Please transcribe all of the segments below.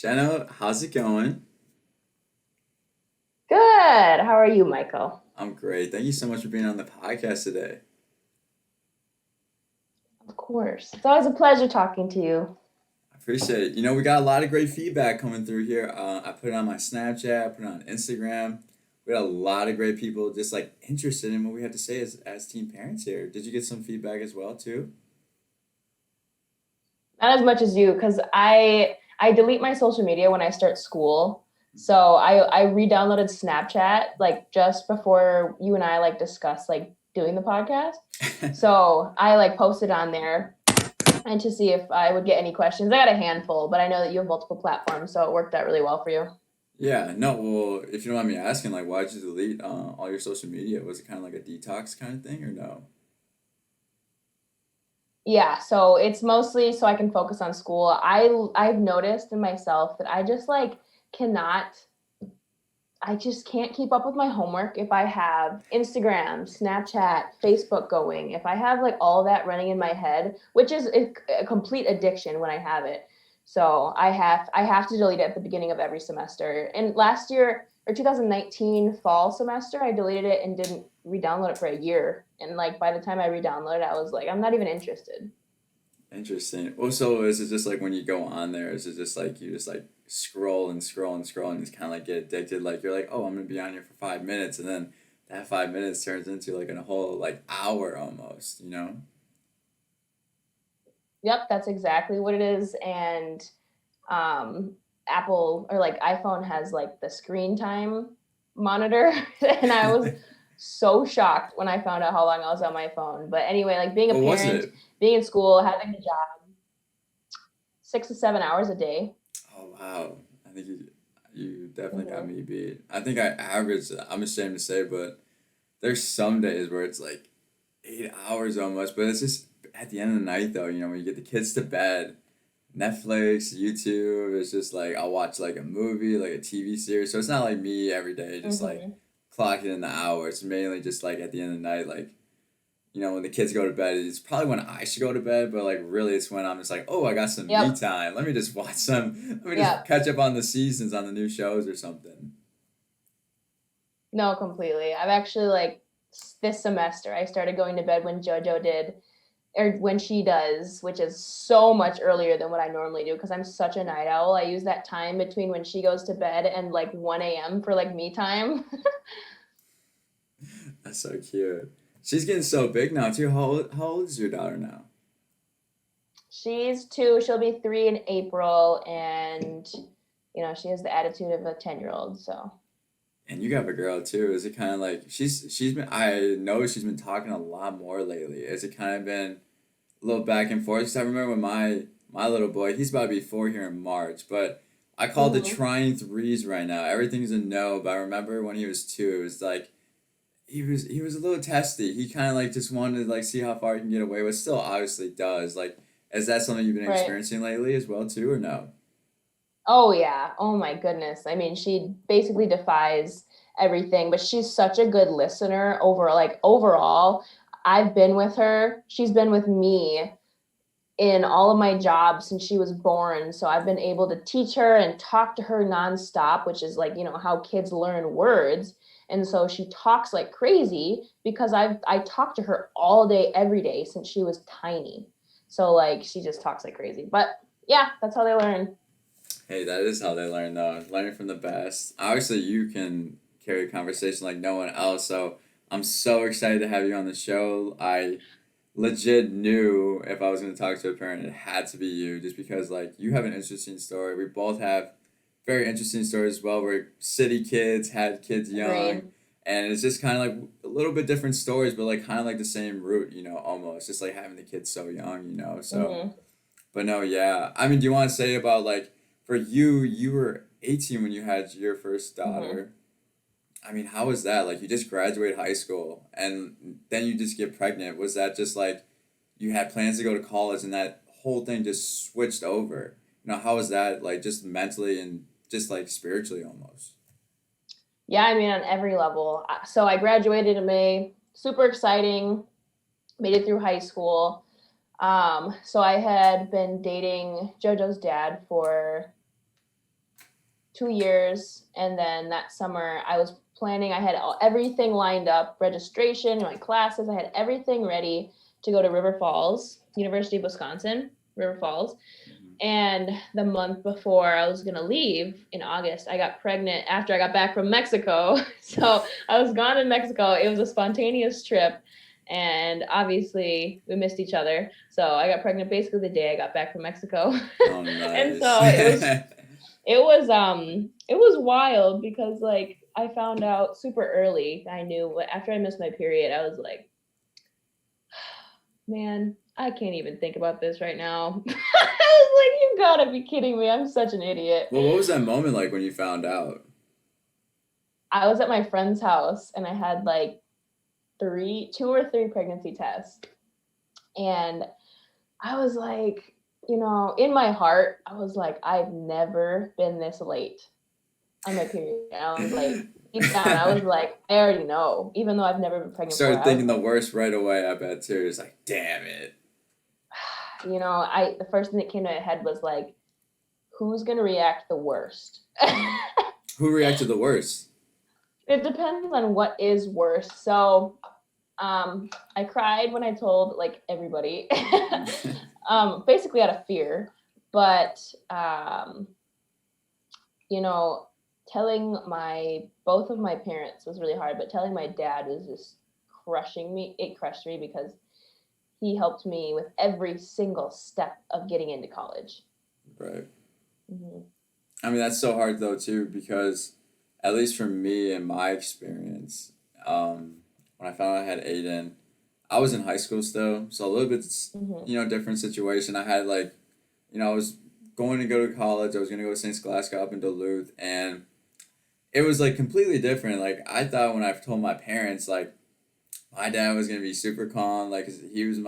Genna, how's it going? Good. How are you, Michael? I'm great. Thank you so much for being on the podcast today. Of course. It's always a pleasure talking to you. I appreciate it. We got a lot of great feedback coming through here. I put it on my Snapchat, I put it on Instagram. We got a lot of great people just like interested in what we had to say as teen parents here. Did you get some feedback as well too? Not as much as you, because I delete my social media when I start school. So I re-downloaded Snapchat like just before you and I like discussed like doing the podcast. So I like posted on there and to see if I would get any questions. I got a handful, but I know that you have multiple platforms, so it worked out really well for you. Yeah, no, well, if you don't mind me asking, like, why'd you delete all your social media? Was it kind of like a detox kind of thing or no? Yeah, so it's mostly so I can focus on school. I've noticed in myself that I just like cannot I just can't keep up with my homework if I have Instagram, Snapchat, Facebook going. If I have like all that running in my head, which is a complete addiction when I have it. So I have to delete it at the beginning of every semester. And last year or 2019 fall semester, I deleted it and didn't re-download it for a year. And like by the time I re-downloaded it, I was like, I'm not even interested. Interesting. Also, is it just like when you go on there, is it just like you just like scroll and scroll and scroll and just kind of like get addicted? Like you're like, oh, I'm gonna be on here for 5 minutes, and then that 5 minutes turns into like a whole like hour almost, you know? Yep, that's exactly what it is. And um, Apple or like iPhone has like the screen time monitor, and I was so shocked when I found out how long I was on my phone. But anyway, like being a What was parent, it? being in school, having a job, 6 to 7 hours a day. Oh wow. I think you definitely got Hmm. me beat. I think I averaged, I'm ashamed to say, but there's some days where it's like 8 hours almost, but it's just at the end of the night though, when you get the kids to bed, Netflix, YouTube, it's just like I'll watch like a movie, like a TV series. So it's not like me every day just like Hmm. clocking in the hours. It's mainly just like at the end of the night, like, when the kids go to bed, it's probably when I should go to bed, but like really it's when I'm just like, oh, I got some me Yep. time. Let me just watch let me just Yep. catch up on the seasons on the new shows or something. No, completely. I've actually like this semester I started going to bed when JoJo did or when she does, which is so much earlier than what I normally do because I'm such a night owl. I use that time between when she goes to bed and like 1 a.m. for like me time. That's so cute. She's getting so big now too. How old is your daughter now? She's 2, she'll be 3 in April, and she has the attitude of a 10-year-old. So, And you got a girl too. Is it kind of like she's been? I know she's been talking a lot more lately. Has it kind of been a little back and forth? 'Cause I remember when my little boy, he's about to be 4 here in March, but I call the hmm. trying threes right now. Everything's a no. But I remember when he was 2, it was like he was a little testy. He kind of like just wanted to like see how far he can get away with. Still, obviously does. Like, is that something you've been Right. experiencing lately as well too, or no? Oh yeah. Oh my goodness. I mean, she basically defies everything, but she's such a good listener overall. I've been with her. She's been with me in all of my jobs since she was born. So I've been able to teach her and talk to her nonstop, which is like, how kids learn words. And so she talks like crazy because I talk to her all day, every day since she was tiny. So like she just talks like crazy. But yeah, that's how they learn. Hey, that is how they learn though. Learning from the best. Obviously, you can carry a conversation like no one else. So I'm so excited to have you on the show. I legit knew if I was going to talk to a parent, it had to be you, just because like you have an interesting story. We both have very interesting stories as well. We're city kids, had kids young, Agreed. and it's just kind of like a little bit different stories, but like kind of like the same root, almost just like having the kids so young. So, Hmm. but no, yeah. I mean, do you want to say about like for you? You were 18 when you had your first Hmm. daughter. I mean, how was that? Like, you just graduated high school and then you just get pregnant. Was that just like you had plans to go to college and that whole thing just switched over? How was that, like, just mentally and just like spiritually almost? Yeah, I mean, on every level. So I graduated in May, super exciting, made it through high school. So I had been dating JoJo's dad for 2 years, and then that summer I was planning. I had everything lined up, registration, my classes. I had everything ready to go to River Falls, University of Wisconsin, River Falls. Mhm. And the month before I was going to leave in August, I got pregnant after I got back from Mexico. So I was gone in Mexico. It was a spontaneous trip. And obviously we missed each other. So I got pregnant basically the day I got back from Mexico. Oh, And nice. so it was wild because like I found out super early. I knew after I missed my period, I was like, man, I can't even think about this right now. I was like, you gotta be kidding me. I'm such an idiot. Well, what was that moment like when you found out? I was at my friend's house and I had like 2 or 3 pregnancy tests. And I was like, in my heart, I was like, I've never been this late on my period. I was like, deep down, I was like, I already know, even though I've never been pregnant before. Started thinking the worst right away, I bet too. It's like, damn it. The first thing that came to my head was like, who's gonna react the worst? Who reacted the worst? It depends on what is worse. So, I cried when I told like everybody, basically out of fear. But telling both of my parents was really hard. But telling my dad was just crushing me. It crushed me because he helped me with every single step of getting into college. Right. Mm-hmm. I mean, that's so hard though too, because at least for me and my experience, when I found out I had Aiden, I was in high school still, so a little bit, Mm-hmm. different situation. I had like, I was going to go to college. I was gonna go to St. Scholastica up in Duluth, and it was like completely different. Like I thought when I told my parents, like my dad was gonna be super calm, like 'cause he's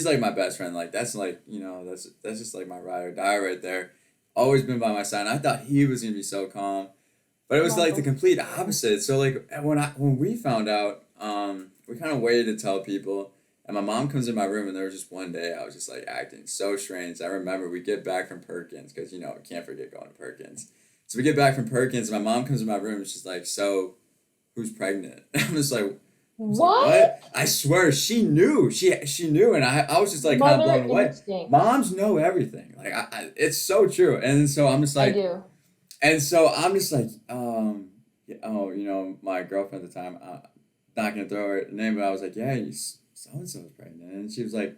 like my best friend. Like that's like that's just like my ride or die right there. Always been by my side. And I thought he was gonna be so calm, but it was like the complete opposite. So like when we found out, we kind of waited to tell people. And my mom comes in my room, and there was just one day I was just like acting so strange. I remember we get back from Perkins because we can't forget going to Perkins. So we get back from Perkins, and my mom comes in my room, and she's like, "So, who's pregnant?" I'm just like, what? I swear she knew. She knew, and I was just like kind of Mother blown away. instinct. Moms know everything. Like it's so true. And so I'm just I like, do. and so I'm just like, my girlfriend at the time, not gonna throw her name, but I was like, yeah, so and so is pregnant, and she was like,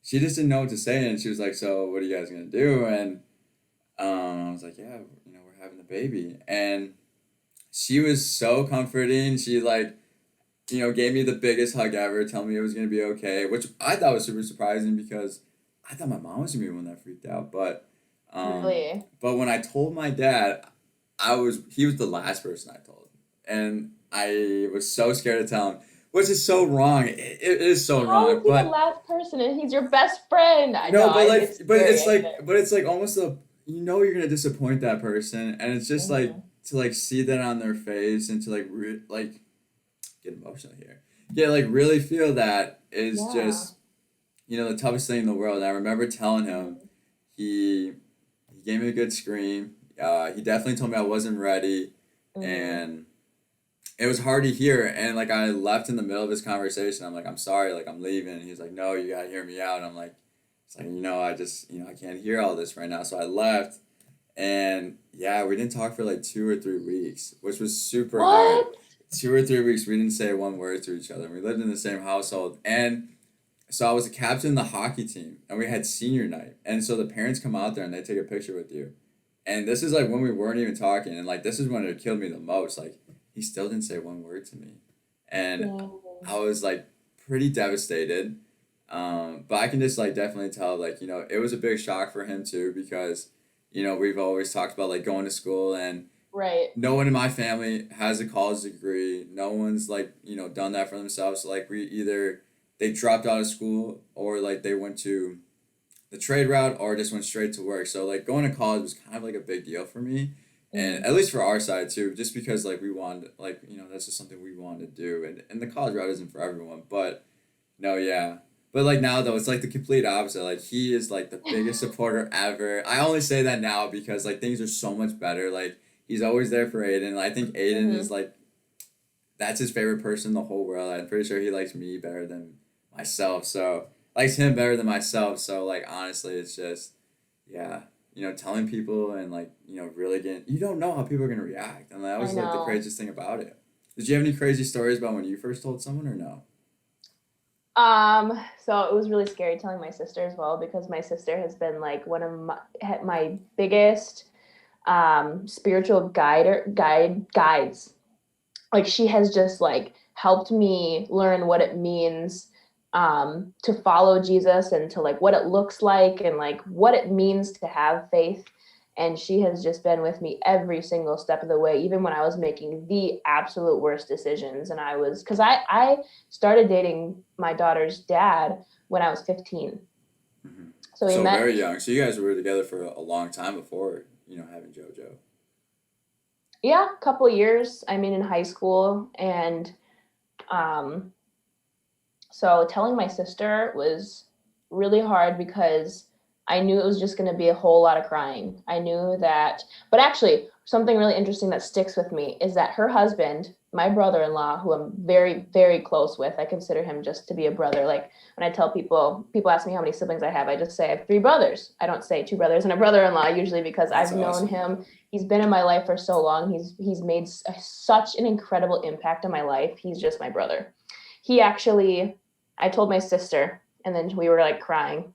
she just didn't know what to say, and she was like, so what are you guys gonna do? And I was like, yeah, we're having the baby, and she was so comforting. She like gave me the biggest hug ever, telling me it was gonna be okay, which I thought was super surprising because I thought my mom was gonna be the one that freaked out. But Really? but when I told my dad, he was the last person I told, and I was so scared to tell him, which is so wrong. It is so How wrong. is he the last person and he's your best friend? I know. But it's like almost you're gonna disappoint that person, and it's just like to like see that on their face and to like get emotional here. Yeah, like really feel that is just the toughest thing in the world. And I remember telling him, he gave me a good scream. He definitely told me I wasn't ready, and it was hard to hear. And like I left in the middle of this conversation. I'm like, I'm sorry, like I'm leaving. And he's like, no, you gotta hear me out. And I'm like, it's like I just I can't hear all this right now. So I left, and yeah, we didn't talk for like 2 or 3 weeks, which was super hard. 2 or 3 weeks, we didn't say one word to each other. We lived in the same household, and so I was a captain of the hockey team, and we had senior night, and so the parents come out there and they take a picture with you, and this is like when we weren't even talking, and like this is when it killed me the most. Like he still didn't say one word to me, and I was like pretty devastated. But I can just like definitely tell like it was a big shock for him too because we've always talked about like going to school and. Right. No one in my family has a college degree. No one's like, done that for themselves. So, like they dropped out of school or like they went to the trade route or just went straight to work. So like going to college was kind of like a big deal for me. And at least for our side too, just because like we wanted like, that's just something we wanted to do. And the college route isn't for everyone. But no, yeah. But like now though, it's like the complete opposite. Like he is like the biggest supporter ever. I only say that now because like things are so much better. Like he's always there for Aiden. I think Aiden is Mm-hmm. like that's his favorite person in the whole world. I'm pretty sure he likes me better than myself. So likes him better than myself. So like honestly, it's just yeah, telling people and like really getting you don't know how people are gonna react, and that I was like the know. craziest thing about it. Did you have any crazy stories about when you first told someone or no? So it was really scary telling my sister as well because my sister has been like one of my biggest spiritual guides. Like she has just like helped me learn what it means to follow Jesus and to like what it looks like and like what it means to have faith. And she has just been with me every single step of the way, even when I was making the absolute worst decisions. And because I started dating my daughter's dad when I was 15. Mm-hmm. So we So met, very young. So you guys were together for a long time before having JoJo. yeah, a couple years. I mean, in high school. And um, so telling my sister was really hard because I knew it was just going to be a whole lot of crying. I knew that, but actually, something really interesting that sticks with me is that her husband, my brother-in-law, who I'm very, very close with, I consider him just to be a brother. Like when I tell people ask me how many siblings I have, I just say I have 3 brothers. I don't say 2 brothers and a brother-in-law usually because That's I've known awesome. him. He's been in my life for so long. He's made such an incredible impact on my life. He's just my brother. He actually I told my sister, and then we were like crying.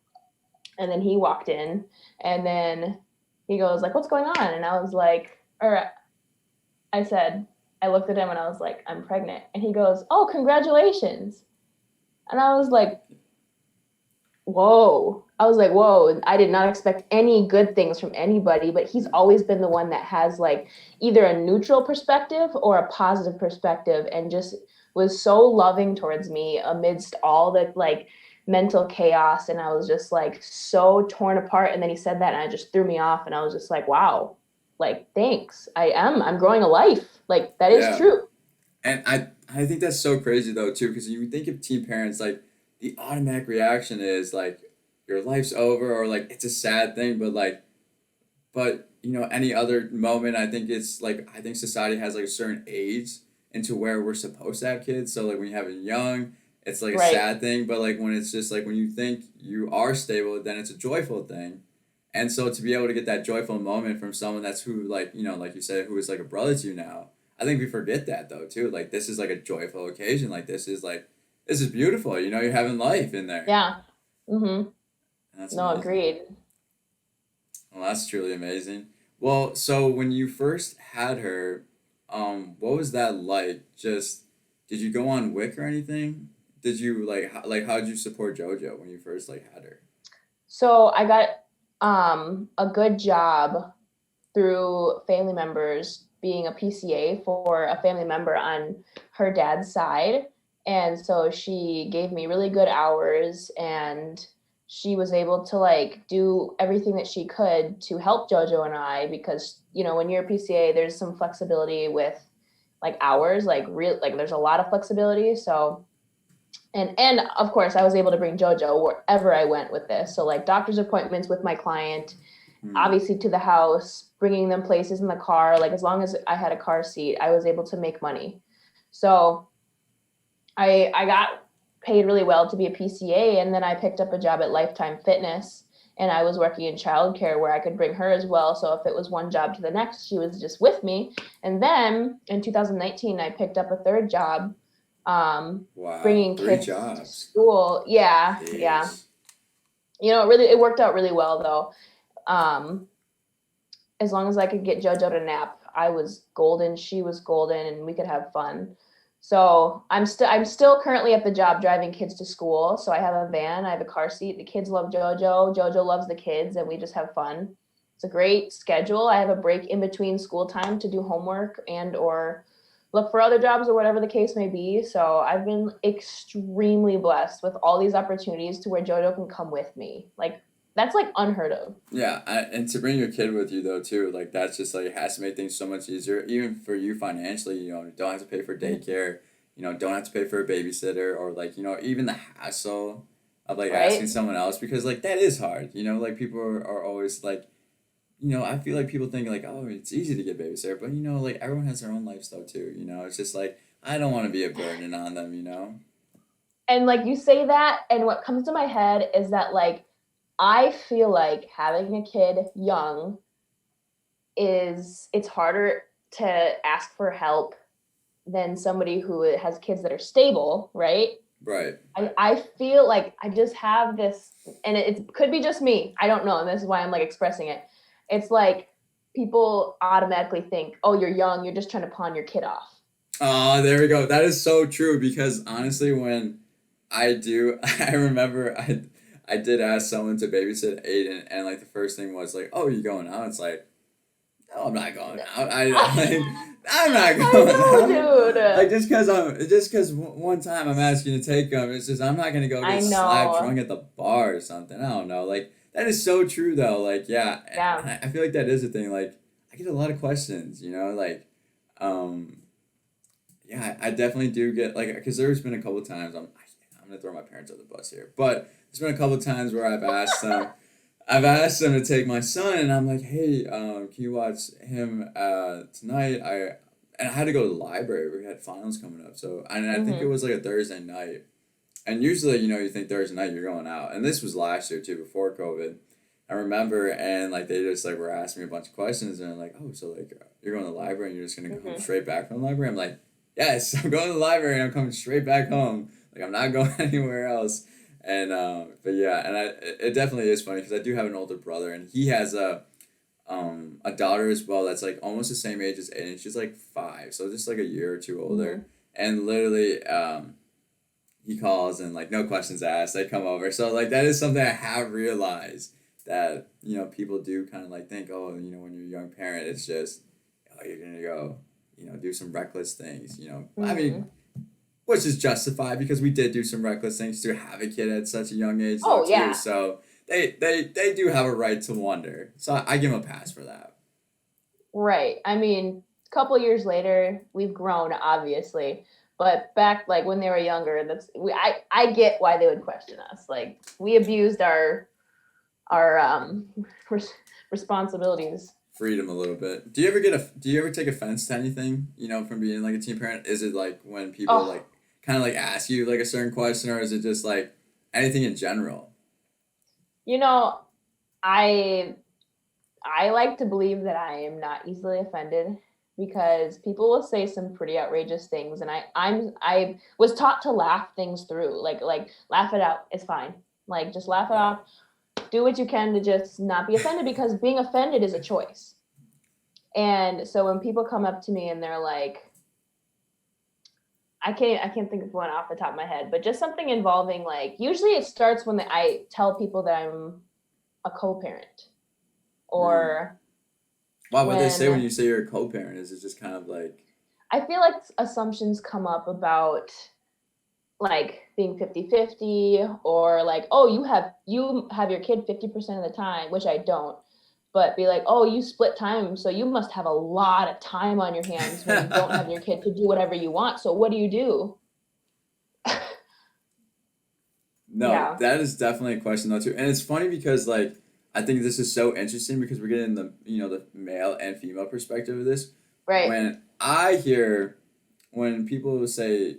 And then he walked in, and then he goes like, "What's going on?" And I was like, or I said, I looked at him and I was like, "I'm pregnant." And he goes, "Oh, congratulations!" And I was like, "Whoa!" I was like, "Whoa!" I did not expect any good things from anybody, but he's always been the one that has like either a neutral perspective or a positive perspective, and just was so loving towards me amidst all the like mental chaos. And I was just like so torn apart. And then he said that, and it just threw me off. And I was just like, "Wow, like thanks. I'm growing a life. Like that is Yeah. true." And I think that's so crazy though too, because you think of teen parents like the automatic reaction is like your life's over or like it's a sad thing, but any other moment I think it's like I think society has like a certain age into where we're supposed to have kids. So like when you have it young, it's like a Right. sad thing, but like when it's just like when you think you are stable, then it's a joyful thing. And so to be able to get that joyful moment from someone that's who like like you said who is like a brother to you now, I think we forget that though too. Like this is like a joyful occasion. Like this is beautiful. You're having life in there, Yeah. Mm-hmm. and that's No, amazing. agreed. Well, that's truly amazing. Well, so when you first had her, what was that like? Just did you go on Wick or anything? Did you how did you support JoJo when you first like had her? So I got a good job through family members being a PCA for a family member on her dad's side. And so she gave me really good hours, and she was able to like do everything that she could to help Jojo and I because, when you're a PCA, there's some flexibility with like hours, like real like there's a lot of flexibility. So and of course I was able to bring Jojo wherever I went with this. So like doctor's appointments with my client, Hmm. obviously to the house, bringing them places in the car. Like as long as I had a car seat, I was able to make money. So I got paid really well to be a PCA, and then I picked up a job at Lifetime Fitness, and I was working in childcare where I could bring her as well. So if it was one job to the next, she was just with me. And then in 2019, I picked up a third job, um, Wow, bringing three kids to jobs. school. Yeah, yeah. Jeez. It worked out really well though. Um, as long as I could get JoJo to nap, I was golden. She was golden, and we could have fun. So I'm still currently at the job driving kids to school. So I have a van, I have a car seat. The kids love JoJo. JoJo loves the kids, and we just have fun. It's a great schedule. I have a break in between school time to do homework and or look for other jobs or whatever the case may be. So I've been extremely blessed with all these opportunities to where JoJo can come with me. Like that's like unheard of. Yeah, and to bring your kid with you though too, like that's just like has to make things so much easier, even for you financially. You don't have to pay for daycare. Don't have to pay for a babysitter or like even the hassle of like asking Right? someone else, because like that is hard, like people are always like, I feel like people think like, oh, it's easy to get babysitter, but like everyone has their own lifestyle too, it's just like I don't want to be a burden on them. And like you say that, and what comes to my head is that like I feel like having a kid young it's harder to ask for help than somebody who has kids that are stable, right? Right. I feel like I just have this, and it could be just me. I don't know, and this is why I'm like expressing it. It's like people automatically think, oh, you're young, you're just trying to pawn your kid off. Oh, there we go. That is so true, because honestly, when I remember I did ask someone to babysit Aiden, and like the first thing was like, "Oh, you going out?" It's like, "No, I'm not going out. I'm not going I know, out." dude. Like just because one time I'm asking you to take him, it's just I'm not gonna go I get slapped know. drunk at the bar or something. I don't know. Like that is so true though. Like yeah, Yeah. and I feel like that is a thing. Like I get a lot of questions. Like um yeah, I definitely do get like, because there's been a couple of times I'm gonna throw my parents on the bus here, but there's been a couple of times where I've asked them to take my son, and I'm like, hey, can you watch him tonight? And I had to go to the library. We had finals coming up, so and I think it was like a Thursday night, and usually you think Thursday night you're going out, and this was last year too, before COVID. I remember, and like they just like were asking me a bunch of questions, and I'm like, oh, so like you're going to the library and you're just gonna come straight back from the library? I'm like, yes, I'm going to the library and I'm coming straight back home. Like I'm not going anywhere else. And but yeah, and it definitely is funny, because I do have an older brother, and he has a daughter as well that's like almost the same age as Aiden. She's like 5, so just like a year or two older. And literally, he calls and like no questions asked, they come over. So like that is something I have realized, that people do kind of like think, oh, when you're a young parent, it's just, oh, you're gonna go do some reckless things. I mean, which is justified, because we did do some reckless things to have a kid at such a young age though, Oh, yeah. too. So they do have a right to wonder. So I give them a pass for that. Right. I mean, a couple years later, we've grown, obviously. But back like when they were younger, I get why they would question us. Like we abused our responsibilities. Freedom a little bit. Do you ever take offense to anything, from being like a teen parent? Is it like when people Oh, like kind of like ask you like a certain question, or is it just like anything in general? you know, I I like to believe that I am not easily offended because people will say some pretty outrageous things, and I was taught to laugh things through, like laugh it out. It's fine. Like just laugh it Yeah. off. Do what you can to just not be offended, because being offended is a choice. And so when people come up to me and they're like, I can't think of one off the top of my head, but just something involving like, usually it starts when I tell people that I'm a co-parent, Mm. or Wow, what they say when when you say you're a co-parent, is it just kind of like, I feel like assumptions come up about like being 50-50, or like, oh, you have your kid 50% of the time, which I don't. But be like, oh, you split time, so you must have a lot of time on your hands when you don't have your kid to do whatever you want. So what do you do? no, Yeah, that is definitely a question though too. And it's funny because like I think this is so interesting, because we're getting the the male and female perspective of this. right. When I hear when people say,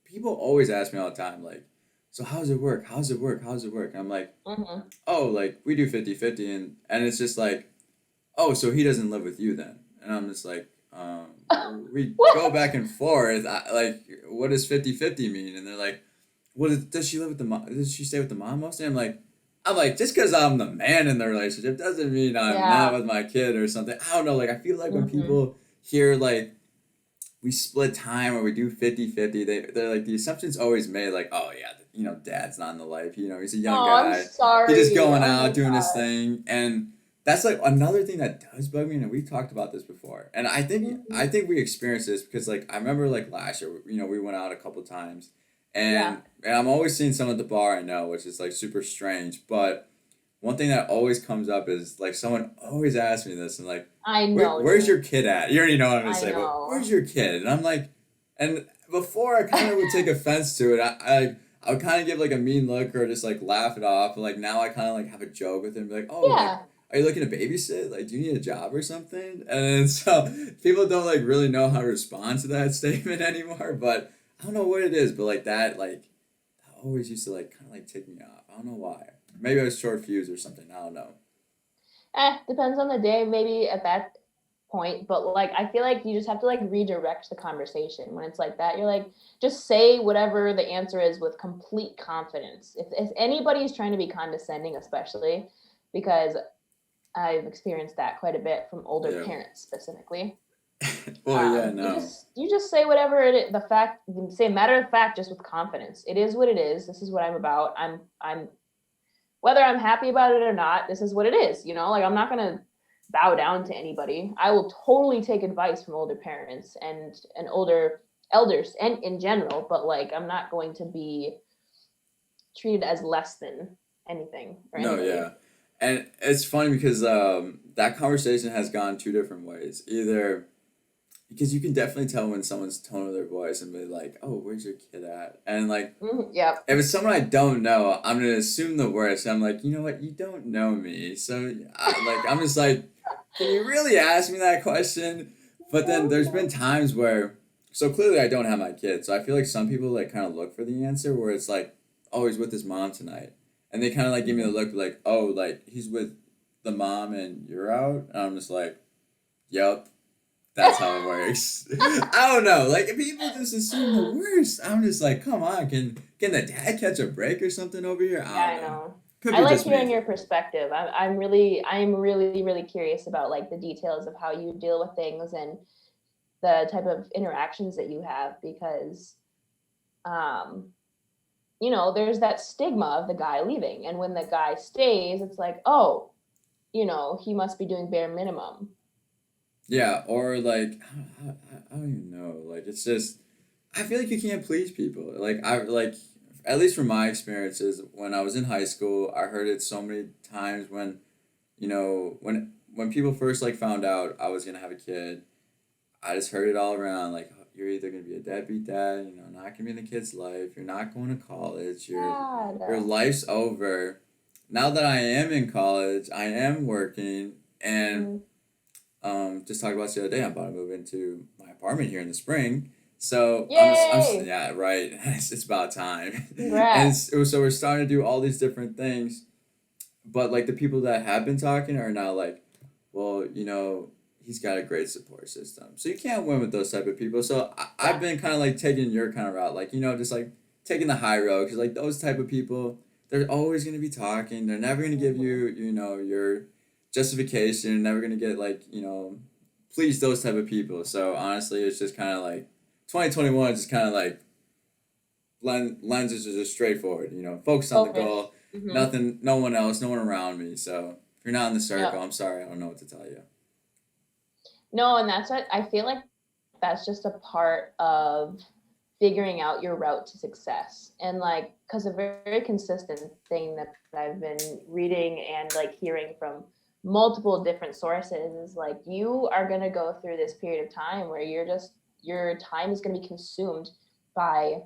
people always ask me all the time, like, so how's it work? How's it work? How's it work? And I'm like, Hmm. oh, like we do 50-50, and it's just like, oh, so he doesn't live with you then? And I'm just like, we go What? back and forth. Like, what does 50-50 mean? And they're like, does she live with the mom? Does she stay with the mom mostly? I'm like, just because I'm the man in the relationship doesn't mean I'm not Yeah. with my kid or something. I don't know. Like, I feel like when Hmm. people hear like we split time or we do 50-50, they're like, the assumption's always made like, oh yeah, dad's not in the life, he's a young Oh, I'm guy, he's just sorry. going Oh my out doing his god. thing. And that's like another thing that does bug me, and we've talked about this before, and I think Hmm. I think we experienced this because like I remember like last year, we went out a couple times, Yeah. and I'm always seeing someone at the bar, I know, which is like super strange, but one thing that always comes up is like someone always asks me this, and like, I know, where's dude. your kid at? You already know what I'm gonna I say, but know. where's your kid? And I'm like, and before I kind of would take offense to it, I would kind of give like a mean look or just like laugh it off. But like now I kind of like have a joke with him, be like, oh, like, Yeah. are you looking to babysit? Like, do you need a job or something? And so people don't like really know how to respond to that statement anymore. But I don't know what it is, but like that always used to like kind of like tick me off. I don't know why. Maybe I was short fused or something. I don't know. Depends on the day, maybe at that point, but like I feel like you just have to like redirect the conversation when it's like that. You're like, just say whatever the answer is with complete confidence. If anybody's trying to be condescending, especially because I've experienced that quite a bit from older Yeah. parents specifically. Well, yeah, no. You just say whatever it is, say matter of fact, just with confidence. It is what it is. This is what I'm about. I'm whether I'm happy about it or not, this is what it is. You know, like I'm not gonna bow down to anybody. I will totally take advice from older parents and older elders and in general, but like I'm not going to be treated as less than anything or No, anybody. yeah. And it's funny because that conversation has gone two different ways. Either because you can definitely tell when someone's tone of their voice and be like, "Oh, where's your kid at?" And like, Yeah. if it's someone I don't know, I'm gonna assume the worst. I'm like, you know what? You don't know me, so I'm just like, can you really ask me that question? But then there's been times where, so clearly I don't have my kid, so I feel like some people like kind of look for the answer where it's like, oh, he's with his mom tonight, and they kind of like give me the look like, oh, like he's with the mom and you're out, and I'm just like, yep. That's how it works. I don't know. Like people just assume the worst. I'm just like, come on, can the dad catch a break or something over here? I don't know. Could I be like just hearing me. your perspective. I'm really curious about like the details of how you deal with things and the type of interactions that you have because you know, there's that stigma of the guy leaving, and when the guy stays, it's like, oh, you know, he must be doing bare minimum. Yeah, or like I don't even know. Like it's just I feel like you can't please people. Like I like at least from my experiences when I was in high school, I heard it so many times when when people first like found out I was gonna have a kid, I just heard it all around like you're either gonna be a deadbeat dad, not gonna be in the kid's life, you're not going to college, your life's over. Now that I am in college, I am working and just talked about this the other day. I'm about to move into my apartment here in the spring. So Yay! yeah, right. It's about time. Congrats. So we're starting to do all these different things, but like the people that have been talking are now like, well, he's got a great support system. So you can't win with those type of people. So I've been kind of like taking your kind of route, like just like taking the high road because like those type of people, they're always gonna be talking. They're never gonna give you your justification. You're never gonna get like please those type of people. So honestly, it's just kind of like 2021 is just kind of like lenses are just straightforward. Focus on the goal. Nothing, no one else, no one around me. So if you're not in the circle, I'm sorry, I don't know what to tell you. No, and that's what I feel like. That's just a part of figuring out your route to success, and like because a very consistent thing that I've been reading and like hearing from multiple different sources is like you are going to go through this period of time where your time is going to be consumed by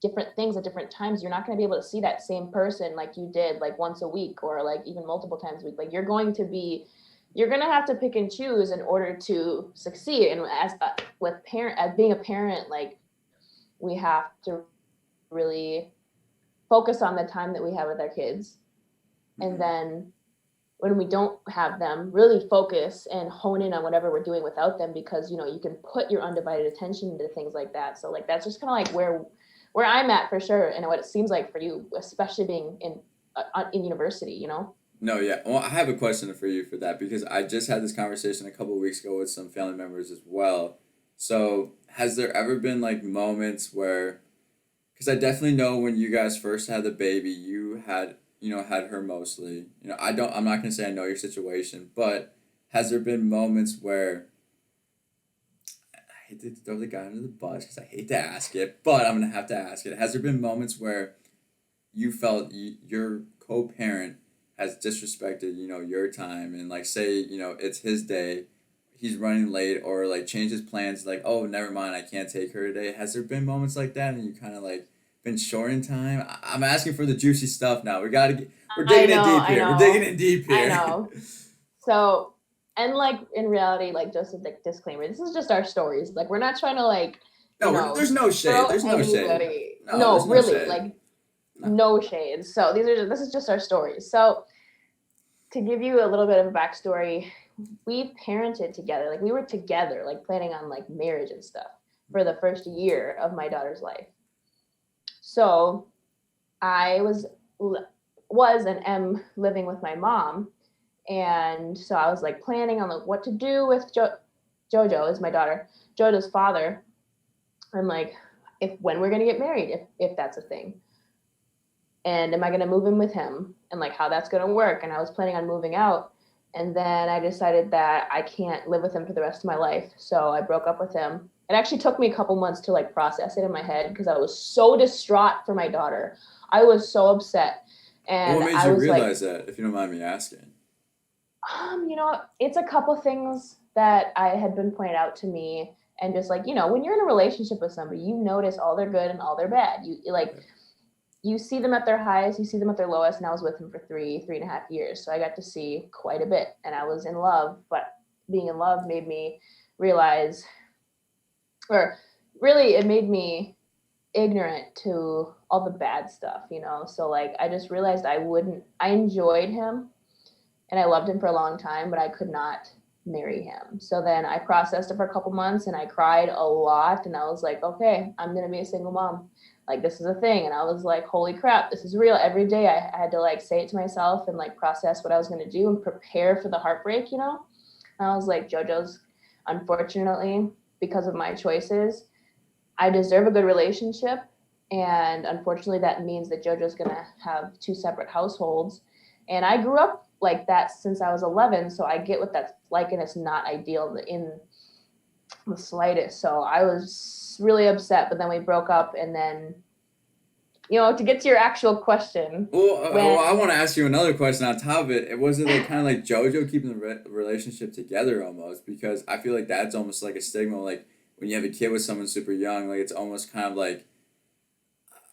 different things at different times. You're not going to be able to see that same person like you did like once a week or like even multiple times a week. Like you're going to have to pick and choose in order to succeed. And as being a parent, like we have to really focus on the time that we have with our kids. And then when we don't have them, really focus and hone in on whatever we're doing without them, because you can put your undivided attention into things like that. So like that's just kind of like where I'm at for sure, and what it seems like for you, especially being in university. No, yeah. Well, I have a question for you for that because I just had this conversation a couple of weeks ago with some family members as well. So, has there ever been like moments where, because I definitely know when you guys first had the baby, you had her mostly. I'm not gonna say I know your situation, but has there been moments where I hate to throw the guy under the bus because I hate to ask it, but I'm gonna have to ask it. Has there been moments where you felt your co-parent has disrespected your time and like say it's his day, he's running late or like changes plans like, oh, never mind, I can't take her today? Has there been moments like that and you kind of like been short in time. I'm asking for the juicy stuff now. We're I digging in know, deep I here. We're digging know, in deep I here. know. So, and like in reality, like just a disclaimer, this is just our stories. Like we're not trying to like, No, there's no shade. throw There's no shade. anybody. No, No, there's no really, shade. like No. no shade. So this is just our stories. So to give you a little bit of a backstory, we parented together. Like we were together, like planning on like marriage and stuff for the first year of my daughter's life. So I and am living with my mom, and so I was like planning on like what to do with Jojo is my daughter, Jojo's father, and like if when we're gonna get married, if that's a thing, and am I gonna move in with him, and like how that's gonna work. And I was planning on moving out, and then I decided that I can't live with him for the rest of my life, so I broke up with him. It actually took me a couple months to like process it in my head because I was so distraught for my daughter. I was so upset. Well, And what made I you was realize that, if you don't mind me asking? it's a couple things that I had been pointed out to me, and just like, when you're in a relationship with somebody, you notice all their good and all their bad. You see them at their highest, you see them at their lowest, and I was with him for 3.5 years. So I got to see quite a bit, and I was in love, but being in love made me realize, or really it made me ignorant to all the bad stuff. So like I just realized I enjoyed him and I loved him for a long time, but I could not marry him. So then I processed it for a couple months and I cried a lot, and I was like, okay, I'm going to be a single mom. Like this is a thing. And I was like, holy crap, this is real. Every day I had to like say it to myself and like process what I was going to do and prepare for the heartbreak. And I was like, JoJo's, unfortunately, because of my choices, I deserve a good relationship. And unfortunately, that means that JoJo's going to have 2 separate households. And I grew up like that since I was 11. So I get what that's like, and it's not ideal in the slightest. So I was really upset, but then we broke up. And then, to get to your actual question. Well, I want to ask you another question on top of it. Was it like kind of like JoJo keeping the relationship together almost? Because I feel like that's almost like a stigma. Like when you have a kid with someone super young, like it's almost kind of like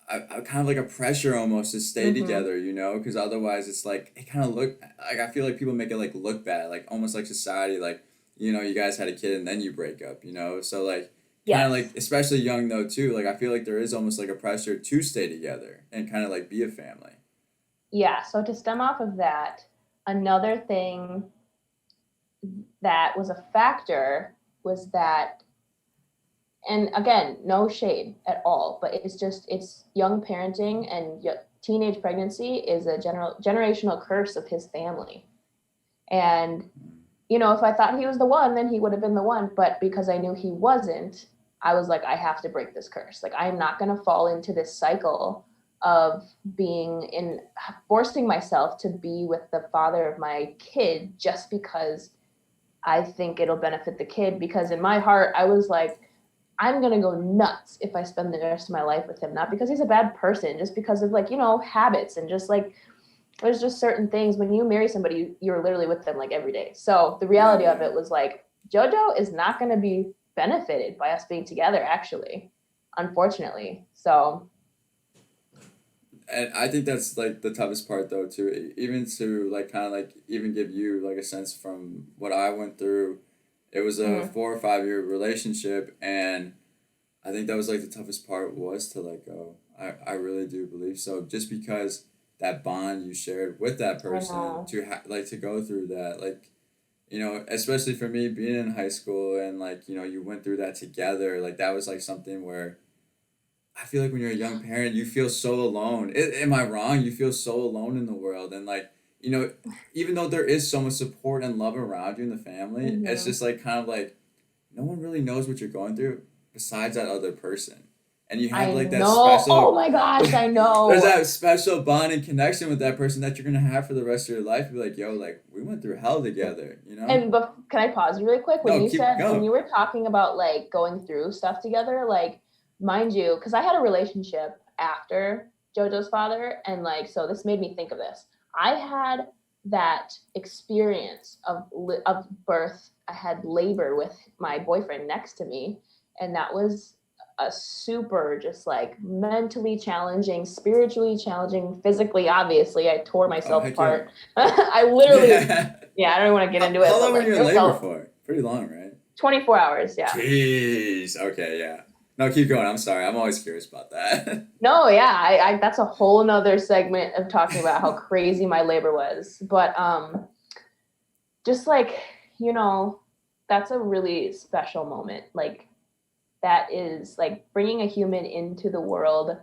a pressure almost to stay together, because otherwise it's like it kind of look like, I feel like people make it like look bad, like almost like society, like you guys had a kid and then you break up, so like kind of like, especially young though too, like I feel like there is almost like a pressure to stay together and kind of like be a family. Yeah, so to stem off of that, another thing that was a factor was that, and again, no shade at all, but it's young parenting, and teenage pregnancy is a generational curse of his family. And, if I thought he was the one, then he would have been the one. But because I knew he wasn't, I was like, I have to break this curse. Like, I'm not going to fall into this cycle of forcing myself to be with the father of my kid just because I think it'll benefit the kid. Because in my heart, I was like, I'm going to go nuts if I spend the rest of my life with him. Not because he's a bad person, just because of like, habits, and just like, there's just certain things when you marry somebody, you're literally with them like every day. So the reality of it was like, JoJo is not going to be benefited by us being together, actually, unfortunately. So. And I think that's like the toughest part though too, even to like kind of like even give you like a sense from what I went through. It was a 4 or 5 year relationship, and I think that was like the toughest part was to let go. I really do believe so, just because that bond you shared with that person to go through that, like, especially for me being in high school and like, you went through that together, like that was like something where I feel like when you're a young parent, you feel so alone. Am I wrong? You feel so alone in the world, and like, even though there is so much support and love around you in the family, it's just like kind of like no one really knows what you're going through besides that other person. And you have like that special. Oh my gosh, I know. There's that special bond and connection with that person that you're gonna have for the rest of your life. You're like, yo, like we went through hell together, But can I pause you really quick? When when you were talking about like going through stuff together, like, mind you, because I had a relationship after JoJo's father, and like, so this made me think of this. I had that experience of birth. I had labor with my boyfriend next to me, and that was a super just like mentally challenging, spiritually challenging, physically, obviously. I tore Oh, myself heck yeah. apart. I literally, Yeah. yeah, I don't even want to get into it, How but long were like you in it labor felt for? Pretty long, right? 24 hours. Yeah. Jeez. Okay, yeah. No, keep going. I'm sorry. I'm always curious about that. No, yeah, I that's a whole nother segment of talking about how crazy my labor was. But just like, you know, that's a really special moment. Like that is like bringing a human into the world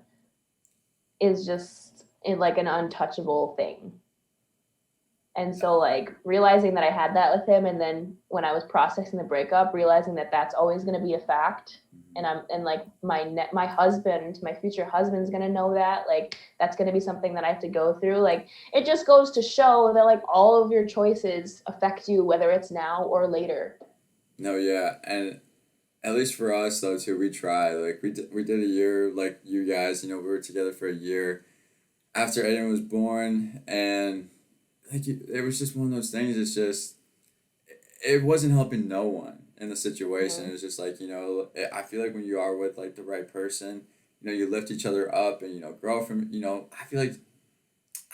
is just like an untouchable thing. And so like realizing that I had that with him, and then when I was processing the breakup, realizing that that's always going to be a fact, and like my husband, my future husband's going to know that, like that's going to be something that I have to go through. Like it just goes to show that like all of your choices affect you, whether it's now or later. No, yeah, and at least for us though too, we tried. Like we did a year, like you guys. We were together for a year after Aiden was born, and like it was just one of those things. It's just it wasn't helping no one in the situation. Mm-hmm. It was just like I feel like when you are with like the right person, you lift each other up and grow from. I feel like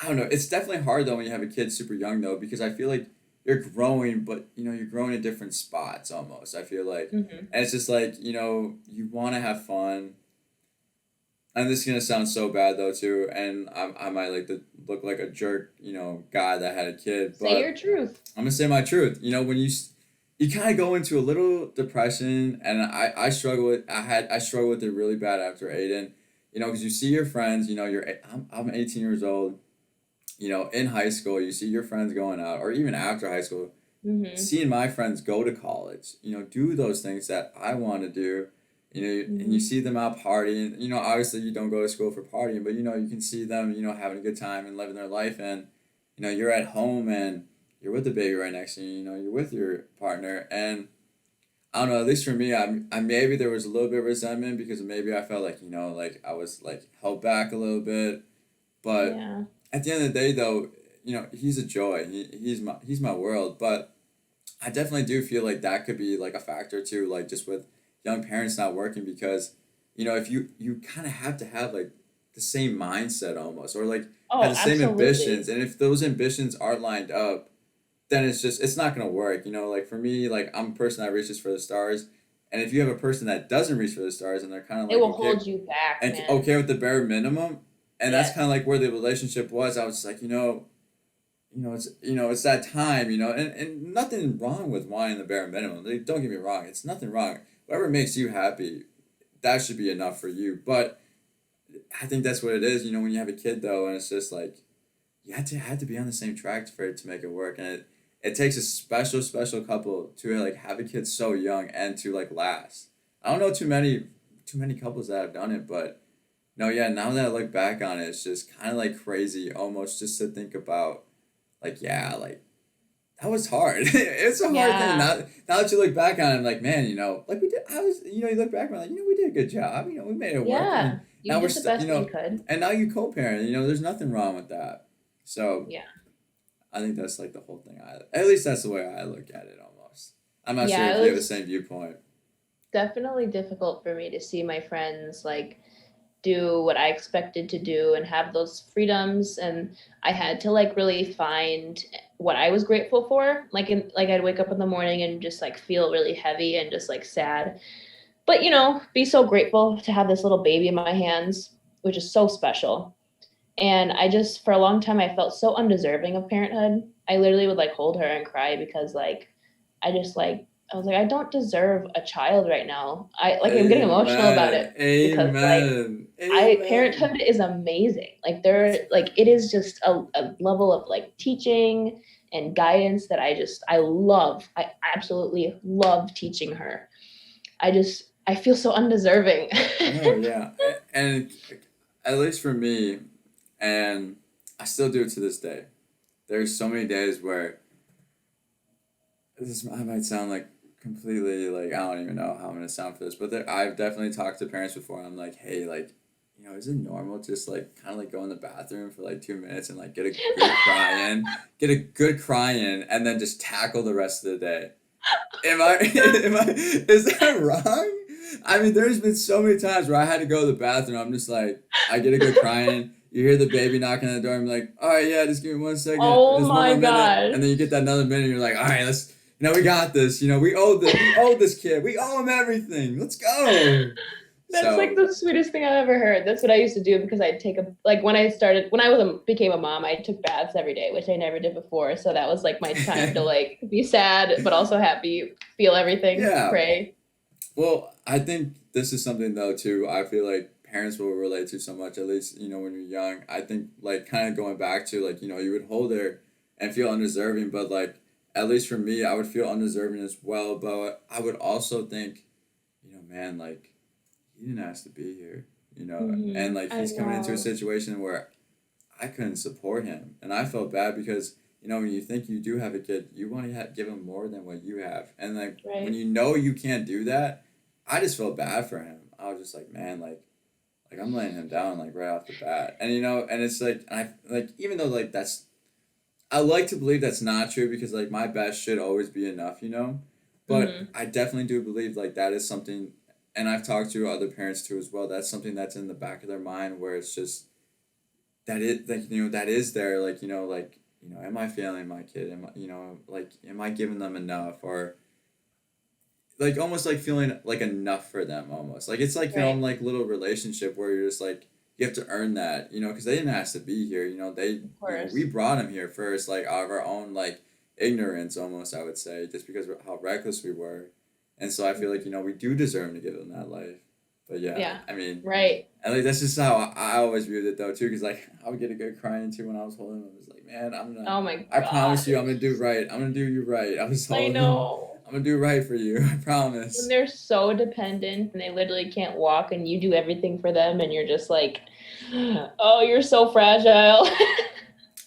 I don't know. It's definitely hard though when you have a kid super young though, because I feel like you're growing, but you're growing in different spots almost. I feel like, Mm-hmm. and it's just like you want to have fun. And this is gonna sound so bad though too, and I might like to look like a jerk, guy that had a kid, Say your but truth. I'm gonna say my truth. When you kind of go into a little depression, and I struggled with it really bad after Aiden, because you see your friends, I'm 18 years old, in high school, you see your friends going out, or even after high school, Mm-hmm. seeing my friends go to college, do those things that I want to do, and you Mm-hmm. see them out partying. Obviously you don't go to school for partying, but you can see them, having a good time and living their life, and you're at home and you're with the baby right next to you. You're with your partner, and I don't know. At least for me, I maybe there was a little bit of resentment because maybe I felt like like I was like held back a little bit, but Yeah. at the end of the day, though, he's a joy. He's my world. But I definitely do feel like that could be like a factor too, like just with young parents not working, because if you kind of have to have like the same mindset almost, or like have Oh, the same ambitions, absolutely. and if those ambitions aren't lined up, then it's not gonna work. Like for me, like I'm a person that reaches for the stars, and if you have a person that doesn't reach for the stars and they're kind of It like will okay hold you back, and man. okay with the bare minimum, and that's kind of Yes. like where the relationship was. I was just like, it's that time, and nothing wrong with wanting the bare minimum. Like, don't get me wrong, it's nothing wrong. Whatever makes you happy, that should be enough for you. But I think that's what it is, when you have a kid though, and it's just like you had to be on the same track for it to make it work, and it takes a special couple to like have a kid so young and to like last. I don't know too many couples that have done it, but no, yeah. Now that I look back on it, it's just kind of like crazy, almost just to think about. Like yeah, like that was hard. It's a hard thing. Yeah. Now that you look back on it, like man, like we did. I was, you look back on it, like we did a good job. We made it work, and Yeah. You now we're did the still, best you could. and now you co-parent. There's nothing wrong with that. So Yeah. I think that's like the whole thing. At least that's the way I look at it. Almost. I'm not sure Yeah, if it you have the was same viewpoint. definitely difficult for me to see my friends like do what I expected to do and have those freedoms, and I had to like really find what I was grateful for. Like I'd wake up in the morning and just like feel really heavy and just like sad. But be so grateful to have this little baby in my hands, which is so special. And I just for a long time I felt so undeserving of parenthood. I literally would like hold her and cry because like I just like I was like I don't deserve a child right now. I'm getting emotional about Amen. it because like Amen. I Amen. parenthood is amazing. Like there like it is just a level of like teaching and guidance that I love. I absolutely love teaching her. I feel so undeserving. No, yeah, and at least for me, and I still do it to this day. There's so many days where I might sound like completely like I don't even know how I'm gonna sound for this, but I've definitely talked to parents before. And I'm like, hey, like, is it normal to just like kind of like go in the bathroom for like 2 minutes and like get a good cry in, and then just tackle the rest of the day? Am I is that wrong? I mean, there's been so many times where I had to go to the bathroom. I'm just like, I get a good crying. You hear the baby knocking on the door. I'm like, all right, yeah, just give me 1 second. Oh Just one my more minute, gosh. and then you get that another minute. And you're like, all right, let's. We got this. We owe this. We owe this kid. We owe him everything. Let's go. That's like So the sweetest thing I've ever heard. That's what I used to do because I'd take became a mom, I took baths every day, which I never did before. So that was like my time to like be sad, but also happy, feel everything, yeah. pray. Well, I think this is something though too. I feel like parents will relate to so much. At least when you're young. I think like kind of going back to like you would hold her and feel undeserving, but like at least for me, I would feel undeserving as well. But I would also think, man, like he didn't ask to be here, and like he's coming into a situation where I couldn't support him, and I felt bad because when you think you do have a kid, you want to give him more than what you have, and like Right. when you can't do that, I just felt bad for him. I was just like, man, like I'm laying him down like right off the bat, and and it's like I like even though like I like to believe that's not true because like my best should always be enough, but I definitely do believe like that is something, and I've talked to other parents too as well. That's something that's in the back of their mind where it's just that it like that is there like am I failing my kid? Am I like am I giving them enough or like almost like feeling like enough for them almost like it's like your own like little relationship where you're just like you have to earn that because they didn't ask to be here they we brought them here first like out of our own like ignorance almost I would say just because of how reckless we were and so I feel like we do deserve to give them that life but yeah I mean right and like that's just how I always viewed it though too because like I would get a good crying too when I was holding him I was like man I'm gonna oh my god I promise you I'm gonna do right I'm gonna do you right I was holding I know him. I'm gonna do right for you. I promise. when they're so dependent and they literally can't walk and you do everything for them and you're just like oh you're so fragile.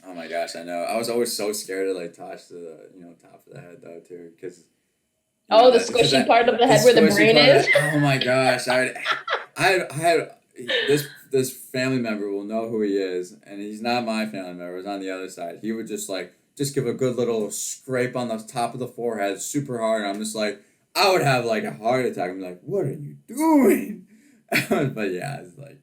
Oh my gosh, I know. I was always so scared to like touch the top of the head though too because the squishy part of the head where the brain is. Oh my gosh, I had this family member will know who he is and he's not my family member. He's on the other side. He would just give a good little scrape on the top of the forehead super hard and I'm just like I would have like a heart attack. I'm like what are you doing? But yeah it's like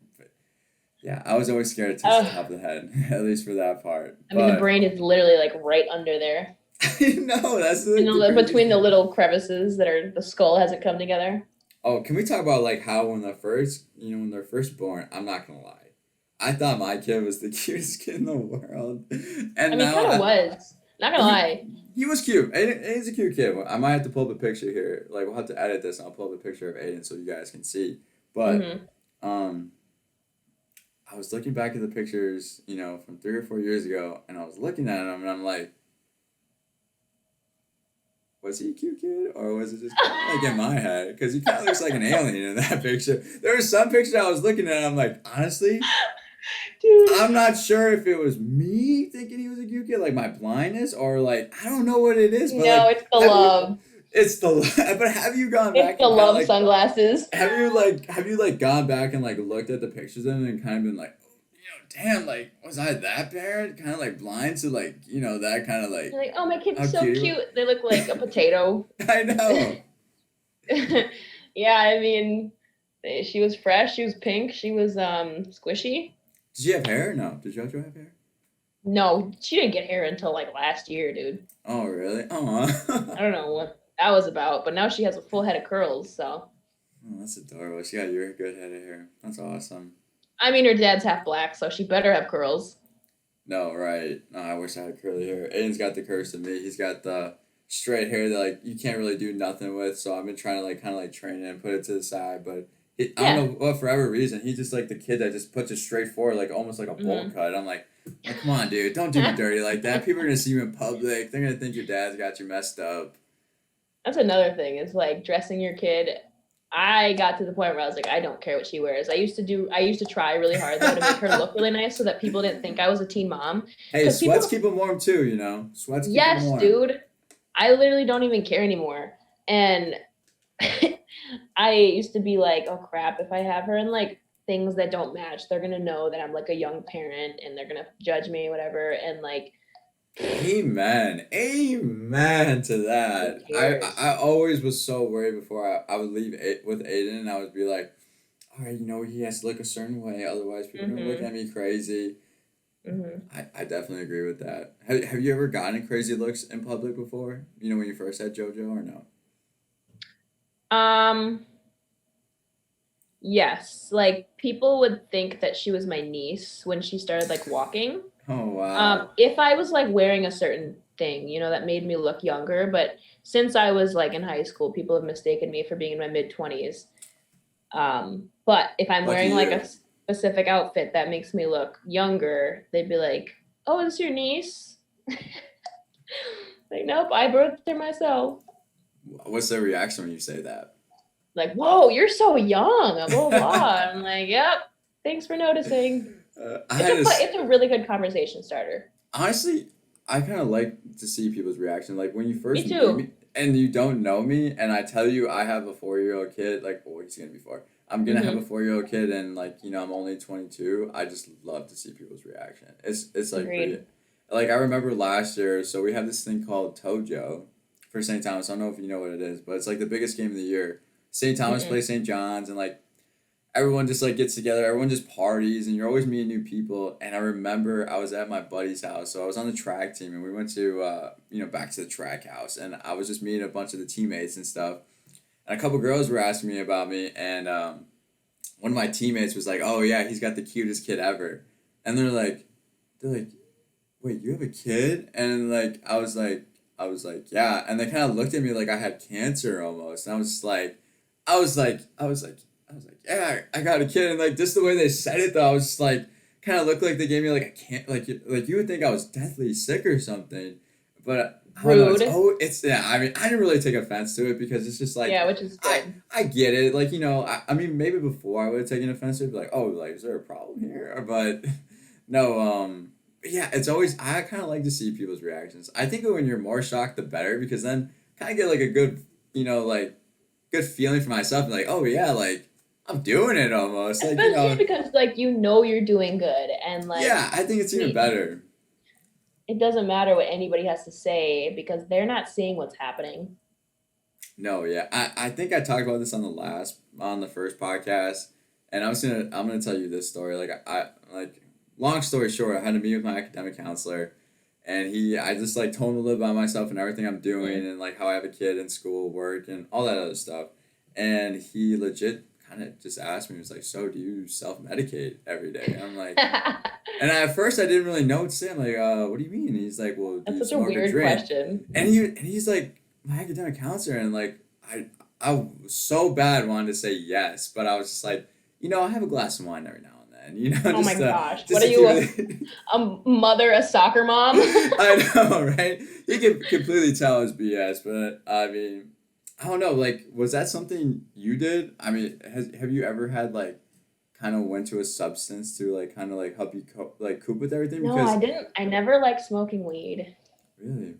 yeah I was always scared to touch the top of the head at least for that part. I mean the brain is literally like right under there. I know that's between the little crevices that are the skull hasn't come together. Oh, can we talk about like how when they're first born, I'm not gonna lie. I thought my kid was the cutest kid in the world. And I mean, he kind of was. Not gonna lie. He was cute. He's a cute kid. I might have to pull up a picture here. Like, we'll have to edit this and I'll pull up a picture of Aiden so you guys can see. But, I was looking back at the pictures, from 3 or 4 years ago, and I was looking at him and I'm like, was he a cute kid or was it just kind of like in my head? Because he kind of looks like an alien in that picture. There were some pictures I was looking at and I'm like, honestly, dude, I'm not sure if it was me thinking he was a cute kid, like my blindness, or like I don't know what it is. But no, it's the love. It's the but have you gone back? It's the love sunglasses. Have you gone back and like looked at the pictures of them and kind of been like, damn, like was I that parent? Kind of like blind to like that kind of like. You're like, oh my kid's so cute. They look like a potato. I know. Yeah, I mean, she was fresh. She was pink. She was squishy. Did she have hair? No. Did JoJo have hair? No, she didn't get hair until like last year, dude. Oh really? Oh. I don't know what that was about, but now she has a full head of curls. So. Oh, that's adorable. She got your good head of hair. That's awesome. I mean, her dad's half black, so she better have curls. No, right. No, I wish I had curly hair. Aiden's got the curse of me. He's got the straight hair that like you can't really do nothing with. So I've been trying to like kind of like train it and put it to the side, but I don't know what for whatever reason he's just like the kid that just puts it straight forward, like almost like a bowl cut. I'm like, come on, dude, don't do me dirty like that. People are gonna see you in public. They're gonna think your dad's got you messed up. That's another thing. It's like dressing your kid. I got to the point where I was like, I don't care what she wears. I used to try really hard though to make her look really nice so that people didn't think I was a teen mom. Hey, sweats keep them warm too, Sweats keep them warm. Yes, dude. I literally don't even care anymore. And I used to be like, oh crap, if I have her in like things that don't match, they're gonna know that I'm like a young parent and they're gonna judge me, whatever. And like Amen. Amen to Who that. I cares? always was so worried before I would leave with Aiden, and I would be like, all right, he has to look a certain way, otherwise people are gonna look Mhm. at me crazy. Mhm. I definitely agree with that. Have you ever gotten crazy looks in public before? When you first had JoJo or no? Um. Yes. Like people would think that she was my niece when she started like walking. Oh wow. If I was like wearing a certain thing, that made me look younger, but since I was like in high school, people have mistaken me for being in my mid 20s. But if I'm Lucky wearing like you. a specific outfit that makes me look younger, they'd be like, "Oh, is this your niece?" Like, nope, I birthed her myself. What's their reaction when you say that? Like, whoa, you're so young, blah blah blah. I'm like, yep, thanks for noticing. I had this. It's a really good conversation starter. Honestly, I kind of like to see people's reaction. Like when you Me first meet too. me and you don't know me, and I tell you I have a 4-year-old kid. Like, well, he's gonna be 4. I'm gonna have a Mm-hmm. 4-year-old kid, and like I'm only 22. I just love to see people's reaction. It's like pretty. Agreed. Like I remember last year, so we have this thing called Tojo for St. Thomas. I don't know if you know what it is, but it's like the biggest game of the year. St. Thomas Mm-mm. plays St. John's, and like everyone just like gets together, everyone just parties, and you're always meeting new people. And I remember I was at my buddy's house, so I was on the track team, and we went to back to the track house, and I was just meeting a bunch of the teammates and stuff. And a couple girls were asking me about me, and one of my teammates was like, "Oh yeah, he's got the cutest kid ever," and they're like, "Wait, you have a kid?" And like I was like, "Yeah," and they kind of looked at me like I had cancer almost, and I was like, yeah, I got a kid, and like just the way they said it though, I was just like, kind of looked like they gave me like a can't like you would think I was deathly sick or something, but I don't know. Rude. It's yeah. I mean, I didn't really take offense to it because it's just like Yeah, which is good. I get it. Like I mean maybe before I would have taken offense to it, be like, oh, like is there a problem here? But no, yeah, it's always I kind of like to see people's reactions. I think when you're more shocked, the better because then kind of get like a good like good feeling for myself. Like, oh yeah, like I'm doing it almost. Like, Especially because like you're doing good and like yeah, I think it's even we better. it doesn't matter what anybody has to say because they're not seeing what's happening. No, yeah. I think I talked about this on the first podcast, and I'm gonna tell you this story. Like I like long story short, I had to meet with my academic counselor, and I just like told him a little about myself and everything I'm doing Mm. and like how I have a kid in school, work, and all that other stuff. And he legit kind of just asked me, he was like, "So do you self medicate every day?" And I'm like, and at first I didn't really know what to say. I'm like, what do you mean? And he's like, well, do That's you such a smoke or weird drink? question. And he's like my academic counselor, and like I was so bad wanted to say yes, but I was just like, I have a glass of wine every now and then, Oh my gosh. What just are to you, keep a, it. a mother, a soccer mom? I know, right? You can completely tell it's BS, but I mean, I don't know. Like, was that something you did? I mean, have you ever had like kind of went to a substance to like kind of like help you cope with everything? No, I Because didn't. I never liked smoking weed. really,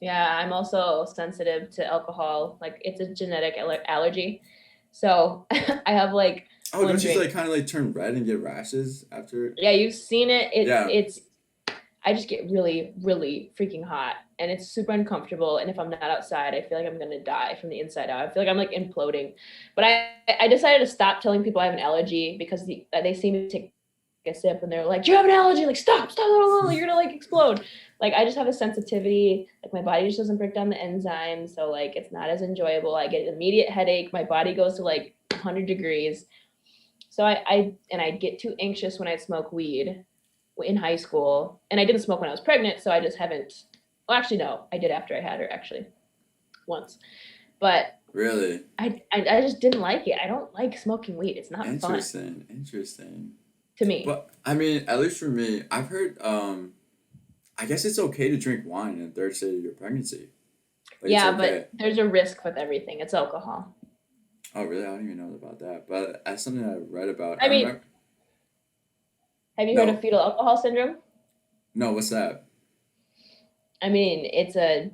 Yeah, I'm also sensitive to alcohol. Like it's a genetic allergy. So I have like oh, one don't you drink. like kind of like turn red and get rashes after? Yeah, you've seen it. Yeah. It's I just get really, really freaking hot and it's super uncomfortable. And if I'm not outside, I feel like I'm gonna die from the inside out. I feel like I'm like imploding. But I decided to stop telling people I have an allergy because they see me take a sip and they're like, "Do you have an allergy?" Like, stop, you're gonna like explode. Like I just have a sensitivity. Like my body just doesn't break down the enzymes, so like it's not as enjoyable. I get an immediate headache. My body goes to like 100 degrees. So I get too anxious when I smoke weed in high school, and I didn't smoke when I was pregnant, so I just haven't. Well, actually, no, I did after I had her actually once, but Really I just didn't like it. I don't like smoking weed. It's not fun interesting. to me. But I mean, at least for me, I've heard. I guess it's okay to drink wine in the third stage of your pregnancy. Like it's Yeah, okay. but there's a risk with everything. It's alcohol. Oh really? I don't even know about that. But that's something I read about. I I mean, remember. have you heard of No, fetal alcohol syndrome? no. What's that? I mean, it's a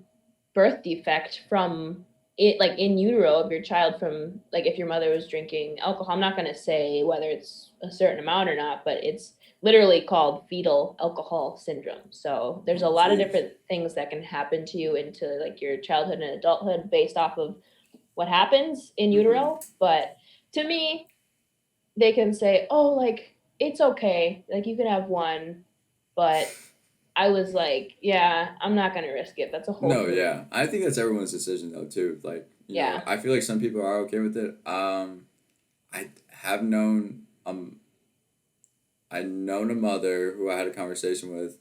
birth defect from it, like in utero of your child from like if your mother was drinking alcohol. I'm not going to say whether it's a certain amount or not, but it's literally called fetal alcohol syndrome. So there's a lot of Jeez. different things that can happen to you into like your childhood and adulthood based off of what happens in utero. But to me, they can say, oh, like, it's okay. Like, you can have one. But I was like, yeah, I'm not going to risk it. That's a whole No, human. yeah. I think that's everyone's decision though too. Like, you know, Yeah. I feel like some people are okay with it. I have known I known a mother who I had a conversation with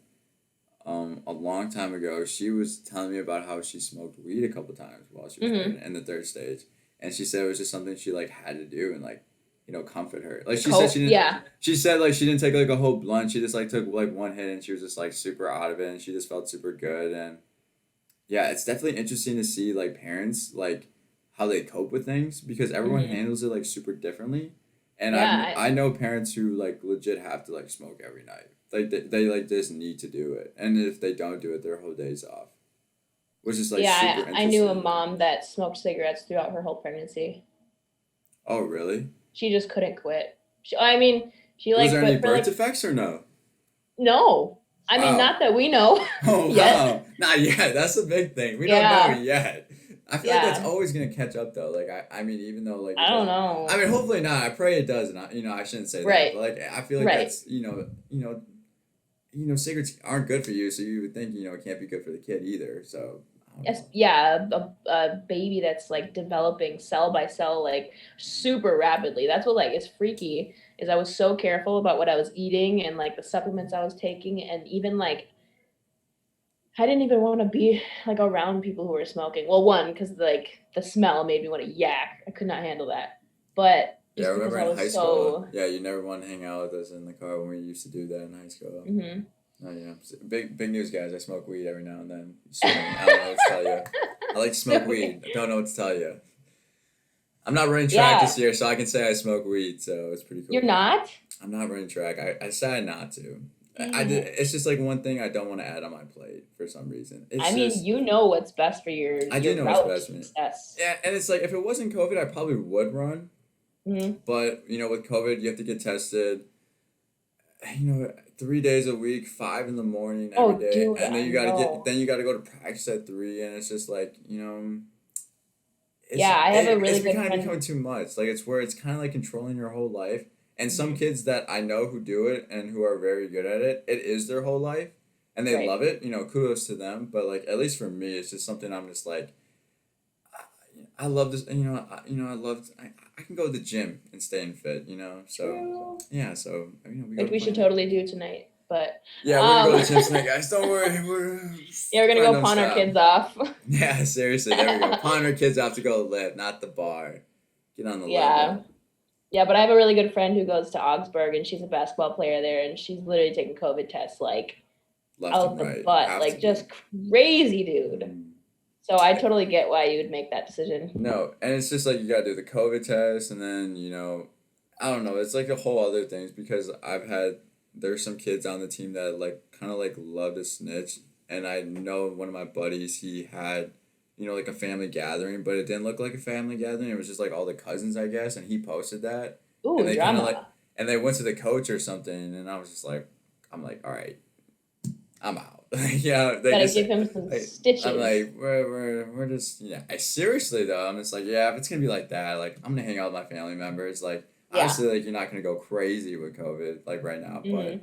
a long time ago. She was telling me about how she smoked weed a couple times while she was pregnant in the third stage. And she said it was just something she like had to do and like, you know, comfort her. Like she said she didn't Yeah. she said like she didn't take like a whole blunt. She just like took like one hit and she was just like super out of it and she just felt super good. And yeah, it's definitely interesting to see like parents like how they cope with things because everyone handles it like super differently. And Yeah, I know parents who like legit have to like smoke every night. Like they like just need to do it. And if they don't do it, their whole day's off. Which is like super yeah, interesting. I knew a mom that smoked cigarettes throughout her whole pregnancy. Oh, really? She just couldn't quit. She Was like there any quit for birth like defects or no? no. I mean, Wow. not that we know. Oh, yet. wow. Not yet. That's the big thing. We don't know yet. I feel like that's always gonna catch up though. Like I mean, even though like I don't know. I mean, hopefully not. I pray it does not. You know, I shouldn't say that. Right. But like, I feel like that's cigarettes aren't good for you, so you would think it can't be good for the kid either. So. Yes, yeah, a baby that's like developing cell by cell like super rapidly. That's what like is freaky. Is I was so careful about what I was eating and like the supplements I was taking, and even like I didn't even want to be like around people who were smoking. Well, one, because like the smell made me want to yak. I could not handle that. But Yeah, I just because remember I in was high so school. Yeah, you never want to hang out with us in the car when we used to do that in high school. Oh yeah, big news, guys. I smoke weed every now and then. I don't know what to tell you. I like to smoke weed. I don't know what to tell you. I'm not running track this year, so I can say I smoke weed. So it's pretty cool. You're not? I'm not running track. I decided not to. I did. It's just like one thing I don't want to add on my plate for some reason. I mean, you know what's best for your. I do know what's best for me. Success. Yeah, and it's like if it wasn't COVID, I probably would run. But with COVID, you have to get tested. 3 days a week, 5 in the morning every day, dude, and then you gotta go to practice at 3, and it's just like I have a really it's good kind of friend. becoming too much. Like it's where it's kind of like controlling your whole life. And some kids that I know who do it and who are very good at it, it is their whole life, and they love it. Kudos to them. But like at least for me, it's just something I'm just like. I love this. I can go to the gym and stay fit. So True. yeah. So we should totally do tonight. But yeah, we're gonna go to the gym tonight, guys. Don't worry, we're gonna go pawn our kids off. Yeah, seriously, there we go. Pawn our kids off to go live, not the bar. Get on the level. Yeah, but I have a really good friend who goes to Augsburg, and she's a basketball player there, and she's literally taking COVID tests like out the butt, like just crazy, dude. So I totally get why you would make that decision. No, and it's just like you gotta do the COVID test, and then I don't know. It's like a whole other things because there's some kids on the team that like kind of like love to snitch, and I know one of my buddies, he had like a family gathering, but it didn't look like a family gathering. It was just like all the cousins, I guess, and he posted that. Ooh, and they drama. And they went to the coach or something, and I was just like, I'm like, all right, I'm out. Yeah, they gotta give him some stitches. I'm like, we're just seriously though, I'm just like, yeah, if it's gonna be like that, like I'm gonna hang out with my family members, like obviously like you're not gonna go crazy with COVID like right now, but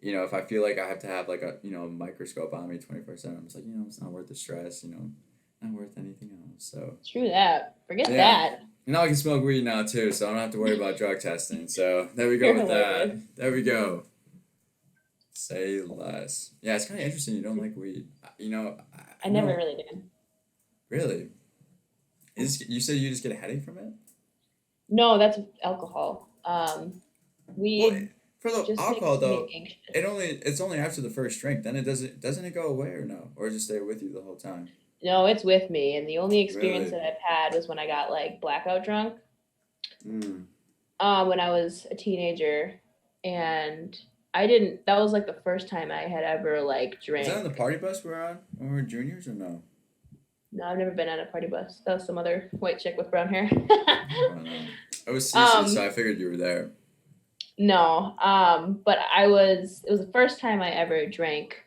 if I feel like I have to have like a microscope on me 24/7, I'm just like it's not worth the stress, not worth anything else. So true that. Forget that. Now I can smoke weed now too, so I don't have to worry about drug testing. So there we go with that. There we go. Say less. Yeah, it's kind of interesting. You don't like weed. I never really did. Really? You said you just get a headache from it? No, that's alcohol. Weed. Well, for the alcohol though, it's only after the first drink. Then doesn't it go away or no, or just stay with you the whole time? No, it's with me, and the only experience that I've had was when I got like blackout drunk. When I was a teenager, and that was like the first time I had ever like drank. Was that on the party bus we were on when we were juniors or no? No, I've never been on a party bus. That was some other white chick with brown hair. I don't know. I was CC, so I figured you were there. No. But it was the first time I ever drank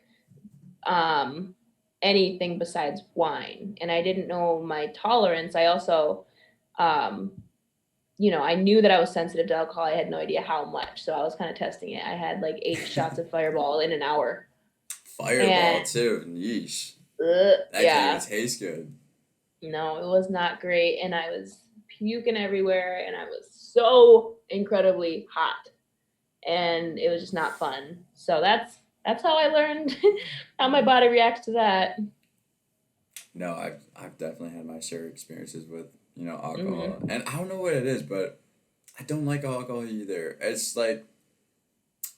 um anything besides wine, and I didn't know my tolerance. I also um I knew that I was sensitive to alcohol. I had no idea how much, so I was kind of testing it. I had like 8 shots of Fireball in an hour, Fireball and too. Yeesh. That can't even yeah, taste good. no, it was not great, and I was puking everywhere, and I was so incredibly hot, and it was just not fun. So that's how I learned how my body reacts to that. No, I've definitely had my share of experiences with alcohol, Hmm. and I don't know what it is, but I don't like alcohol either. It's like,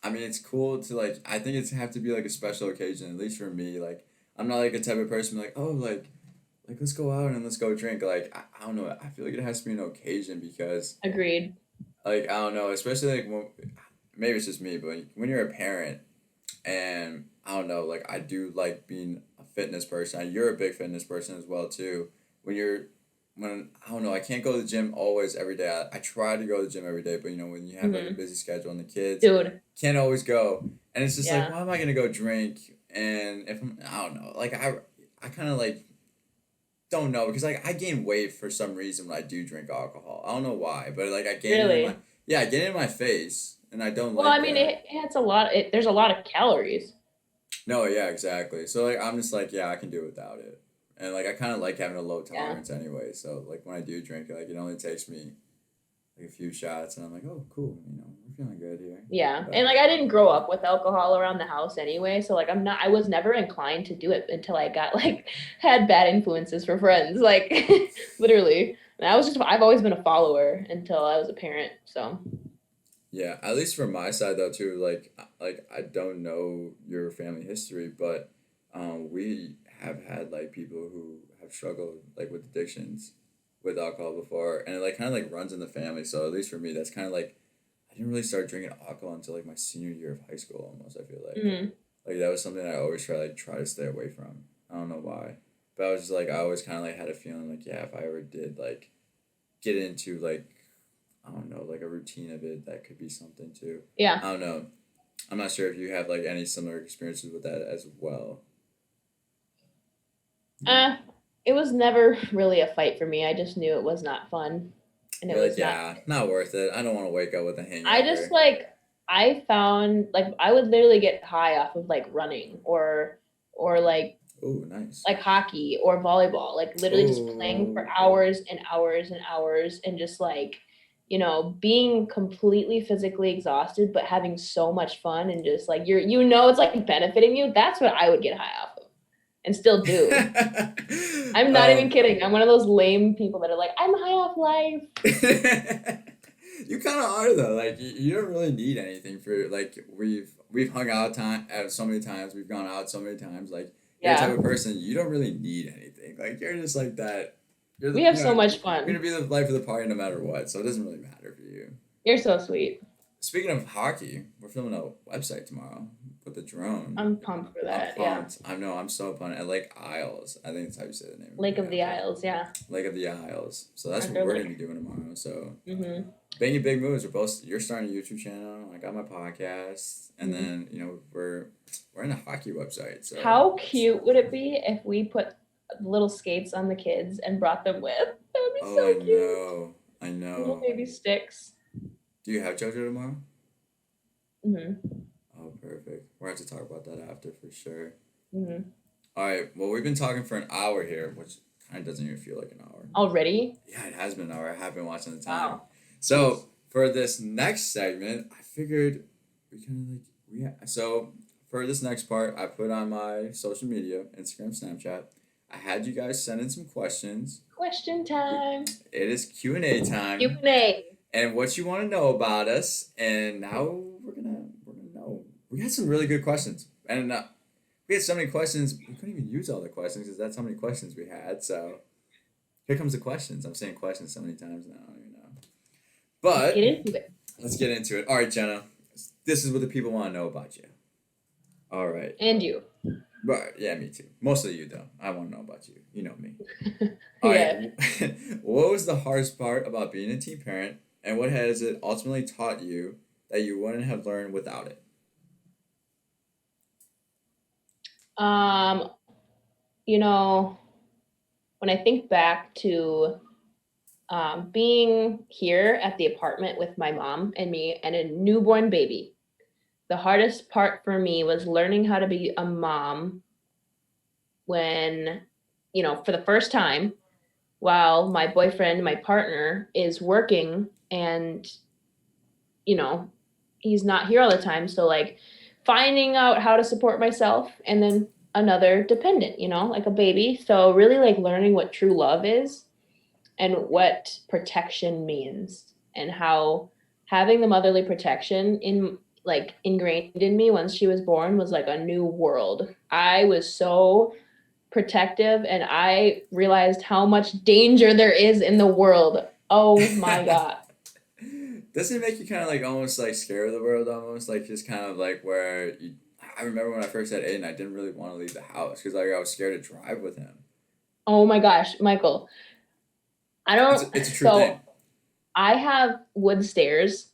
I mean, it's cool to like. I think it's have to be like a special occasion, at least for me. Like, I'm not like a type of person like, oh, like let's go out and let's go drink. Like, I don't know. I feel like it has to be an occasion because Agreed. like I don't know, especially like when, maybe it's just me, but when you're a parent and I don't know, like I do like being a fitness person. You're a big fitness person as well too. When you're when I don't know, I can't go to the gym always every day. I try to go to the gym every day, but when you have like a Hmm. busy schedule and the kids Dude, can't always go, and it's just like, yeah. why am I gonna go drink? And if I don't know, like I kind of like don't know because like I gain weight for some reason when I do drink alcohol. I don't know why, but like I gain it in my Really? yeah, I gain it in my face, and I don't Well, I like mean, that. it's a lot. There's a lot of calories. No, yeah, exactly. So like I'm just like, yeah, I can do without it. And like I kind of like having a low Yeah. tolerance anyway. So like when I do drink, like it only takes me like a few shots and I'm like, "Oh, cool, we're feeling good here." Yeah. And But like I didn't grow up with alcohol around the house anyway, so like I was never inclined to do it until I got like had bad influences for friends, like literally. And I've always been a follower until I was a parent. So, yeah, at least from my side though too, like I don't know your family history, but we have had like people who have struggled like with addictions with alcohol before and it like kind of like runs in the family. So at least for me that's kind of like I didn't really start drinking alcohol until like my senior year of high school almost, I feel like. mhm. Like that was something I always try to stay away from. I don't know why. But I was just like I always kinda like had a feeling like yeah, if I ever did like get into like I don't know, like a routine of it, that could be something too. Yeah. I don't know. I'm not sure if you have like any similar experiences with that as well. Uh, it was never really a fight for me. I just knew it was not fun, and it You're like, was not. yeah, not worth it. I don't want to wake up with a I just hangover. like I found like I would literally get high off of like running or Oh, nice. like hockey or volleyball, like literally just playing for Oh, hours and hours and hours and just like, being completely physically exhausted, but having so much fun and just like it's like benefiting you. That's what I would get high off of and still do. I'm not even um, kidding. I'm one of those lame people that are like, I'm high off life. you kind of are though. Like you don't really need anything for like we've hung out so many times. We've gone out so many times. Like you're the type Yeah. of person you don't really need anything. Like you're just like that. You're We the have so much you're gonna fun. be the life of the party no matter what. So it doesn't really matter for you. You're so sweet. Speaking of hockey, we're filming a website tomorrow with the drone. I'm pumped for I'm that. Yeah. pumped. I know I'm so pumped. At Lake Isles, I think that's how you say the name of Lake it. of the Isles. Yeah. Lake of the Isles. So that's Our what girl we're gonna lake. be doing tomorrow. So Mm-hmm. making big moves. We're both. You're starting a YouTube channel. I got my podcast, and Mm-hmm. then we're in a hockey website. So How cute would it be if we put little skates on the kids and brought them with? That would be oh, so I cute. know, I Little know. baby sticks. Do you have JoJo tomorrow? Mm-hmm. Oh, perfect. We're going to have to talk about that after for sure. Mm-hmm. All right. Well, we've been talking for an hour here, which kind of doesn't even feel like an hour. Already? Yeah, it has been an hour. I have been watching the time. Wow. So for this next segment, I figured we kind of like so for this next part, I put on my social media, Instagram, Snapchat. I had you guys send in some questions. Question time. It is Q&A time, Q&A. and what you want to know about us. And now we're gonna know. We got some really good questions, and we had so many questions. We couldn't even use all the questions because that's how many questions we had. So here comes the questions. I'm saying questions so many times now. I don't even know. Let's But get into it. let's get into it. All right, Jenna. This is what the people want to know about you. All right. And you. Right. Yeah, me too. Mostly you, though. I want to know about you. You know me. All Yeah. right. What was the hardest part about being a teen parent, and what has it ultimately taught you that you wouldn't have learned without it? Um, you know, when I think back to being here at the apartment with my mom and me and a newborn baby, the hardest part for me was learning how to be a mom when, for the first time, while my boyfriend, my partner, is working and, you know, he's not here all the time. So, like, finding out how to support myself and then another dependent, like a baby. So, really, like, learning what true love is and what protection means and how having the motherly protection ingrained in me once she was born was like a new world. I was so protective and I realized how much danger there is in the world. Oh my god. Doesn't it make you kind of like almost like scared of the world, almost like just kind of like where you? I remember when I first had Aiden, I didn't really want to leave the house because like I was scared to drive with him. Oh my gosh, Michael. It's a true thing. I have wood stairs.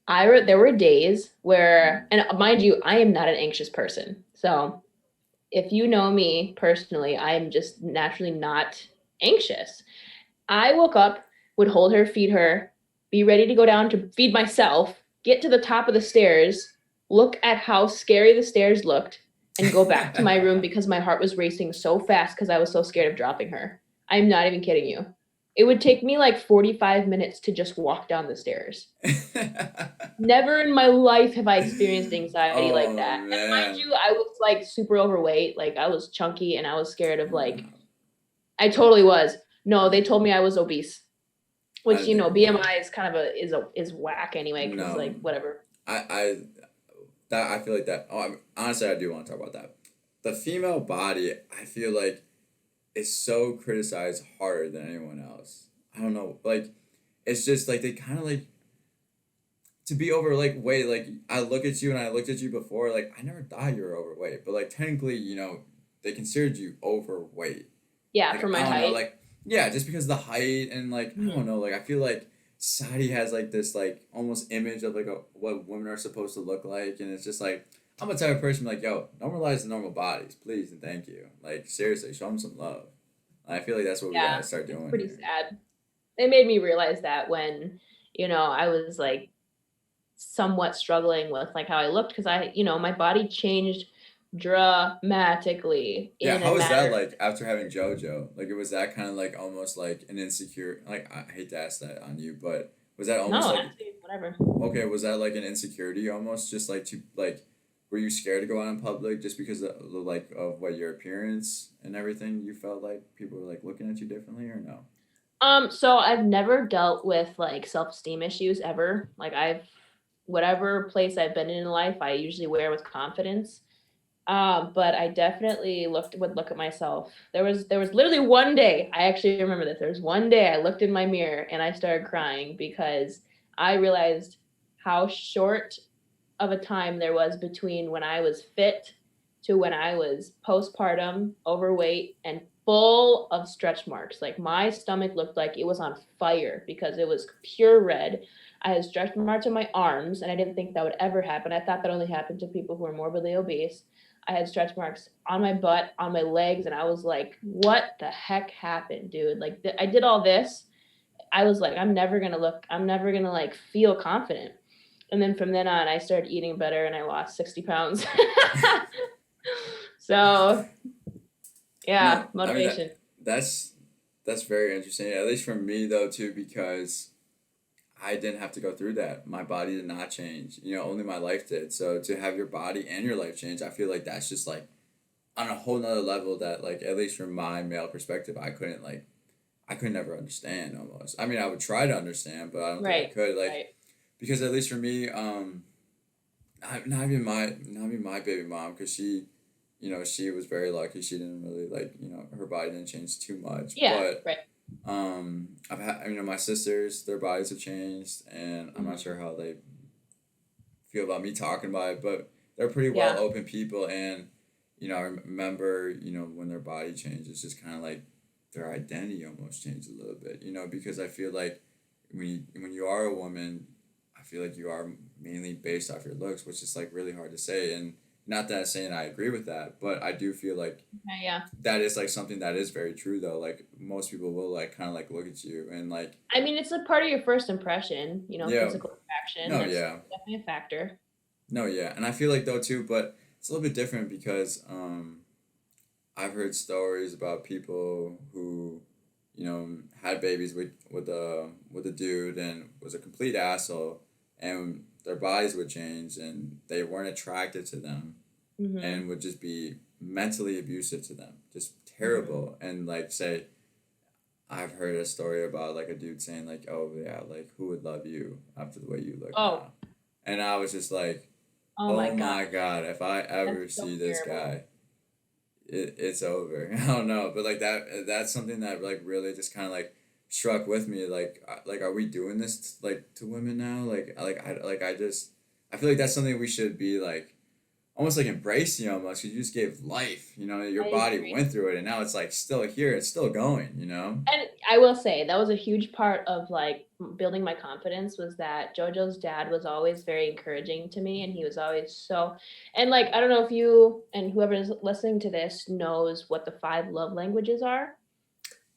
There were days where, and mind you, I am not an anxious person. So if you know me personally, I am just naturally not anxious. I woke up, would hold her, feed her, be ready to go down to feed myself, get to the top of the stairs, look at how scary the stairs looked, and go back to my room because my heart was racing so fast because I was so scared of dropping her. I'm not even kidding you. It would take me like 45 minutes to just walk down the stairs. Never in my life have I experienced anxiety like that. Man. And mind you, I was like super overweight. Like I was chunky and I was scared of I totally was. No, they told me I was obese. Which, BMI is kind of is whack anyway, because like whatever. I feel like that. Oh, honestly, I do want to talk about that. The female body, I feel like, is so criticized harder than anyone else. I don't know, like, it's just like they kind of like to be over like weight. Like I look at you and I looked at you before. Like I never thought you were overweight, but like technically, they considered you overweight. Yeah, like, for my height. Know, like yeah, just because of the height and like I don't know. Like I feel like society has like this like almost image of like what women are supposed to look like, and it's just like I'm a type of person like yo, normalize the normal bodies, please and thank you. Like seriously, show them some love. I feel like that's what we gotta start doing. It's pretty sad. It made me realize that when I was like somewhat struggling with like how I looked because my body changed dramatically. Yeah, how was that like after having JoJo? Like it was that kind of like almost like an insecure. Like I hate to ask that on you, but was that almost like actually, whatever? Okay, was that like an insecurity almost, just like to like, were you scared to go out in public just because of what your appearance and everything? You felt like people were like looking at you differently or no? So I've never dealt with like self-esteem issues ever. Like whatever place I've been in life, I usually wear with confidence. But I definitely would look at myself. There was literally one day, I actually remember this. There was one day I looked in my mirror and I started crying because I realized how short of a time there was between when I was fit to when I was postpartum, overweight, and full of stretch marks. Like my stomach looked like it was on fire because it was pure red. I had stretch marks on my arms, and I didn't think that would ever happen. I thought that only happened to people who are morbidly obese. I had stretch marks on my butt, on my legs, and I was like, what the heck happened, dude? Like, I did all this. I was like, I'm never going to like feel confident. And then from then on, I started eating better and I lost 60 pounds. So, yeah, no, motivation. I mean, that's very interesting. At least for me, though, too, because I didn't have to go through that. My body did not change. Only my life did. So to have your body and your life change, I feel like that's just like on a whole nother level that like at least from my male perspective, I could never understand almost. I mean, I would try to understand, but I don't think I could. Like because at least for me, not even my baby mom, because she, she was very lucky. She didn't really her body didn't change too much. Yeah, but, I've had my sisters, their bodies have changed, and I'm not sure how they feel about me talking about it, but they're pretty well open people, and I remember when their body changes, just kind of like their identity almost changed a little bit, because I feel like when you are a woman, I I feel like you are mainly based off your looks, which is like really hard to say. And not that I'm saying I agree with that, but I do feel like Yeah. that is like something that is very true though. Like most people will like kind of like look at you and like, I mean, it's a part of your first impression, yeah, physical attraction. no, That's yeah, definitely a factor. no, yeah. And I feel like though too, but it's a little bit different because I've heard stories about people who, had babies with a dude and was a complete asshole, and their bodies would change and they weren't attracted to them, Mm-hmm. and would just be mentally abusive to them, just Mm-hmm. terrible, and like say, I've heard a story about like a dude saying like, oh yeah, like who would love you after the way you look Oh, now, and I was just like, oh my oh God. my god, if I That's ever so see this terrible. guy, it's over. I don't know, but like that's something that like really just kind of like struck with me. Like are we doing this like to women now? I feel like that's something we should be like almost like embracing almost because you just gave life. Your I body agree. went through it, and now it's like still here. It's still going. And I will say that was a huge part of like building my confidence was that JoJo's dad was always very encouraging to me, and he was always so. And like I don't know if you and whoever is listening to this knows what the 5 love languages are,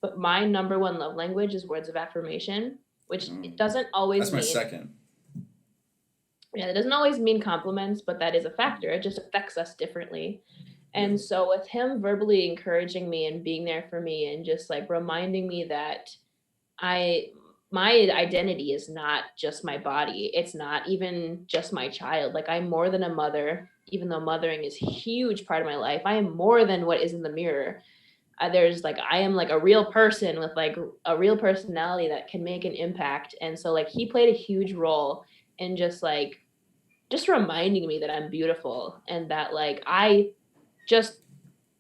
but my number one love language is words of affirmation, which it Um, doesn't always that's my mean. second. Yeah, that doesn't always mean compliments, but that is a factor. It just affects us differently. Yeah. And so with him verbally encouraging me and being there for me and just like reminding me that I my identity is not just my body. It's not even just my child. Like I'm more than a mother, even though mothering is a huge part of my life. I am more than what is in the mirror. There's like I am like a real person with like a real personality that can make an impact. And so like he played a huge role in just reminding me that I'm beautiful and that like I just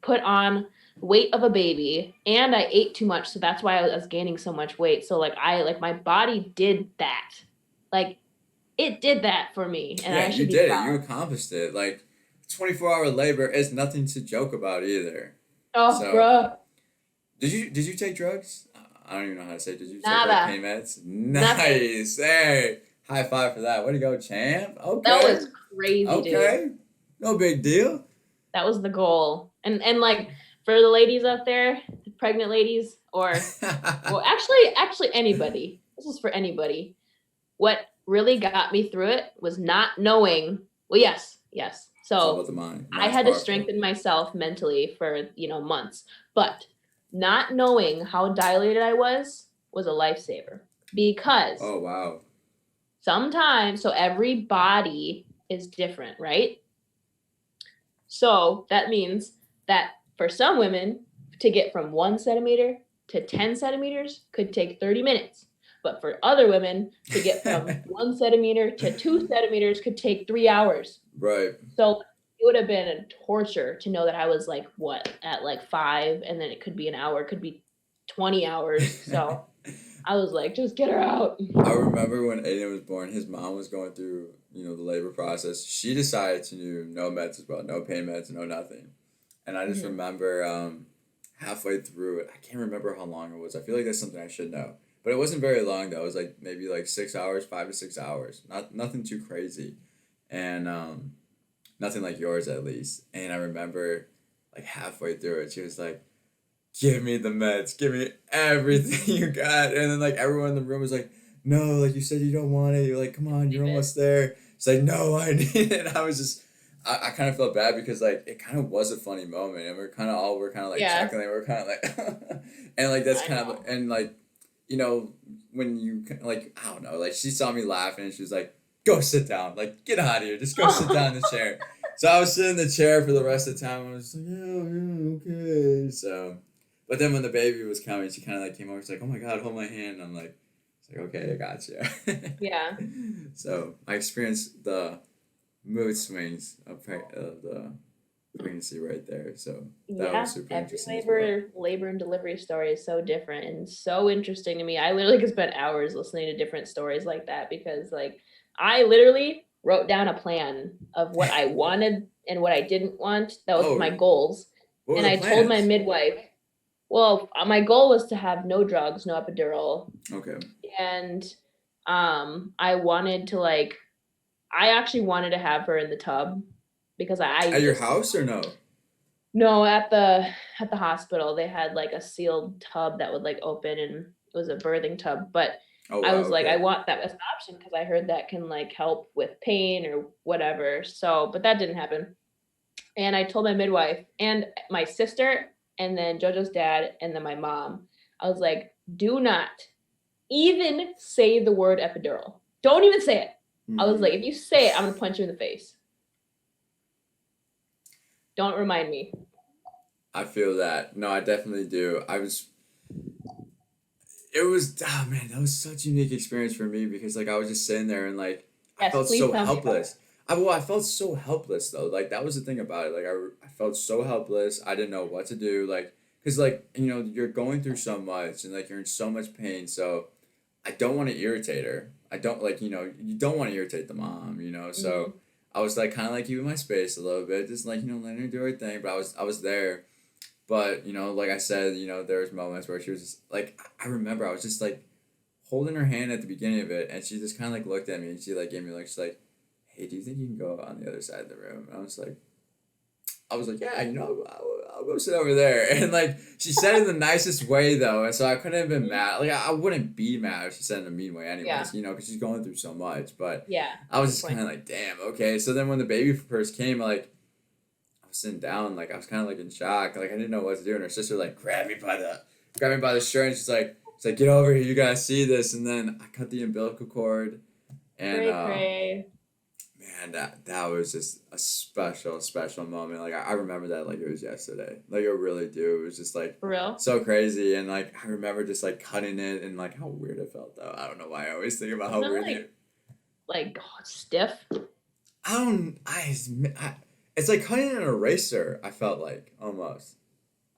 put on weight of a baby and I ate too much, so that's why I was gaining so much weight. So like I like my body did that. Like it did that for me and Yeah, I you should be did it. You proud. accomplished it. Like 24-hour labor is nothing to joke about either. Oh, So bruh. did you take drugs? I don't even know how to say. Did you take like Nada. pain meds? Nothing. Nice. Hey, high five for that. Way to go, champ. That Okay. was crazy, dude. Okay. No big deal. That was the goal. And like for the ladies out there, the pregnant ladies or well actually anybody. This is for anybody. What really got me through it was not knowing. Well, yes. It's all So about the mind. I Mind's had to powerful. strengthen myself mentally for, months. But not knowing how dilated I was a lifesaver because Oh wow. sometimes, so every body is different, right? So that means that for some women, to get from 1 centimeter to 10 centimeters could take 30 minutes. But for other women, to get from 1 centimeter to 2 centimeters could take 3 hours. Right. So it would have been a torture to know that I was like, what, at like 5, and then it could be an hour, it could be 20 hours. So I was like, just get her out. I remember when Aiden was born, his mom was going through, the labor process. She decided to do no meds as well, no pain meds, no nothing. And I just Mm-hmm. remember halfway through it, I can't remember how long it was. I feel like that's something I should know. But it wasn't very long though. It was like maybe like 6 hours, 5 to 6 hours. Nothing too crazy. And nothing like yours at least. And I remember like halfway through it, she was like, give me the meds, give me everything you got. And then like everyone in the room was like, no, like you said you don't want it. You're like, come on, you're almost there. It's like, no, I need it. I was just, I kind of felt bad because like it kind of was a funny moment, and we're kind of like Yeah, chuckling. We're kind of like, and like that's I kind of know. and like, when you like I don't know, like she saw me laughing and she was like, go sit down, like get out of here, just go sit down in the chair. So I was sitting in the chair for the rest of the time. I was like, yeah, okay. So, but then when the baby was coming, she kind of like came over. She's like, "Oh my God, hold my hand." And I'm like, "It's like okay, I got you." Yeah. So I experienced the mood swings of the pregnancy right there. So that Yeah, was super every interesting as well. labor and delivery story is so different and so interesting to me. I literally could spend hours listening to different stories like that because like I literally wrote down a plan of what I wanted and what I didn't want. That was my Oh, goals. what were And the I told my plans? midwife, well, my goal was to have no drugs, no epidural, Okay. and I wanted to like, I actually wanted to have her in the tub because I At your just house or no? no, at the hospital they had like a sealed tub that would like open, and it was a birthing tub. But Oh I wow, was like, I okay. want that as an option because I heard that can like help with pain or whatever. So, but that didn't happen. And I told my midwife and my sister and then JoJo's dad and then my mom. I was like, do not even say the word epidural. Don't even say it. I was Mm-hmm. like, if you say it, I'm gonna punch you in the face. Don't remind me. I feel that. No, I definitely do. It was, oh man, that was such a unique experience for me because like I was just sitting there and like I Yes, felt please so tell me about it. helpless. I felt so helpless though. Like that was the thing about it. Like I felt so helpless. I didn't know what to do. Like, cause like you know you're going through so much and like you're in so much pain. So I don't want to irritate her. I don't like you don't want to irritate the mom. So Mm-hmm. I was like kind of like keeping my space a little bit, just like letting her do her thing. But I was there. But like I said, there was moments where she was just like I remember I was just like holding her hand at the beginning of it, and she just kind of like looked at me and she like gave me like she's like, "Hey, do you think you can go on the other side of the room?" And I was like, "Yeah, I'll go sit over there." And like she said it in the nicest way though, and so I couldn't have been mad. Like I wouldn't be mad if she said it in a mean way, Yeah. anyways. Because she's going through so much. But Yeah. I was Good just point. kind of like, "Damn, okay." So then when the baby first came, like I was sitting down, like I was kind of like in shock, like I didn't know what to do, and her sister like grabbed me by the shirt, and she's like, "Get over here, you gotta see this." And then I cut the umbilical cord, and Cray cray. man, that was just a special, special moment. Like I remember that like it was yesterday. Like I really do. It was just like For real? so crazy, and like I remember just like cutting it, and like how weird it felt though. I don't know why I always think about how Wasn't it weird it. like stiff? I don't. I it's like cutting an eraser. I felt like almost.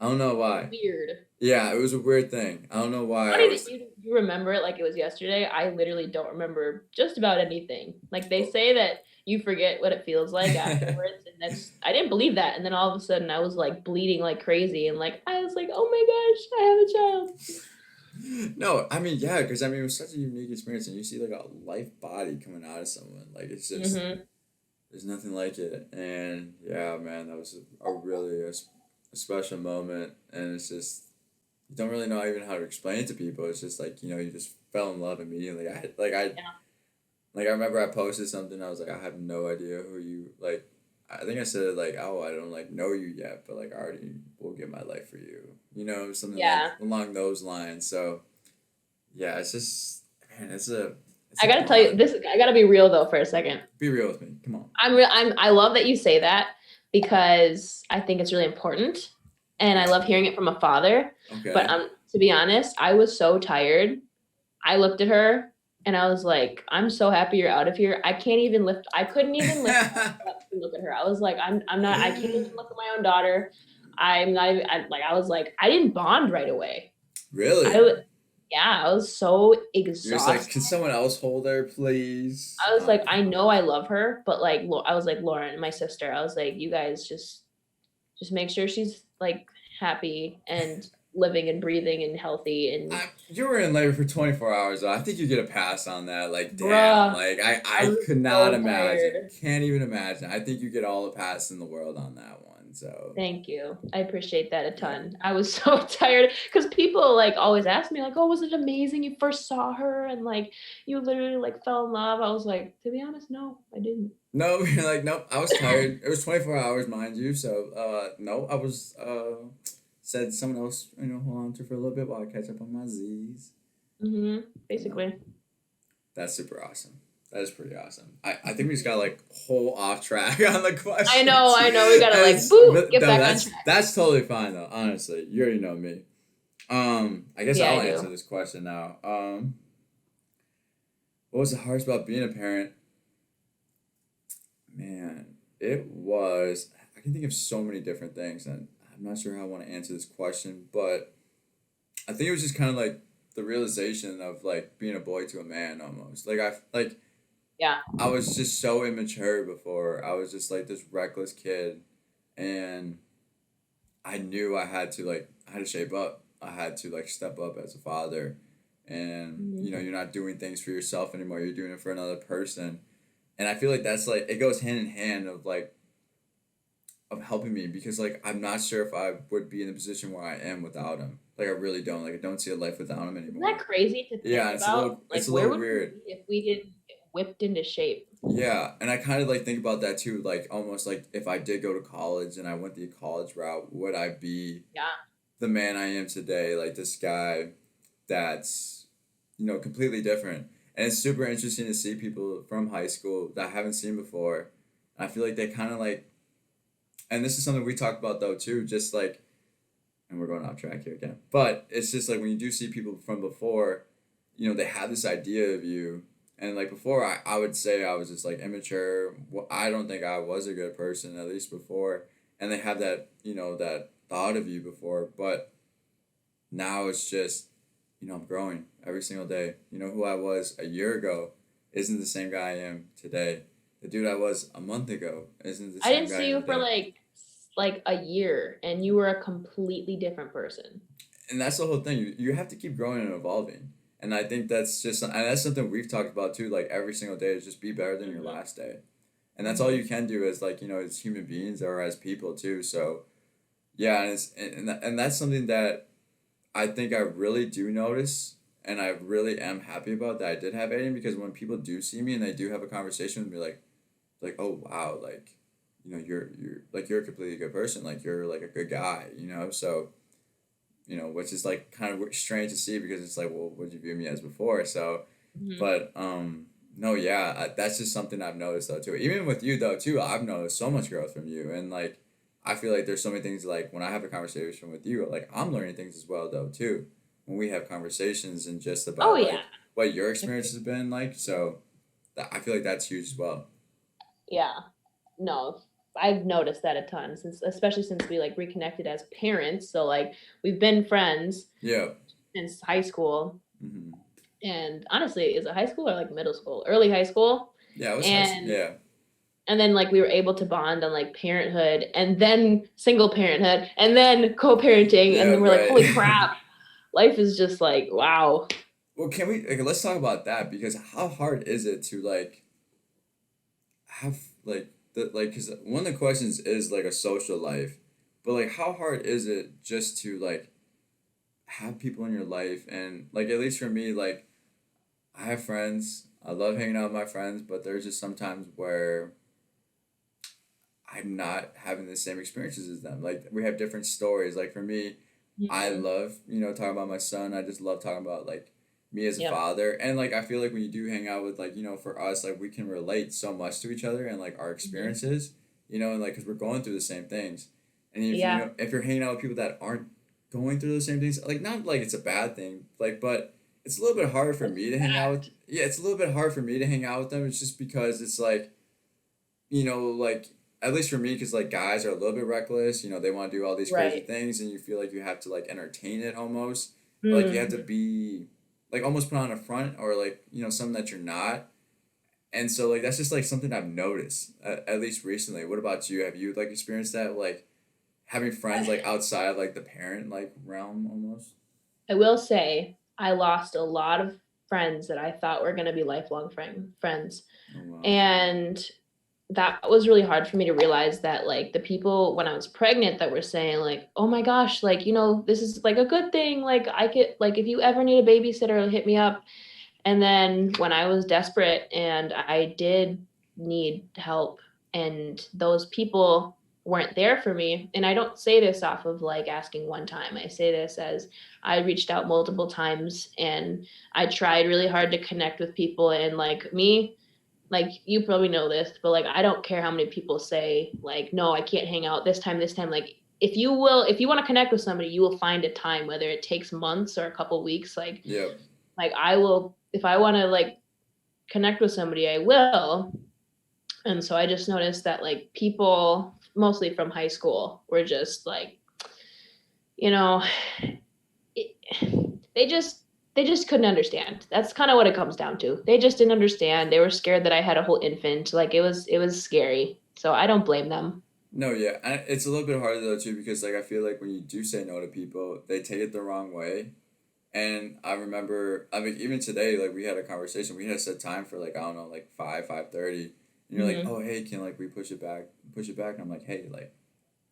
I don't know why. Weird. Yeah, it was a weird thing. I don't know why I Funny that was. you remember it like it was yesterday. I literally don't remember just about anything. Like they say that you forget what it feels like afterwards, and that's I didn't believe that. And then all of a sudden I was like bleeding like crazy, and like I was like, oh my gosh, I have a child. No, I mean yeah, because I mean it was such a unique experience, and you see like a life body coming out of someone. Like it's just Mm-hmm. there's nothing like it, and yeah, man, that was a really a special moment, and it's just you don't really know even how to explain it to people. It's just like you just fell in love immediately. Yeah. Like I remember I posted something. I was like, I have no idea who you like. I think I said it like, oh, I don't like know you yet, but like I already will give my life for you. Something like Yeah. along those lines. So yeah, it's just man, it's I a gotta tell you bond. this. I gotta be real though for a second. Be real with me. Come on. I love that you say that because I think it's really important, and I love hearing it from a father. But Okay. to be honest, I was so tired. I looked at her and I was like, I'm so happy you're out of here. I can't even lift. I couldn't even lift my head up to look at her. I was like, I'm not. I can't even look at my own daughter. I'm not even. I was like, I didn't bond right away. Really? I yeah, I was so You're just like, exhausted. can someone else hold her, please? I was like, I know I love her, but like, I was like Lauren, my sister. I was like, you guys just make sure she's like happy and living and breathing and healthy and You were in labor for 24 hours, though. I think you get a pass on that. Like, damn. bruh, Like, I I was could not so imagine. tired. Can't even imagine. I think you get all the pass in the world on that one. So, Thank you. I appreciate that a yeah. ton. I was so tired because people like always ask me like, "Oh, was it amazing? You first saw her and like you literally like fell in love." I was like, to be honest, no, I didn't. No, you're like, nope, I was tired. It was 24 hours, mind you. So, no, I was, said someone else, hold on to for a little bit while I catch up on my Z's. Mm-hmm. But no, Basically. that's super awesome. That is pretty awesome. I think we just got like whole off track on the I questions. know, I know. We gotta like It's, boop, but get no, back on track. that's totally fine though. Honestly, you already know me. I guess Yeah, I'll I answer do. this question now. What was the hardest about being a parent? Man, it was. I can think of so many different things, and I'm not sure how I want to answer this question, but I think it was just kind of like the realization of like being a boy to a man almost. Yeah. I was just so immature before. I was just like this reckless kid, and I knew I had to shape up. I had to like step up as a father, and Mhm. you're not doing things for yourself anymore, you're doing it for another person. And I feel like that's like it goes hand in hand of like of helping me, because like I'm not sure if I would be in the position where I am without him. Like I really don't. Like I don't see a life without him Isn't that anymore. crazy to Yeah, think about? it's Like, a where little would we weird. be if we didn't get whipped into shape? Yeah, and I kind of like think about that too, like almost like if I did go to college and I went the college route, would I be Yeah. the man I am today? Like this guy that's, completely different. And it's super interesting to see people from high school that I haven't seen before. I feel like they kind of like, and this is something we talked about though too, just like, and we're going off track here again, but it's just like when you do see people from before, they have this idea of you. And like before, I would say I was just like immature. Well, I don't think I was a good person, at least before. And they have that, that thought of you before. But now it's just, I'm growing every single day. Who I was a year ago isn't the same guy I am today. The dude I was a month ago isn't the I same didn't guy I see am you for today. like a year, and you were a completely different person. And that's the whole thing. You have to keep growing and evolving. And I think and that's something we've talked about too. Like every single day is just be better than your Mhm. last day, and that's all Mhm. you can do as like as human beings or as people too. So yeah, and that's something that I think I really do notice, and I really am happy about that I did have Aiden, because when people do see me and they do have a conversation with me, like oh wow, like you're a completely good person, like you're like a good guy, so which is like kind of strange to see, because it's like, well, would you view me as before? So, Mhm. but no, yeah, that's just something I've noticed though too. Even with you though too, I've noticed so much growth from you, and like I feel like there's so many things like when I have a conversation with you, like I'm learning things as well though too. When we have conversations and just Oh about yeah. like what your experience has been like, so I feel like that's huge as well. Yeah. No, I've noticed that a ton since, especially since we like reconnected as parents. So like we've been friends Yeah. since high school, Mm-hmm. and honestly, is it high school or like middle school, early high school, Yeah, it was high school. and Yeah. then like we were able to bond on like parenthood, and then single parenthood, and then co-parenting, and Yeah. then we're like, holy Right. crap, life is just like wow. Well, can we let's talk about that, because how hard is it to like have like the like because one of the questions is like a social life, but like how hard is it just to like have people in your life, and like at least for me, like I have friends, I love hanging out with my friends, but there's just sometimes where I'm not having the same experiences as them. Like we have different stories. Like for me, I Mhm. love, talking about my son. I just love talking about like me as a Yeah. father. And like I feel like when you do hang out with like, for us, like we can relate so much to each other and like our Mhm. experiences, and like cuz we're going through the same things. And if Yeah. if you're hanging out with people that aren't going through the same things, like not like it's a bad thing, like but it's a little bit hard for It's me to hang out with. fact. Yeah, it's a little bit hard for me to hang out with them. It's just because it's like like at least for me, because like guys are a little bit reckless. They want to do all these crazy Right. things, and you feel like you have to like entertain it almost, or like you have to Mhm. be like almost put on a front, or like something that you're not. And so like that's just like something I've noticed at least recently. What about you? Have you like experienced that, like having friends like outside of like the parent like realm almost? I will say I lost a lot of friends that I thought were going to be lifelong friends. Oh wow. And that was really hard for me to realize that like the people when I was pregnant that were saying like, "Oh my gosh, like, this is like a good thing. Like I could like if you ever need a babysitter, hit me up." And then when I was desperate and I did need help, and those people weren't there for me, and I don't say this off of like asking one time. I say this as I reached out multiple times, and I tried really hard to connect with people, and like me, like you probably know this, but like I don't care how many people say like, no, I can't hang out this time. Like if you want to connect with somebody, you will find a time, whether it takes months or a couple weeks. Yep. Like I will, if I want to like connect with somebody, I will. And so I just noticed that like people mostly from high school were just like, you know, it, they just they just couldn't understand. That's kind of what it comes down to. They just didn't understand. They were scared that I had a whole infant. Like it was scary. So I don't blame them. No, yeah, and it's a little bit harder though too, because like I feel like when you do say no to people, they take it the wrong way. And I remember, I mean, even today, like we had a conversation. We had a set time for like I don't know, like 5:30. And you're like, Hmm. oh hey, can like we push it back? And I'm like, hey, like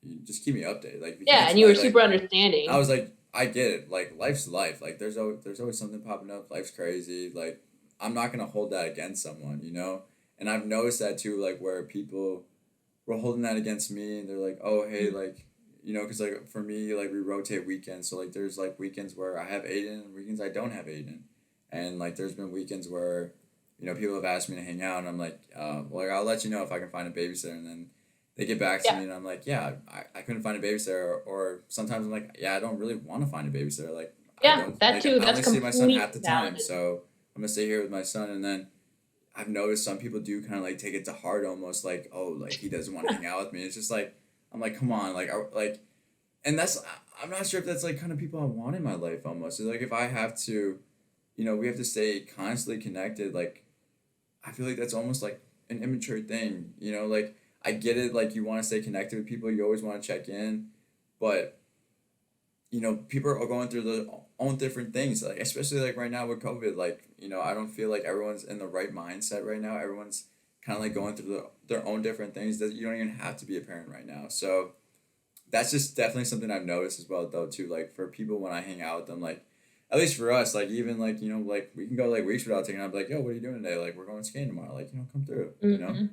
you just keep me updated. Like if you Yeah, can't and you were tonight, super like I understanding. was like, I get it. Like life's life. Like there's always something popping up. Life's crazy. Like I'm not gonna hold that against someone, you know. And I've noticed that too, like where people were holding that against me, and they're like, oh hey, like because like for me, like we rotate weekends. So like there's like weekends where I have Aiden, and weekends I don't have Aiden, and like there's been weekends where people have asked me to hang out, and I'm like, well, like, I'll let you know if I can find a babysitter, and then they get back to Yeah, me, and I'm like, yeah, I couldn't find a babysitter, or sometimes I'm like, yeah, I don't really want to find a babysitter, like I yeah, don't that like too. I That's only see my son half completely the time, valid. so I'm gonna stay here with my son, and then I've noticed some people do kind of like take it to heart, almost like, oh, like he doesn't want to hang out with me. It's just like I'm like, come on, like and I'm not sure if that's like kind of people I want in my life almost. It's like if I have to, we have to stay constantly connected. Like I feel like that's almost like an immature thing. Like I get it. Like you want to stay connected with people, you always want to check in, but people are going through their own different things. Like especially like right now with COVID, like I don't feel like everyone's in the right mindset right now. Everyone's kind of like going through their own different things that you don't even have to be a parent right now. So that's just definitely something I've noticed as well though too. Like for people when I hang out with them, like at least for us, like even like like we can go like weeks without taking. I'm like, yo, what are you doing today? Like we're going skating tomorrow. Like come through. Hmm.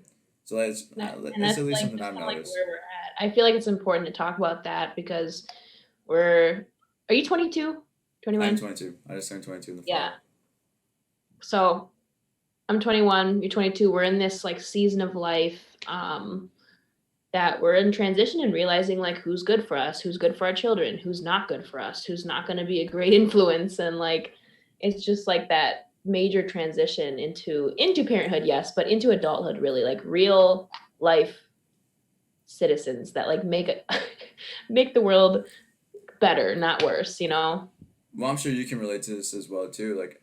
So that's And that's that's at least like something just I've kind of like noticed. where we're at. I feel like it's important to talk about that because we're. Are you 22? I'm 21? 22. I just turned 22 in the Yeah. fall. So I'm 21. You're 22. We're in this like season of life. That we're in transition and realizing like who's good for us, who's good for our children, who's not good for us, who's not going to be a great influence, and like it's just like that major transition into parenthood, yes, but into adulthood, really like real life citizens that like make it make the world better, not worse, you know? Well, I'm sure you can relate to this as well too. Like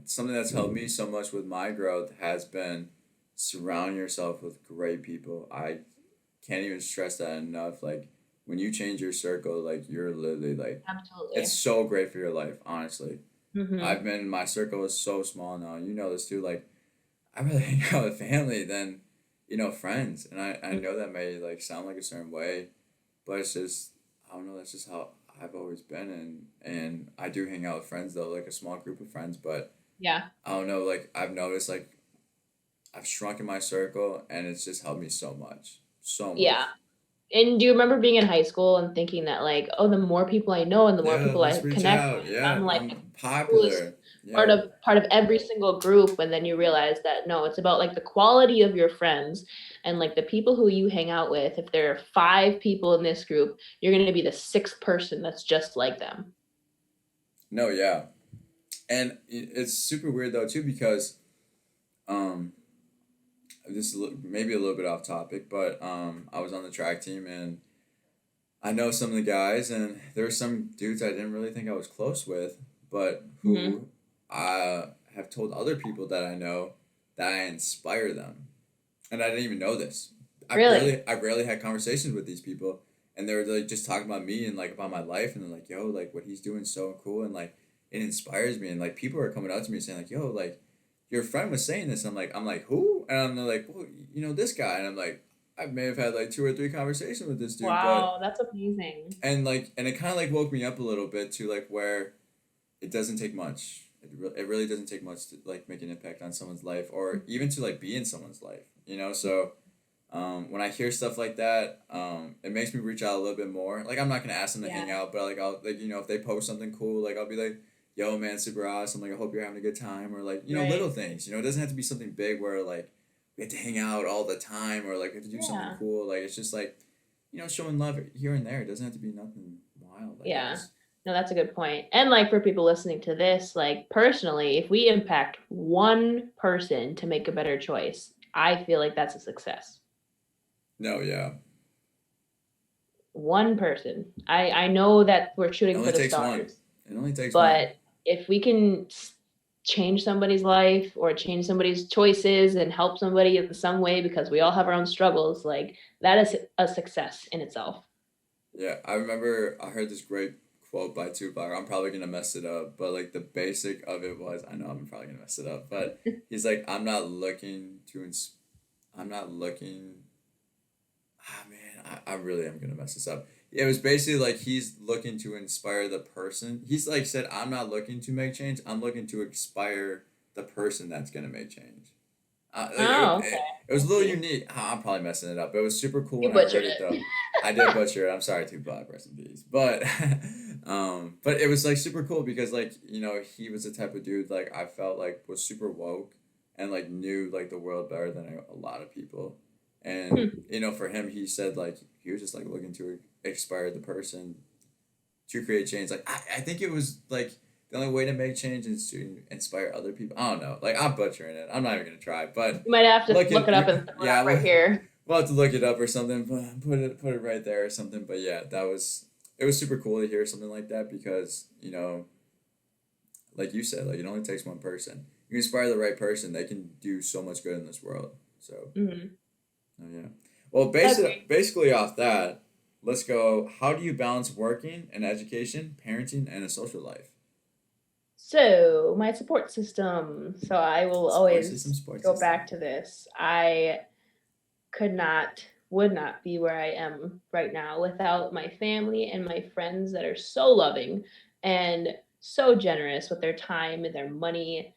something that's helped me so much with my growth has been surround yourself with great people. I can't even stress that enough. Like when you change your circle, like you're literally like it's Absolutely. so great for your life, honestly. Mm-hmm. My circle is so small now. You know this too. Like I rather hang out with family than, friends. And I know that may like sound like a certain way, but it's just I don't know, that's just how I've always been, and I do hang out with friends though, like a small group of friends, but Yeah. I don't know, like I've noticed like I've shrunk in my circle and it's just helped me so much. So Yeah. much. And do you remember being in high school and thinking that like, oh, the more people I know and the more Yeah, people let's I reach connect out. with, Yeah, I'm like the I'm coolest popular. part Yep. of part of every single group. And then you realize that no, it's about like the quality of your friends and like the people who you hang out with. If there are 5 people in this group, you're gonna be the 6th person that's just like them. No, yeah. And it's super weird though too because um this is maybe a little bit off topic, but I was on the track team and I know some of the guys, and there were some dudes I didn't really think I was close with, but Hmm. who I have told other people that I know that I inspire them, and I didn't even know this. Really? I rarely had conversations with these people, and they were like just talking about me and like about my life, and they're like, "Yo, like what he's doing is so cool," and like it inspires me, and like people are coming up to me saying like, "Yo, like your friend was saying this." I'm like, who? And I'm like, well, this guy, and I'm like, I may have had like 2 or 3 conversations with this dude, but Wow, that's amazing. and it kind of like woke me up a little bit to like where it doesn't take much. It really doesn't take much to like make an impact on someone's life or even to like be in someone's life, so when I hear stuff like that, it makes me reach out a little bit more. Like I'm not gonna ask them to Yeah. hang out, but like I'll like if they post something cool, like I'll be like, "Yo, man, super awesome! Like I hope you're having a good time," or like little Right. things. It doesn't have to be something big where like we have to hang out all the time or like we have to do something Yeah. cool. Like it's just like showing love here and there. It doesn't have to be nothing wild, I Yeah. guess. No, that's a good point. And like for people listening to this, like personally, if we impact one person to make a better choice, I feel like that's a success. No, yeah. One person. I know that we're It shooting for only the takes one. stars, It only takes one. but if we can change somebody's life or change somebody's choices and help somebody in some way because we all have our own struggles, like that is a success in itself. Yeah, I remember I heard this great quote by Tupac. I'm probably gonna mess it up, but like the basic of it was, I know I'm probably gonna mess it up, but he's like, I'm not looking. Ah man, I really am gonna mess this up. It was basically like he's looking to inspire the person. He's like said, I'm not looking to make change. I'm looking to inspire the person that's gonna make change. Oh, okay. It was I a little see. unique. I'm probably messing it up. It was super cool You when I butchered heard it it. though. I did butcher it. I'm sorry, Tupac, rest in peace. But it was like super cool because like he was the type of dude like I felt like was super woke and like knew like the world better than a lot of people. And for him, he said like he was just like looking to inspire the person to create change. Like I think it was like the only way to make change is to inspire other people. I don't know. Like I'm butchering it. I'm not even gonna try. But You might have to look look it. it up and throw it Yeah, up right here. we'll have to look it up or something. But put it right there or something. But yeah, it was super cool to hear something like that because like you said, like it only takes one person. You inspire the right person, they can do so much good in this world. So Hmm. oh, yeah. Well, basically off that, let's go. How do you balance working and education, parenting, and a social life? So, my support system. So, I will Support system, always support go system. back to this. I could not, would not be where I am right now without my family and my friends that are so loving and so generous with their time and their money.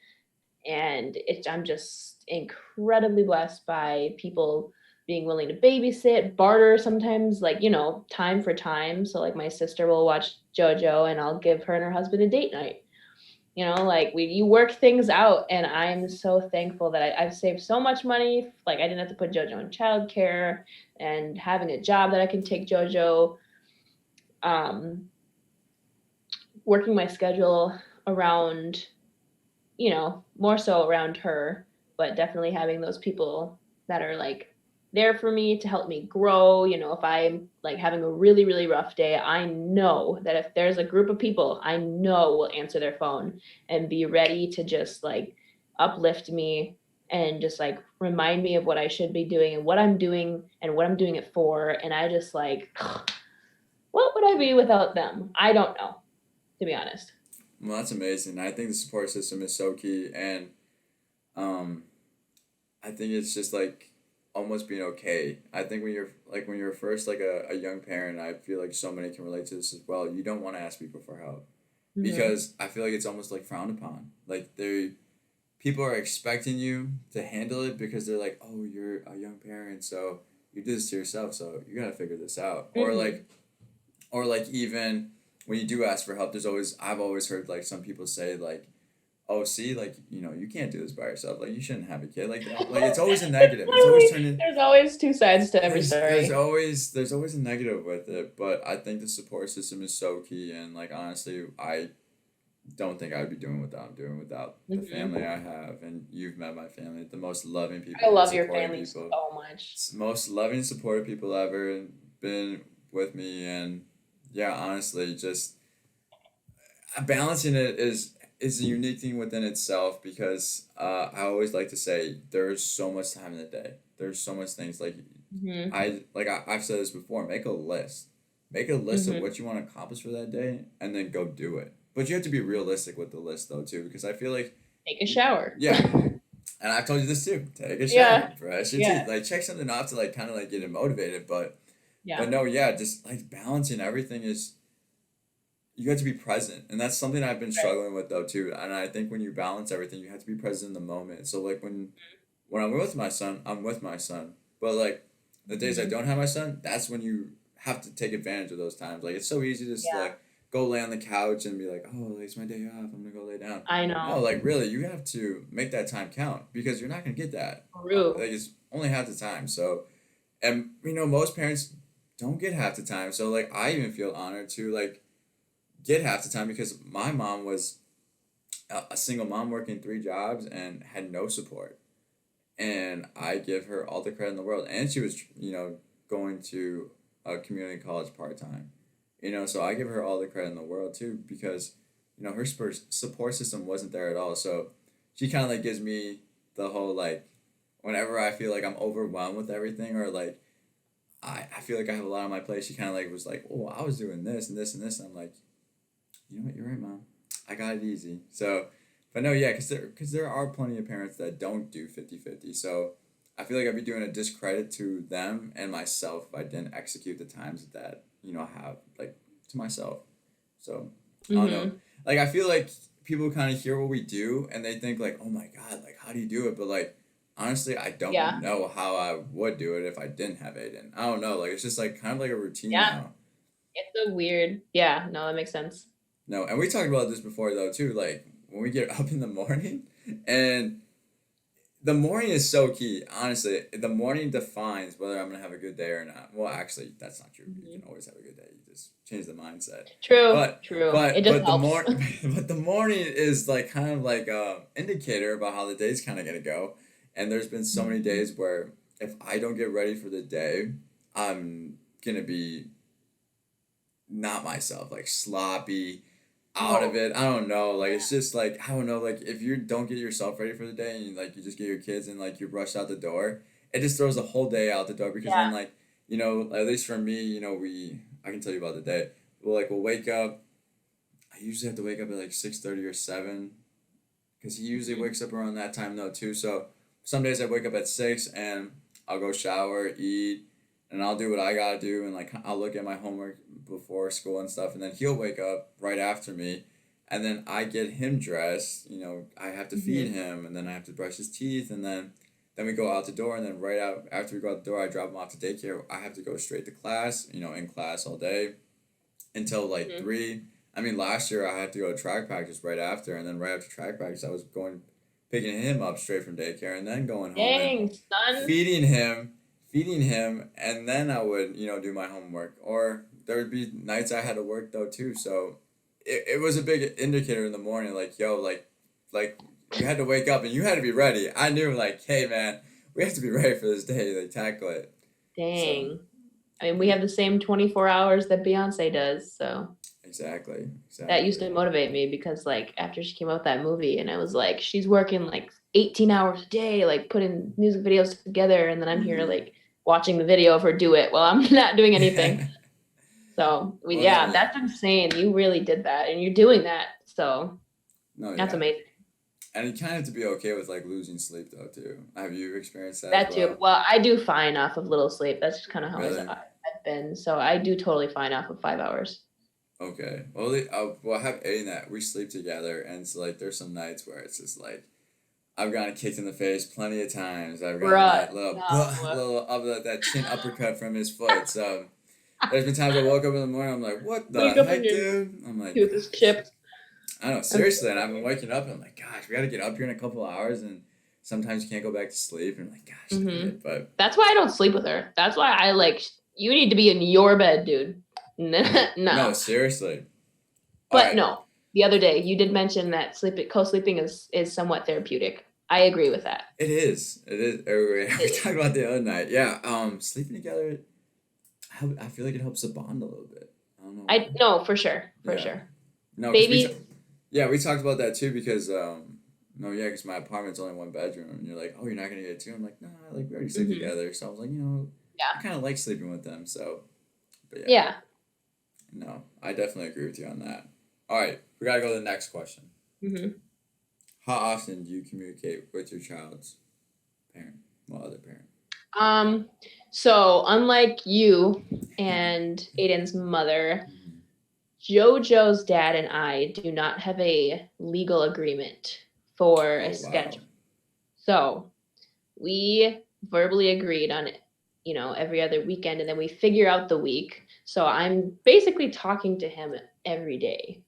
And I'm just incredibly blessed by people being willing to babysit, barter sometimes, like, time for time. So, like, my sister will watch JoJo and I'll give her and her husband a date night. Like you work things out, and I'm so thankful that I've saved so much money. Like I didn't have to put JoJo in childcare, and having a job that I can take JoJo, um, working my schedule around, more so around her, but definitely having those people that are like there for me to help me grow. If I'm like having a really, really rough day, I know that if there's a group of people I know will answer their phone and be ready to just like uplift me and just like remind me of what I should be doing and what I'm doing and what I'm doing it for. And I just like, what would I be without them? I don't know, to be honest. Well, that's amazing. I think the support system is so key, and um, I think it's just like almost being okay. I think when you're first like a young parent, I feel like so many can relate to this as well. You don't want to ask people for help Mm-hmm. because I feel like it's almost like frowned upon. Like people are expecting you to handle it because they're like, oh, you're a young parent, so you do this to yourself, so you gotta figure this out. Mm-hmm. Or like even when you do ask for help, I've always heard like some people say like, oh, see, like you can't do this by yourself. Like you shouldn't have a kid. Like it's always a It's negative. It's always literally, turning. there's always two sides to every story. There's always a negative with it, but I think the support system is so key, and like honestly, I don't think I'd be doing what I'm doing without the family Hmm. I have, and you've met my family, the most loving I people and love your supportive family people, so much. most loving supportive people ever been with me, and yeah, honestly, just balancing it is a unique thing within itself because I always like to say there's so much time in the day. There's so much things like Hmm. I've said this before. Make a list. Make a list of Hmm. what you want to accomplish for that day, and then go do it. But you have to be realistic with the list though too, because I feel like Take a shower. yeah, and I've told you this too. Take a shower, Yeah. brush your teeth, Yeah. like check something off to like kind of like get it motivated. But Yeah. no, yeah, just like balancing everything is you have to be present, and that's something I've been Right. struggling with though too. And I think when you balance everything, you have to be present in the moment. So like when I'm with my son, I'm with my son. But like the days I Hmm. don't have my son, that's when you have to take advantage of those times. Like it's so easy to just Yeah. like go lay on the couch and be like, oh, it's my day off. I'm gonna go lay down. I No, know. like really, you have to make that time count because you're not gonna get that. True. Like it's only half the time. So and most parents don't get half the time. So like I even feel honored to like get half the time because my mom was a single mom working three jobs and had no support, and I give her all the credit in the world. And she was, going to a community college part time, so I give her all the credit in the world too because, her support system wasn't there at all. So she kind of like gives me the whole like, whenever I feel like I'm overwhelmed with everything or like I feel like I have a lot on my plate, she kind of like was like, oh, I was doing this and this and this. And I'm like, You know what? You're right, Mom. I got it easy. So, but no, yeah, because there are plenty of parents that don't do 50-50. So I feel like I'd be doing a discredit to them and myself if I didn't execute the times that, I have, like, to myself. So, I don't know. Mm-hmm. Like, I feel like people kind of hear what we do and they think, like, oh my God, like, how do you do it? But, like, honestly, I don't Yeah. know how I would do it if I didn't have Aiden. I don't know. Like, it's just, like, kind of like a routine Yeah. now. It's a weird. Yeah. No, that makes sense. No, and we talked about this before though too. Like when we get up in the morning, and the morning is so key. Honestly, the morning defines whether I'm gonna have a good day or not. Well, actually, that's not true. You Mhm. can always have a good day. You just change the mindset. True. But True. It but just but the helps. but the morning is like kind of like a indicator about how the day's kind of gonna go. And there's been so many Mhm. days where if I don't get ready for the day, I'm gonna be not myself, like sloppy, out of Oh, it. I don't know. Like yeah. it's just like I don't know. Like if you don't get yourself ready for the day and you just get your kids and like you rush out the door, it just throws the whole day out the door because then Yeah. like at least for me, I can tell you about the day. We'll wake up. I usually have to wake up at like 6:30 or 7 because he usually Mhm. wakes up around that time though too. So some days I wake up at 6 and I'll go shower, eat, and I'll do what I gotta do and like I'll look at my homework before school and stuff, and then he'll wake up right after me, and then I get him dressed. I have to feed Mhm. him, and then I have to brush his teeth, and then we go out the door, and then right out after we go out the door, I drop him off to daycare. I have to go straight to class. In class all day until like Mhm. 3. I mean, last year I had to go to track practice right after, and then right after track practice, I was going picking him up straight from daycare, and then going home and Dang, son. feeding him, and then I would do my homework. Or there would be nights I had to work though too, so it was a big indicator in the morning, like yo, like you had to wake up and you had to be ready. I knew like, hey man, we have to be ready for this day. Like tackle it. So Dang. I mean, we have the same 24 hours that Beyonce does, so that used exactly. to motivate me because like after she came out with that movie and I was like, she's working like 18 hours a day, like putting music videos together, and then I'm here Mm-hmm. like watching the video of her do it while I'm not doing anything. So Well, no, yeah, yeah, that's insane. You really did that and you're doing that. So no, that's yeah. amazing. And you kind of have to be okay with like losing sleep though too. Have you experienced that as That too. well? Well, I do fine off of little sleep. That's just kind of how Really? I've been. So I do totally fine off of 5 hours. Okay. Well, I have Aiden that we sleep together, and it's like there's some nights where it's just like I've gotten kicked in the face plenty of times. I've gotten Bruh, that little no. little of that chin uppercut from his foot. So there's been times I woke up in the morning, I'm like, what the Wake up and heck, your dude? I'm like, tooth is gosh. chipped. I don't know, I'm so seriously, and I've been sorry. waking up and I'm like, gosh, we got to get up here in a couple of hours, and sometimes you can't go back to sleep, and I'm like, gosh, dang Hmm. it. But That's why I don't sleep with her. That's why I like, you need to be in your bed, dude. no, No. seriously. All But right. no, the other day you did mention that co-sleeping is somewhat therapeutic. I agree with that. It is. It is. It We is. talked about the other night. Yeah. Sleeping together. I feel like it helps the bond a little bit. I don't know why. I no, for sure, for Yeah. sure. No, because Baby. yeah, we talked about that too because no, yeah, because my apartment's only one bedroom, and you're like, oh, you're not gonna get two. I'm like, nah, like we already sleep Hmm. together, so I was like, I Yeah. kind of like sleeping with them. So, but yeah, Yeah. no, I definitely agree with you on that. All right, we gotta go to the next question. Hmm. How often do you communicate with your child's parent, well, other parent? Um, so unlike you and Aiden's mother, Mhm. JoJo's dad and I do not have a legal agreement for a Oh wow. schedule. So we verbally agreed on it, every other weekend, and then we figure out the week. So I'm basically talking to him every day.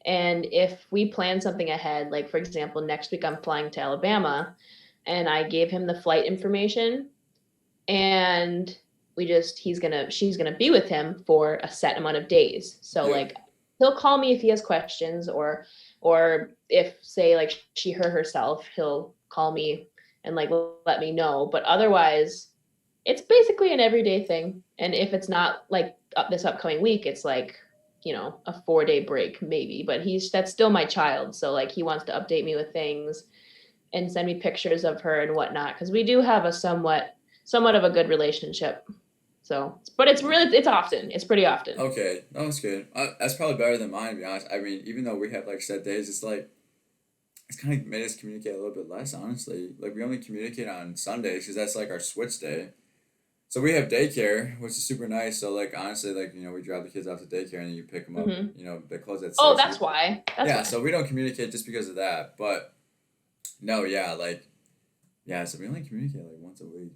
And if we plan something ahead, like for example, next week I'm flying to Alabama, and I gave him the flight information, and she's gonna be with him for a set amount of days. So Yep. like he'll call me if he has questions, or if say like she hurt herself, he'll call me and like let me know. But otherwise, it's basically an everyday thing. And if it's not like this upcoming week, it's like a 4-day break maybe. But he's that's still my child, so like he wants to update me with things and send me pictures of her and whatnot because we do have a somewhat of a good relationship. So, but it's often. It's pretty often. Okay, that was good. That's probably better than mine, to be honest. I mean, even though we have like set days, it's like it's kind of made us communicate a little bit less, honestly. Like we only communicate on Sundays because that's like our switch day. So we have daycare, which is super nice. So like honestly, like we drop the kids off to daycare and then you pick them up. They close at 6. Oh, that's why. Yeah, so we don't communicate just because of that. But no, yeah, so we only communicate like once a week.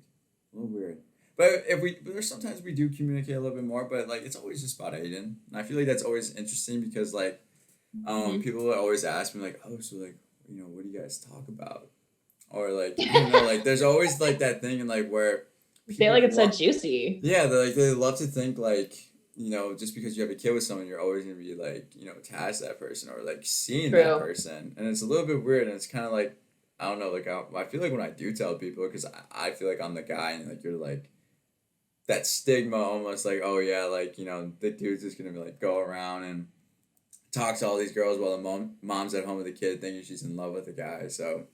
A little weird. But there's sometimes we do communicate a little bit more, but like it's always just about Aiden. And I feel like that's always interesting because like people would always ask me like, oh, so like what do you guys talk about? Or like like there's always like that thing and like where I feel like it's so juicy. Yeah, they love to think like just because you have a kid with someone, you're always gonna be like attached to that person or like seeing that person, and it's a little bit weird, and it's kind of like I don't know, like I feel like when I do tell people, because I feel like I'm the guy, and like you're like that stigma almost like, oh yeah, like the dude's just gonna be like go around and talk to all these girls while the mom's at home with the kid thinking she's in love with the guy. So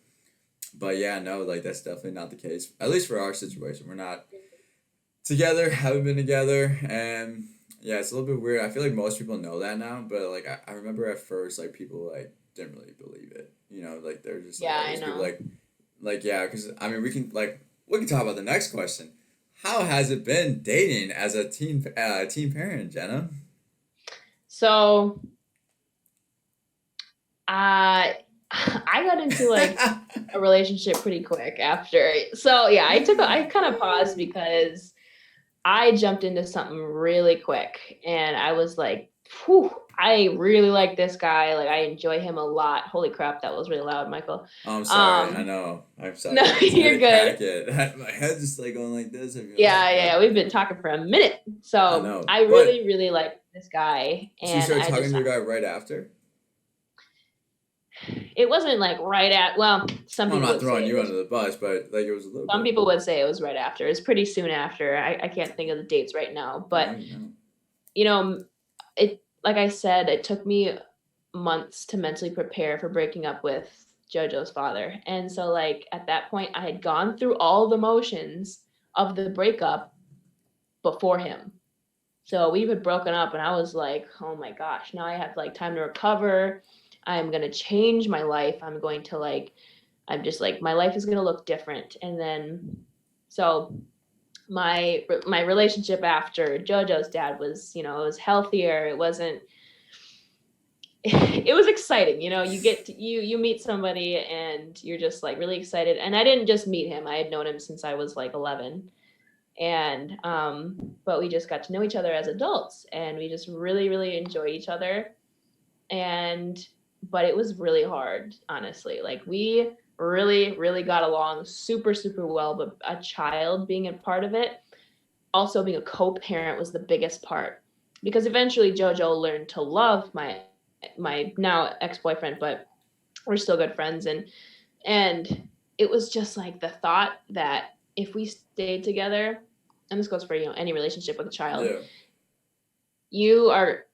but yeah, no, like that's definitely not the case, at least for our situation. We're not together, haven't been together, and yeah, it's a little bit weird. I feel like most people know that now, but like I remember at first like people like didn't really believe it, like they're just like, I know, like yeah, because I mean we can talk about the next question. How has it been dating as a teen parent, Genna? So I got into like a relationship pretty quick after. So yeah, I kind of paused because I jumped into something really quick and I was like, whew, I really like this guy. Like I enjoy him a lot. Holy crap, that was really loud, Michael. Oh, I'm sorry. I know. I'm sorry. No, you're good. My head's just like going like this. Yeah. We've been talking for a minute. So I really like this guy. And so you started talking to the guy right after? It wasn't like right at, well, some people I'm not throwing you under the bus, but like it was a little Some people would say it was right after. It's pretty soon after. I can't think of the dates right now, but it, like I said, it took me months to mentally prepare for breaking up with JoJo's father. And so like at that point I had gone through all the motions of the breakup before him. So we had broken up and I was like, oh my gosh, now I have like time to recover. I'm going to change my life. I'm just like, my life is going to look different. And then, so my relationship after JoJo's dad was, it was healthier. It was exciting. You meet somebody and you're just like really excited. And I didn't just meet him. I had known him since I was like 11. And, but we just got to know each other as adults and we just really, really enjoyed each other. But it was really hard, honestly. Like we really, really got along super, super well, but a child being a part of it, also being a co-parent was the biggest part because eventually JoJo learned to love my now ex-boyfriend, but we're still good friends. And it was just like the thought that if we stayed together, and this goes for, any relationship with a child, you are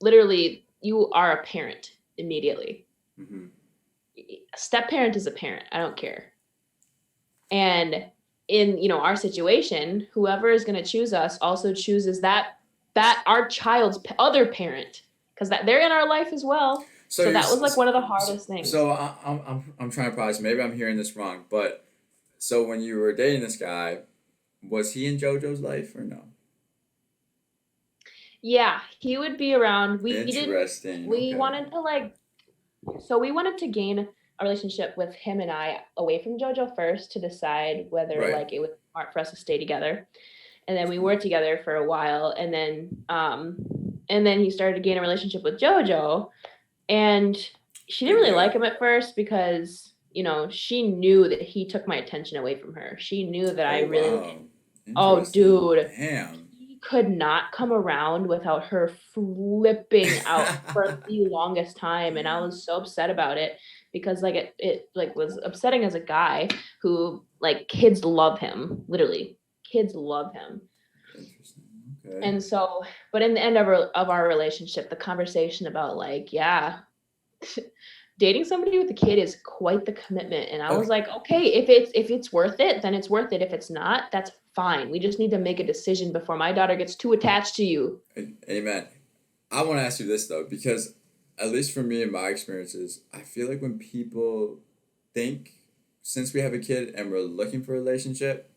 a parent immediately. Mm-hmm. A step parent is a parent. I don't care. And in, our situation, whoever is going to choose us also chooses that our child's other parent, because that they're in our life as well. So that was like one of the hardest things. So I'm trying to process. Maybe I'm hearing this wrong, but so when you were dating this guy, was he in JoJo's life or no? Yeah, he would be around. Interesting. We wanted to gain a relationship with him and I away from JoJo first to decide whether like it was smart for us to stay together. And then we were together for a while, and then he started to gain a relationship with JoJo, and she didn't really like him at first because she knew that he took my attention away from her. She knew that I really. Oh, dude. Damn. Could not come around without her flipping out for the longest time, and I was so upset about it because like it like was upsetting as a guy who like kids love him, literally kids love him. Interesting. Okay. And so, but in the end of our relationship, the conversation about like dating somebody with a kid is quite the commitment, and I was like, okay, if it's worth it, then it's worth it. If it's not, that's fine. We just need to make a decision before my daughter gets too attached to you. Amen. I want to ask you this though, because at least for me and my experiences, I feel like when people think since we have a kid and we're looking for a relationship,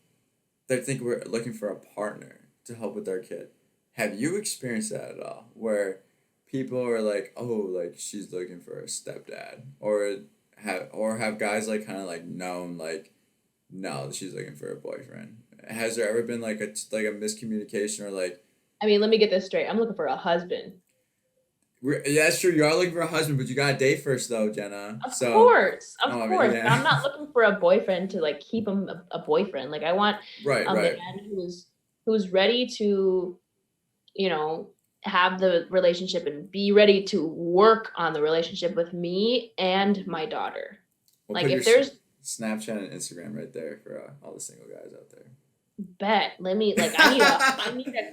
they think we're looking for a partner to help with our kid. Have you experienced that at all? Where people are like, oh, like she's looking for a stepdad, or have guys like kind of like known like, no, she's looking for a boyfriend. Has there ever been like a miscommunication or like? I mean, let me get this straight. I'm looking for a husband. Yeah, that's true. You are looking for a husband, but you gotta date first, though, Genna. Of course. I mean, But yeah. I'm not looking for a boyfriend to like keep him a boyfriend. Like I want Right. a man who's ready to, have the relationship and be ready to work on the relationship with me and my daughter. We'll like put if your there's Snapchat and Instagram right there for all the single guys out there. bet. I need a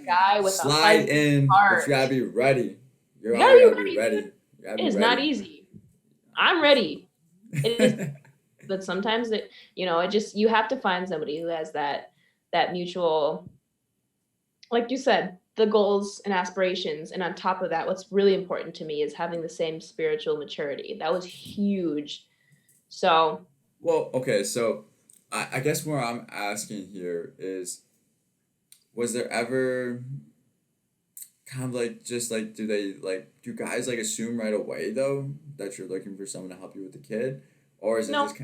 guy with slide a in, heart. but you gotta be ready. You gotta be ready. It is not easy. I'm ready. It is, but sometimes you have to find somebody who has that mutual, like you said, the goals and aspirations, and on top of that, what's really important to me is having the same spiritual maturity. That was huge. So. Well, okay, so I guess what I'm asking here is, was there ever kind of like just like do guys like assume right away though that you're looking for someone to help you with the kid, or is it No. just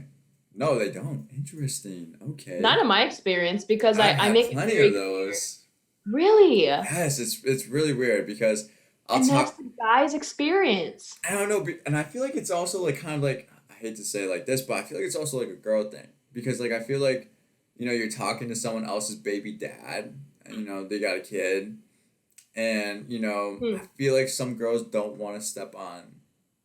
no, they don't. Interesting. Okay. Not in my experience, because I make plenty of those. Really? Yes, it's really weird because that's the guy's experience. I don't know, and I feel like it's also like kind of like, I hate to say it like this, but I feel like it's also like a girl thing, because like I feel like you're talking to someone else's baby dad, and they got a kid. And, I feel like some girls don't want to step on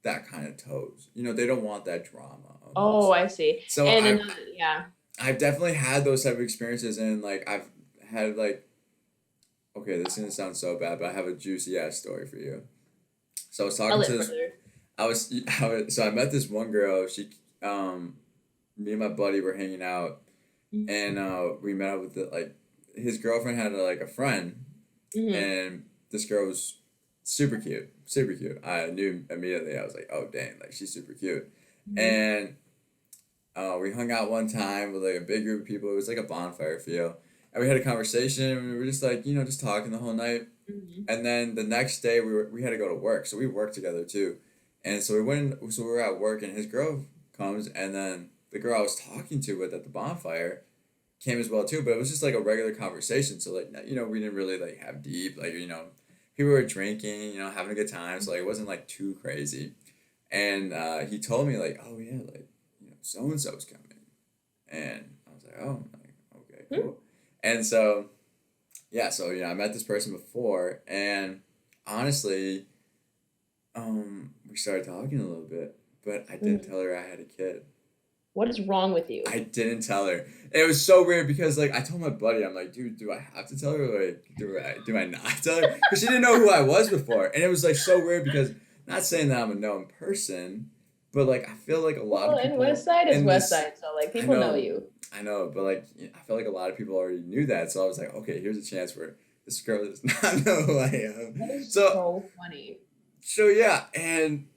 that kind of toes. They don't want that drama. Almost. Oh, I see. So I've definitely had those type of experiences, and like I've had like, okay, this is gonna sound so bad, but I have a juicy ass story for you. So I was talking to this. So I met this one girl. She, me and my buddy were hanging out, and we met up with his girlfriend had a friend. Mm-hmm. And this girl was super cute. I knew immediately. I was like, oh, dang, like she's super cute. Mm-hmm. And we hung out one time with like a big group of people. It was like a bonfire feel. And we had a conversation, and we were just like, just talking the whole night. Mm-hmm. And then the next day we had to go to work. So we worked together too. And so we were at work, and his girl comes, and then the girl I was talking to at the bonfire came as well too, but it was just like a regular conversation. So like, we didn't really like have deep, like, people were drinking, having a good time. So like, it wasn't like too crazy. And he told me like, oh yeah, like, so-and-so's coming. And I was like, oh, like, okay, cool. And so, yeah, so, I met this person before, and honestly, we started talking a little bit, but I didn't tell her I had a kid. What is wrong with you? I didn't tell her. It was so weird because, like, I told my buddy, I'm like, dude, do I have to tell her? Like, do I not tell her? Because she didn't know who I was before. And it was, like, so weird because, not saying that I'm a known person, but, like, I feel like a lot of people... and West Side is West Side, so, like, people know you. I know, but, like, I feel like a lot of people already knew that. So I was like, okay, here's a chance where this girl does not know who I am. That is so funny. So, yeah, and...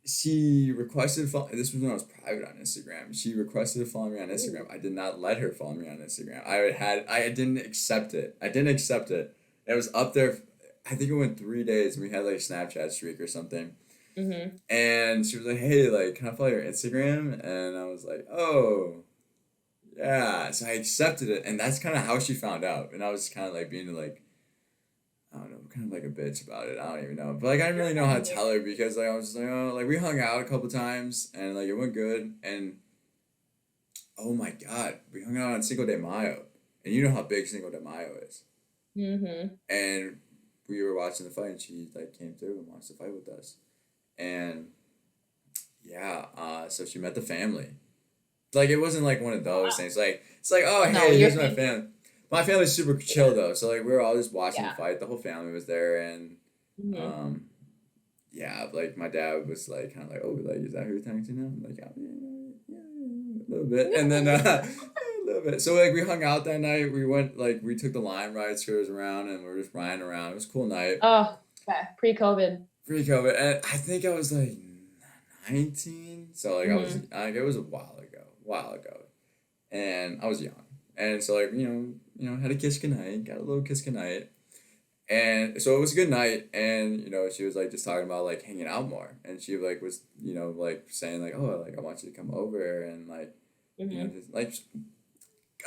She requested this was when I was private on Instagram. She requested to follow me on Instagram. I did not let her follow me on Instagram. I didn't accept it. It was up there. I think it went 3 days, and we had like a Snapchat streak or something. Mm-hmm. And she was like, "Hey, like, can I follow your Instagram?" And I was like, "Oh, yeah." So I accepted it, and that's kind of how she found out. And I was kind of like being like, I don't know, kind of like a bitch about it. I don't even know. But, like, I didn't really know how to tell her because, like, I was just like, oh, like, we hung out a couple times and, like, it went good. And, oh, my God, we hung out on Cinco de Mayo. And you know how big Cinco de Mayo is. Mm-hmm. And we were watching the fight, and she, like, came through and watched the fight with us. And, yeah, so she met the family. Like, it wasn't, like, one of those things. Like, it's like, oh, hey, here's my family. My family's super chill though, so like we were all just watching the fight. The whole family was there, and like my dad was like kind of like, oh, like, is that who you're talking to now? I'm like, oh, yeah, a little bit, and then a little love it. So like we hung out that night. We went like we took the Lime ride tours around and we were just riding around. It was a cool night. Oh, okay. Pre-COVID. Pre-COVID, and I think I was like 19. So like Hmm. it was a while ago, and I was young, and so like had a kiss goodnight, got a little kiss goodnight, and so it was a good night, and she was like just talking about like hanging out more, and she like was like saying like, oh, like I want you to come over and like Hmm. just like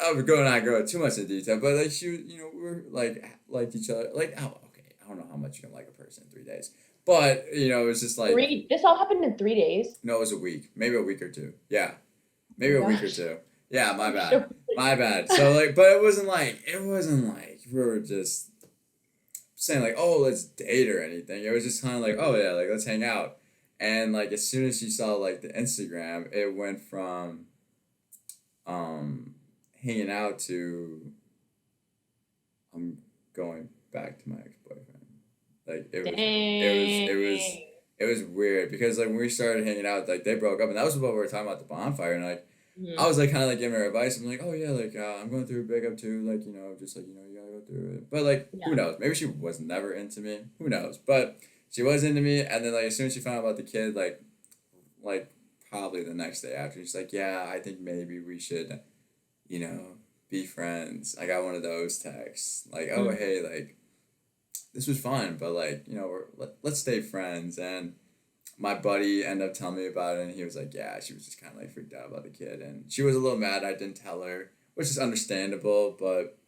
I would go not go too much into detail, but like she we were like each other like, oh, okay, I don't know how much you can like a person in 3 days, but it was just like, This all happened in 3 days. no, it was a week, maybe a week or two, yeah, Oh maybe my a week or gosh. two, yeah, my You're bad, so my bad. So like, but it wasn't like we were just saying like, oh, let's date or anything. It was just kind of like, oh yeah, like let's hang out. And like as soon as she saw like the Instagram, it went from um hanging out to I'm going back to my ex boyfriend. Like Dang. it was weird because like when we started hanging out, like they broke up, and that was what we were talking about the bonfire, and like I Mhm. was like kind of like giving her advice. I'm like, oh yeah, like I'm going through a breakup too, like just like you gotta go through it. But like who Yeah. knows? Maybe she was never into me. Who knows? But she was into me, and then like as soon as she found out about the kid, like probably the next day after, she's like, yeah, I think maybe we should, you know, be friends. I got one of those texts like, oh Mhm. hey, like this was fun, but like let's stay friends. And my buddy ended up telling me about it, and he was like, yeah, she was just kind of like freaked out about the kid, and she was a little mad I didn't tell her, which is understandable. But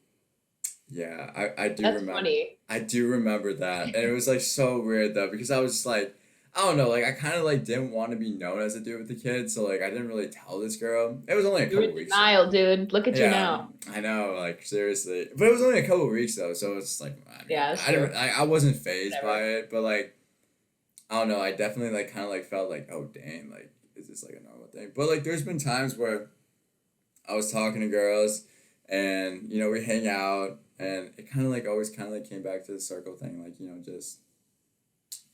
yeah, That's funny. I do remember that, and it was like so weird though because I was just like, I don't know, like I kind of like didn't want to be known as a dude with the kid, so like I didn't really tell this girl. It was only a You're couple in weeks though. denial, dude. Look at you Yeah, now. I know, like seriously, but it was only a couple weeks though, so it's like I mean, Yeah, that's true. I wasn't phased by Whatever. it, but like I don't know. I definitely like kind of like felt like, oh dang, like is this like a normal thing? But like there's been times where I was talking to girls, and we hang out, and it kind of like always kind of like came back to the circle thing, like just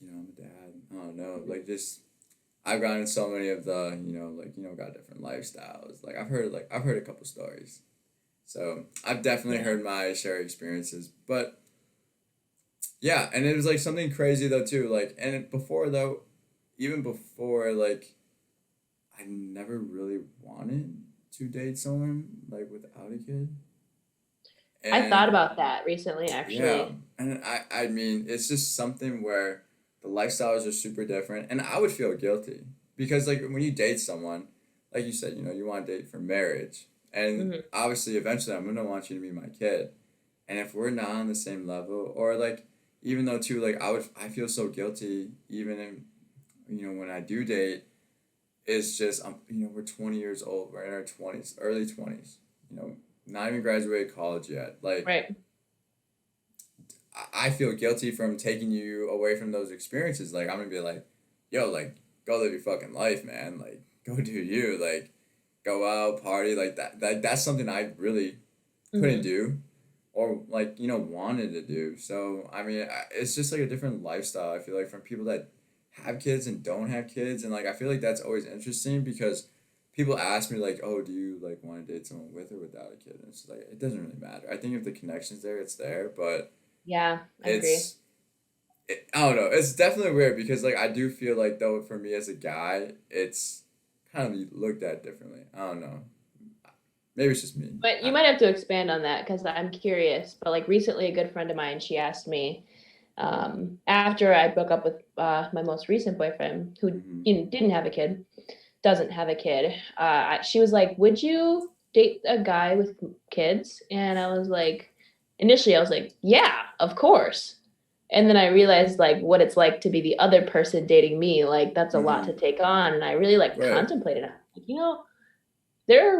I'm a dad. I don't know, like just I've gotten so many of the like got different lifestyles. Like I've heard a couple stories, so I've definitely Yeah. heard my share of experiences, but. Yeah, and it was like something crazy though too. Like, and before though, even before, like I never really wanted to date someone like without a kid. I thought And about that recently, yeah, actually. and I mean, it's just something where the lifestyles are super different, and I would feel guilty because like when you date someone, like you said, you want to date for marriage, and Hmm. obviously eventually I'm gonna want you to be my kid, and if we're not on the same level, or like even though too, like I feel so guilty even in when I do date. It's just we're 20 years old, we're in our 20s, early 20s, you know not even graduated college yet. Like Right. I feel guilty from taking you away from those experiences. Like I'm gonna be like, yo, like go live your fucking life, man. Like go do you. Like go out, party, like that's something I really couldn't Hmm. do, or like wanted to do. So I mean, it's just like a different lifestyle. I feel like from people that have kids and don't have kids, and like I feel like that's always interesting because people ask me like, oh, do you like want to date someone with or without a kid? And it's like it doesn't really matter. I think if the connection's there, it's there, but Yeah, I agree. it's I don't know. It's definitely weird because like I do feel like though for me as a guy, it's kind of looked at differently. I don't know. Maybe it's just me. But you might have to expand on that because I'm curious. But like recently, a good friend of mine, she asked me, after I broke up with my most recent boyfriend, who Mm-hmm. didn't have a kid, doesn't have a kid. She was like, "Would you date a guy with kids?" And I was like, initially, I was like, "Yeah, of course." And then I realized like what it's like to be the other person dating me. Like that's a lot to Mm-hmm. take on, and I really like Right. contemplated it. Like, there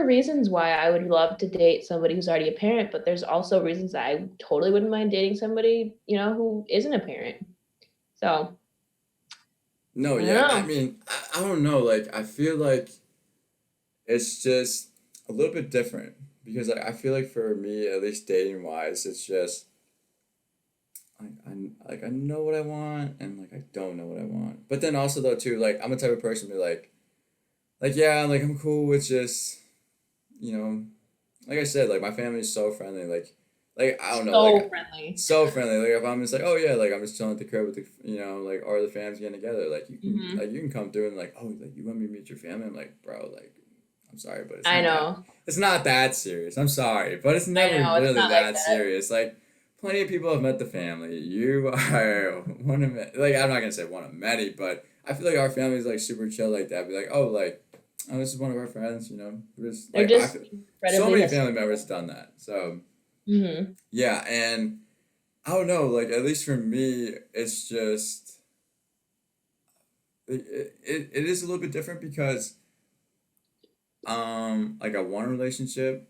are reasons why I would love to date somebody who's already a parent, but there's also reasons that I totally wouldn't mind dating somebody, who isn't a parent. So No, I don't yeah. I know. mean, I don't know. Like, I feel like it's just a little bit different because like, I feel like for me, at least dating wise, it's just I know what I want and like I don't know what I want. But then also though too, like I'm the type of person to be like yeah, like I'm cool with just you know, like I said, like my family is so friendly. Like I don't know, So like friendly. so friendly. Like if I'm just like, oh yeah, like I'm just chilling at the crib with the, like or the family's getting together. Hmm. Like you can come through and like, oh, like you want me to meet your family? I'm like, bro, like I'm sorry, but I know. it's not that serious. I'm sorry, but it's I never know. It's really not like that that. serious. Like plenty of people have met the family. You are one of like I'm not gonna say one of many, but I feel like our family's like super chill like that. Be like, oh, like oh, this is one of our friends. Just They're like just so incredibly many family members hospitable. done that. So Hmm. yeah, and I don't know. Like at least for me, it's just it is a little bit different because like I want a relationship,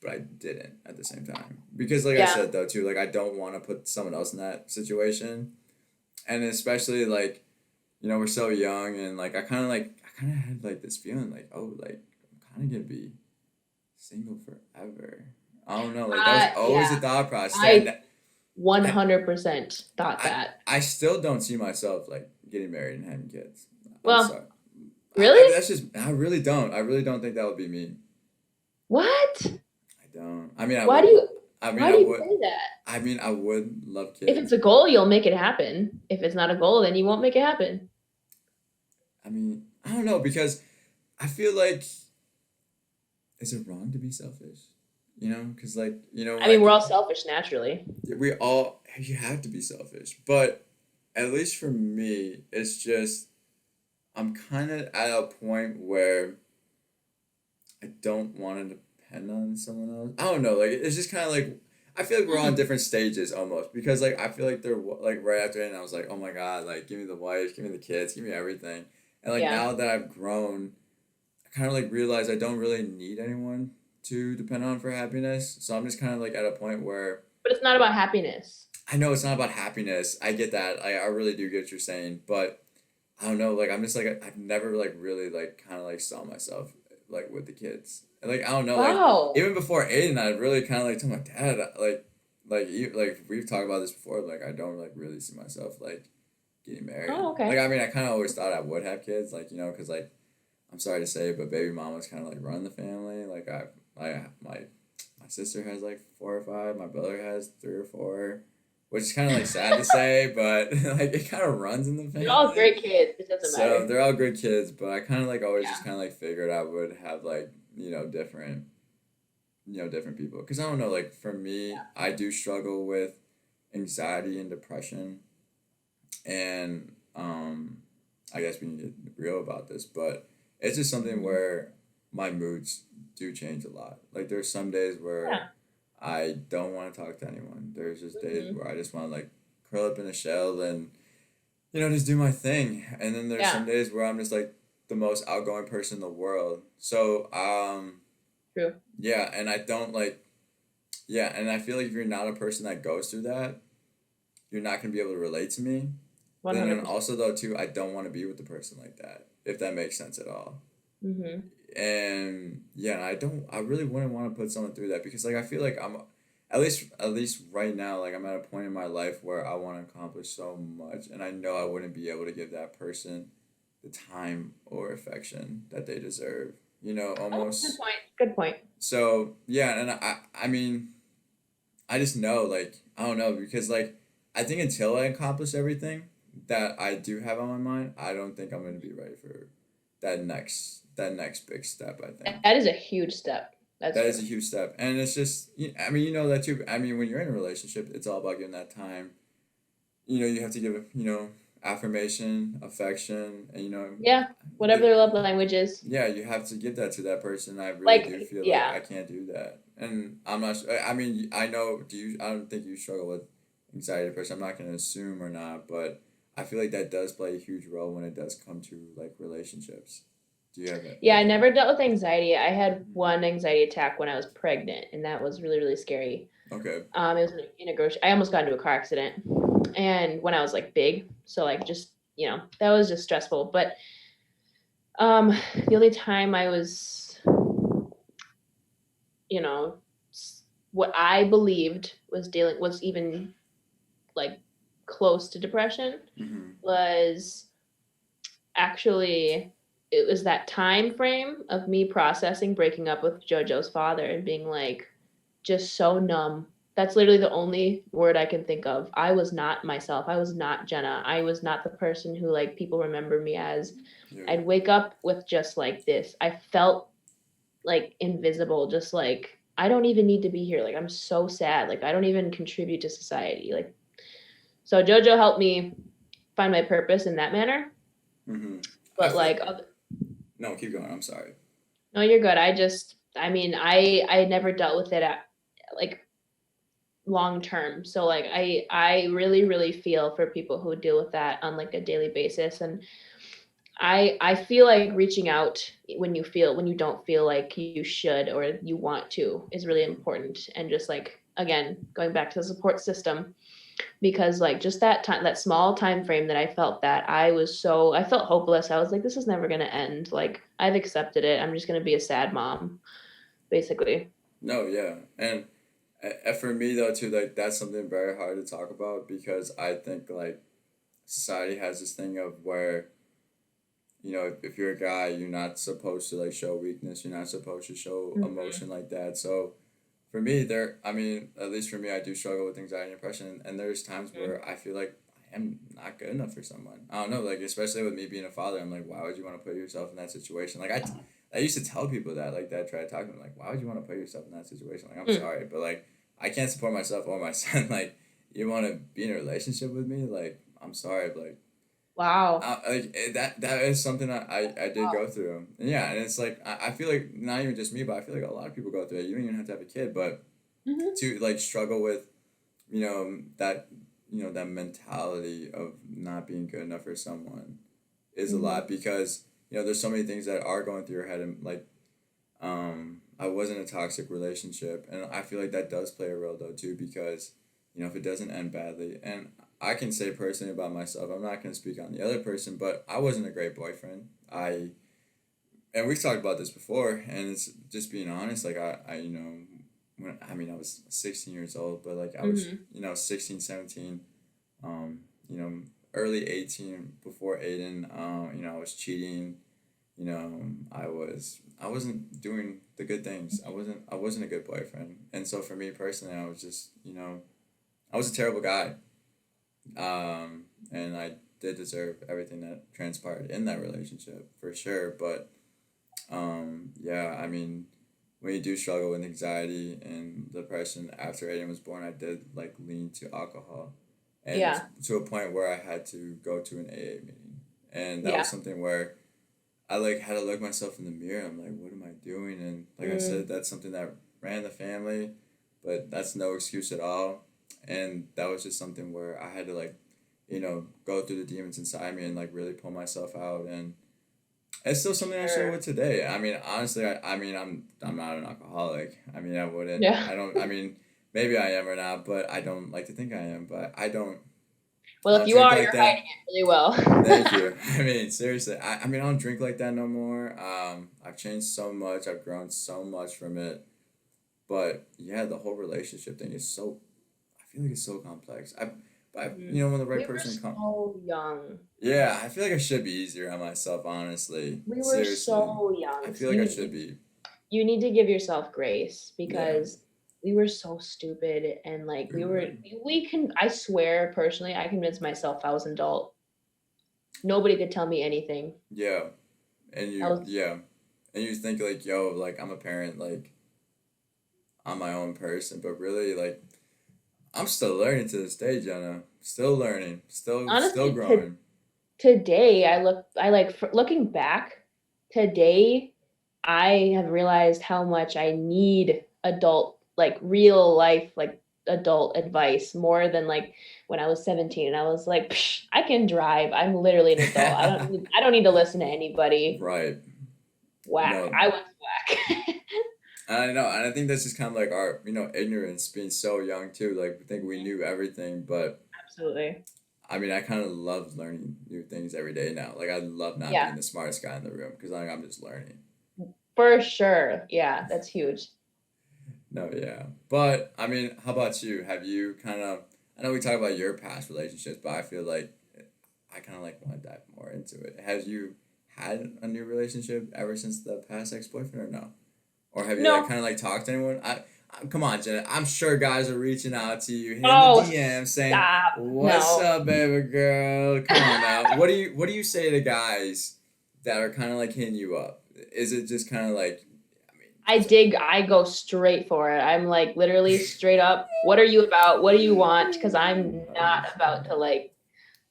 but I didn't at the same time because like I Yeah. said though too, like I don't want to put someone else in that situation, and especially like we're so young and like I kind of had like this feeling like oh like I'm kind of gonna be single forever. I don't know, like that was always the Yeah. thought process, and I I 100% thought I that. I still don't see myself like getting married and having kids. I'm Well, sorry. I really? that's just I really don't. I really don't think that would be me. What? I don't. I mean, I Why do would. you I mean, why I do you would. say that? I mean, I would love If it's kids. a goal, you'll make it happen. If it's not a goal, then you won't make it happen. I mean, I don't know because I feel like is it wrong to be selfish? Because like I mean, we're all selfish naturally. we all you have to be selfish, but at least for me, it's just I'm kind of at a point where I don't want to depend on someone else. I don't know. Like it's just kind of like I feel like we're on Mm. different stages almost because like I feel like they're like right after it, and I was like, oh my god, like give me the wife, give me the kids, give me everything. And like Yeah. now that I've grown, I kind of like realize I don't really need anyone to depend on for happiness. So I'm just kind of like at a point where But it's not about happiness. I know it's not about happiness. I get that. I really do get what you're saying, but I don't know. Like I'm just like I've never like really like kind of like saw myself like with the kids. And like I don't know. Like Wow. even before Aiden, I really kind of like told my dad like we've talked about this before. Like I don't like really see myself like getting married. Oh, Like okay. I mean I kind of always thought I would have kids. Like because like I'm sorry to say, but baby mama's kind of like run the family. Like my sister has like 4 or 5. My brother has 3 or 4, which is kind of like sad to say, but like it kind of runs in the They're all family. great kids. It doesn't So matter. they're all good kids, but I kind of like always just Yeah. kind of like figured I would have like different people because I don't know. Like for me, Yeah. I do struggle with anxiety and depression, and I guess we need to be real about this, but it's just something Mhm. where my moods do change a lot. Like there's some days where Yeah. I don't want to talk to anyone. There's just days Hmm. where I just want to like curl up in a shell and just do my thing. And then there's Yeah. some days where I'm just like the most outgoing person in the world. So True. yeah, and I don't like yeah, and I feel like if you're not a person that goes through that, you're not gonna be able to relate to me. One Then hundred and percent. also though too, I don't want to be with a person like that, if that makes sense at all. Mhm. And yeah, I really wouldn't want to put someone through that because like I feel like I'm at least right now like I'm at a point in my life where I want to accomplish so much and I know I wouldn't be able to give that person the time or affection that they deserve, Oh, good almost. point. Good point. So yeah, and I mean I just know like I don't know because like I think until I accomplish everything that I do have on my mind, I don't think I'm going to be ready for that next big step, I think. That is a huge step. That's That is a true. huge step, and it's just I mean that too. I mean when you're in a relationship, it's all about giving that time. You have to give affirmation, affection, and Yeah. Whatever the their love language is. yeah you have to give that to that person. I really do Like, feel like yeah. I can't do that, and I'm not. I mean I know. Do you? I don't think you struggle with anxiety depression. I'm not gonna assume or not, but I feel like that does play a huge role when it does come to like relationships. Do you have it? Yeah, I Like never dealt with anxiety. I had one anxiety attack when I was pregnant, and that was really, really scary. okay. It was in a grocery. I almost got into a car accident, and when I was like big, so like just that was just stressful. But the only time I was, you know, what I believed was even like close to depression Mm-hmm. was actually it was that time frame of me processing breaking up with JoJo's father and being like just so numb. That's literally the only word I can think of. I was not myself. I was not Genna. I was not the person who like people remember me as. Yeah. I'd wake up with just like this. I felt like invisible, just like I don't even need to be here. Like I'm so sad. Like I don't even contribute to society. Like so JoJo helped me find my purpose in that manner. Mm-hmm. I But feel. like No, keep going. I'm sorry. no, you're good. I mean, I never dealt with it at like long term. So like I really feel for people who deal with that on like a daily basis, and I feel like reaching out when you don't feel like you should or you want to is really important, and just like again going back to the support system, because like just that time, that small time frame that I felt that I felt hopeless. I was like, this is never going to end. Like I've accepted it. I'm just going to be a sad mom basically. No, yeah, and for me though too, like that's something very hard to talk about because I think like society has this thing of where if you're a guy, you're not supposed to like show weakness. You're not supposed to show Mm-hmm. emotion like that. So for me, I mean, at least for me, I do struggle with anxiety and depression, and there's times where I feel like I am not good enough for someone. I don't know, like especially with me being a father, I'm like, why would you want to put yourself in that situation? Like I used to tell people that, like that, try to talk to them, like, why would you want to put yourself in that situation? Like, I'm Mm. sorry, but like, I can't support myself or my son. Like, you want to be in a relationship with me? Like, I'm sorry, but like Wow. that is something I did go through. And yeah, and it's like I feel like not even just me, but I feel like a lot of people go through it. You don't even have to have a kid, but Mm-hmm. to like struggle with, that that mentality of not being good enough for someone is a Mm-hmm. lot because there's so many things that are going through your head and like I was in a toxic relationship and I feel like that does play a role though too because if it doesn't end badly and I can say personally about myself, I'm not going to speak on the other person, but I wasn't a great boyfriend. And we've talked about this before, and it's just being honest. Like when I was 16 years old, but like I was Mm-hmm. 16, 17, um, you know early 18 before Aiden. I was cheating. I wasn't doing the good things. I wasn't a good boyfriend, and so for me personally, I was just I was a terrible guy. And I did deserve everything that transpired in that relationship for sure. But yeah, I mean, when you do struggle with anxiety and depression after Aiden was born, I did like lean to alcohol, and Yeah. to a point where I had to go to an AA meeting, and that Yeah. was something where I like had to look myself in the mirror. I'm like, what am I doing? And like I Mm. said, that's something that ran the family, but that's no excuse at all. And that was just something where I had to like, go through the demons inside me and like really pull myself out. And it's still something I struggle Sure. with today. I mean, honestly, I mean, I'm not an alcoholic. I mean, I wouldn't. Yeah. I don't. I mean, maybe I am or not, but I don't like to think I am. But Well, I if don't you drink are, like you're hiding that. it really well. Thank you. I mean, seriously, I mean, I don't drink like that no more. I've changed so much. I've grown so much from it. But yeah, the whole relationship thing is so. I feel like it's so complex. But Mhm. when the right We were person comes. so young. Yeah, I feel like I should be easier on myself. Honestly, We were seriously, so I young. feel like I should be. You need to give yourself grace Yeah, because we were so stupid and like we were. we can I swear personally I convinced myself I was an adult. Nobody could tell me anything. Yeah, I was and you think like, yo, like I'm a parent, like I'm my own person, but really, like I'm still learning to this day, Jenna. Still learning, still honestly growing. today I like looking back today I have realized how much I need adult like real life like adult advice more than like when I was 17 and I was like Psh, I can drive. I'm literally an adult. I don't need to listen to anybody. Right. Whack. No, I was whack. I know, and I think this is kind of like our ignorance being so young too. Like we think we knew everything, but Absolutely. I mean, I kind of love learning new things every day now. Like I love not Yeah, being the smartest guy in the room because like I'm just learning. for sure. Yeah, that's huge. No, yeah. But I mean, how about you? Have you kind of? I know we talk about your past relationships, but I feel like I kind of like want to dive more into it. Has you had a new relationship ever since the past ex-boyfriend, or no? Or have you like No. kind of like talked to anyone? Come on, Jenna. I'm sure guys are reaching out to you, hitting Oh, the DM, saying, stop. "What's No. up, baby girl? Come on now." What do you say to guys that are kind of like hitting you up? Is it just kind of like, I go straight for it. I'm like literally straight up. What are you about? What do you want? Because I'm not about to like,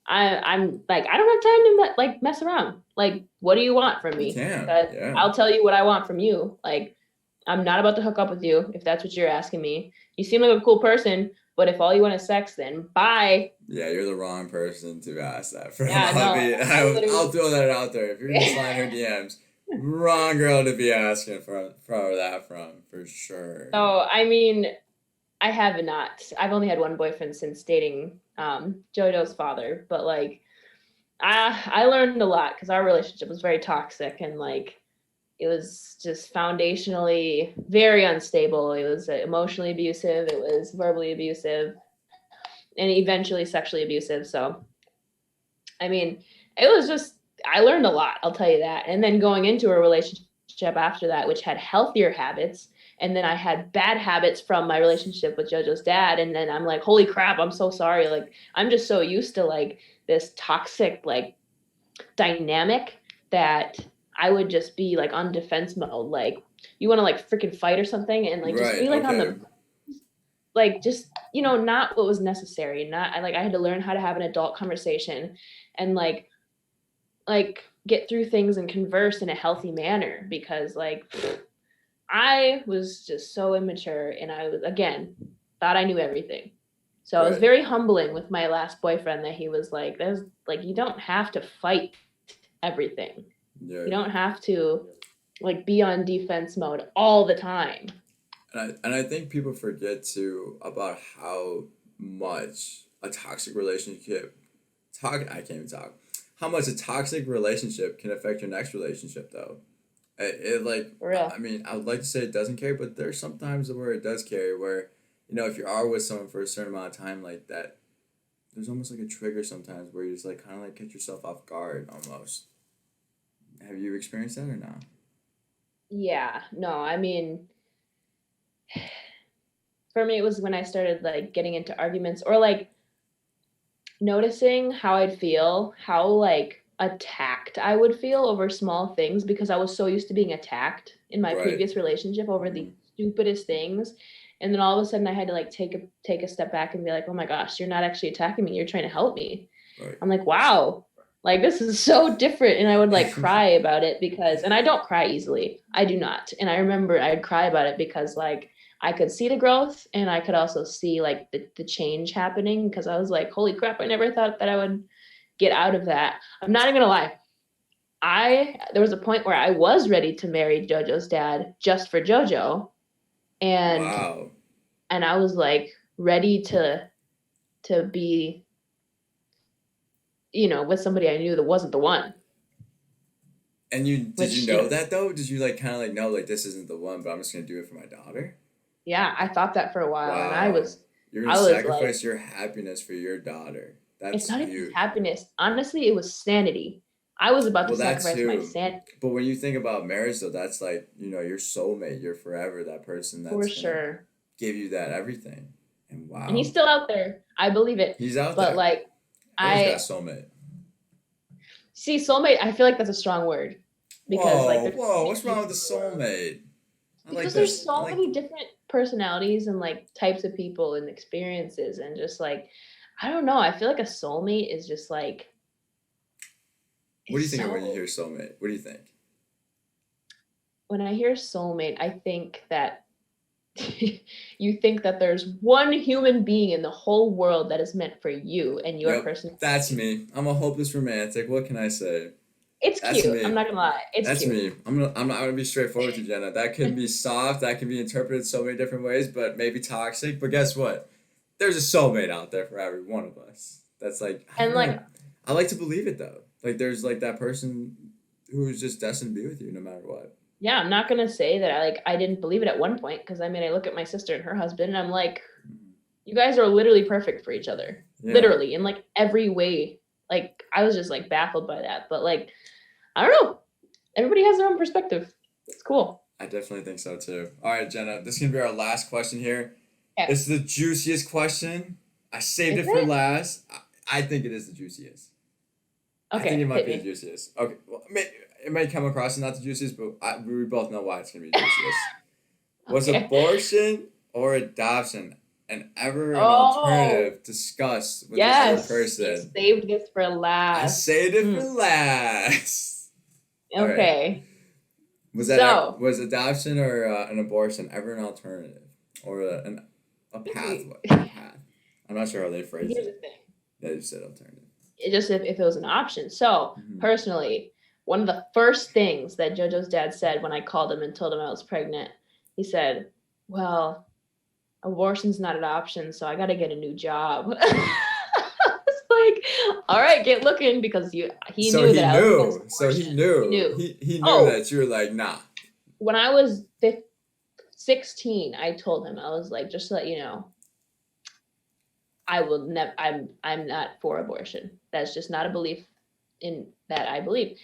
I'm like, I don't have time to like mess around. Like, what do you want from you me? can, Because yeah. I'll tell you what I want from you. Like, I'm not about to hook up with you if that's what you're asking me. You seem like a cool person, but if all you want is sex, then bye. Yeah, you're the wrong person to ask that from. Yeah, no, I'll throw that out there. If you're gonna slide her DMs, wrong girl to be asking for that from, for sure. So, I mean, I have not. I've only had one boyfriend since dating JoJo's father, but like I learned a lot because our relationship was very toxic and like it was just foundationally very unstable. It was emotionally abusive, it was verbally abusive, and eventually sexually abusive. So, I mean, it was just I learned a lot, I'll tell you that. And then going into a relationship after that, which had healthier habits, and then I had bad habits from my relationship with JoJo's dad. And then I'm like, holy crap, I'm so sorry. Like, I'm just so used to like this toxic like dynamic that I would just be like on defense mode. Like, you want to like freaking fight or something, and like just Right. be like on Okay. the like just not what was necessary. Not I had to learn how to have an adult conversation and like get through things and converse in a healthy manner, because like I was just so immature and I was again thought I knew everything. So it was Right. very humbling with my last boyfriend that he was like, there's like you don't have to fight everything. Yeah. You don't have to like be on defense mode all the time. And I think people forget too about how much a toxic relationship I can't even talk. How much a toxic relationship can affect your next relationship though. It like For real. I mean I would like to say it doesn't carry, but there's sometimes where it does carry, where if you are with someone for a certain amount of time like that, there's almost like a trigger sometimes where you just like kind of like catch yourself off guard almost. Have you experienced that or not? Yeah, no, I mean, for me, it was when I started like getting into arguments or like noticing how I'd feel, how like attacked I would feel over small things because I was so used to being attacked in my Right. previous relationship over the stupidest things. And then all of a sudden I had to like take a step back and be like, oh my gosh, you're not actually attacking me. You're trying to help me. Right. I'm like, wow, like this is so different. And I would like cry about it because, and I don't cry easily. I do not. And I remember I'd cry about it because like I could see the growth and I could also see like the change happening, because I was like, holy crap, I never thought that I would get out of that. I'm not even gonna lie. There was a point where I was ready to marry JoJo's dad just for JoJo. And wow. And I was like ready to be, with somebody I knew that wasn't the one. And did you know that though? Did you like kind of like know like this isn't the one, but I'm just gonna do it for my daughter? Yeah, I thought that for a while, Wow. and I was You're gonna sacrifice your happiness for your daughter. That's it's not huge. even happiness. Honestly, it was sanity. I was about to sacrifice my sanity. But when you think about marriage though, that's like, your soulmate, you're forever that person that's for sure give you that everything. And wow. And he's still out there. I believe it. He's out there. But like Everyone's got a soulmate. See, soulmate, I feel like that's a strong word. Because whoa, what's wrong with the soulmate? Because there's so many different personalities and like types of people and experiences, and just like I don't know. I feel like a soulmate is just like. What do you think of when you hear soulmate? What do you think? When I hear soulmate, I think that you think that there's one human being in the whole world that is meant for you and your person. That's me. I'm a hopeless romantic. What can I say? It's cute. Me. I'm not gonna lie. That's cute. Me. I'm not gonna be straightforward with you, Jenna. That can be soft. That can be interpreted so many different ways, but maybe toxic. But guess what? There's a soulmate out there for every one of us. That's like, I like to believe it though. Like there's like that person who's just destined to be with you no matter what. Yeah, I'm not gonna say that I didn't believe it at one point, because I mean I look at my sister and her husband and I'm like, you guys are literally perfect for each other. Yeah. Literally in like every way. Like I was just like baffled by that. But like I don't know. Everybody has their own perspective. It's cool. I definitely think so too. All right, Jenna, this is gonna be our last question here. Okay. It's the juiciest question. I saved Is it for it? last. I think it is the juiciest. Okay, I think it might hit be me. the juiciest. Okay, well, it may come across as not the juiciest, but we both know why it's gonna be the juiciest. Was Okay. abortion or adoption an Oh, alternative discussed with the other yes. You person? saved this for I last. saved it for last. All right. Okay. Was So, adoption or an abortion ever an alternative or a pathway? A path. I'm not sure how they phrase here's the it. thing. They just said alternative. It just if it was an option. So, personally, one of the first things that JoJo's dad said when I called him and told him I was pregnant, he said, well, abortion's not an option, so I got to get a new job. I was like, all right, get looking, because he knew that I was against abortion. So he knew. He knew that you were like, nah. When I was 16, I told him, I was like, just to let you know, I will never. I'm not for abortion. That's just not a belief in that I believe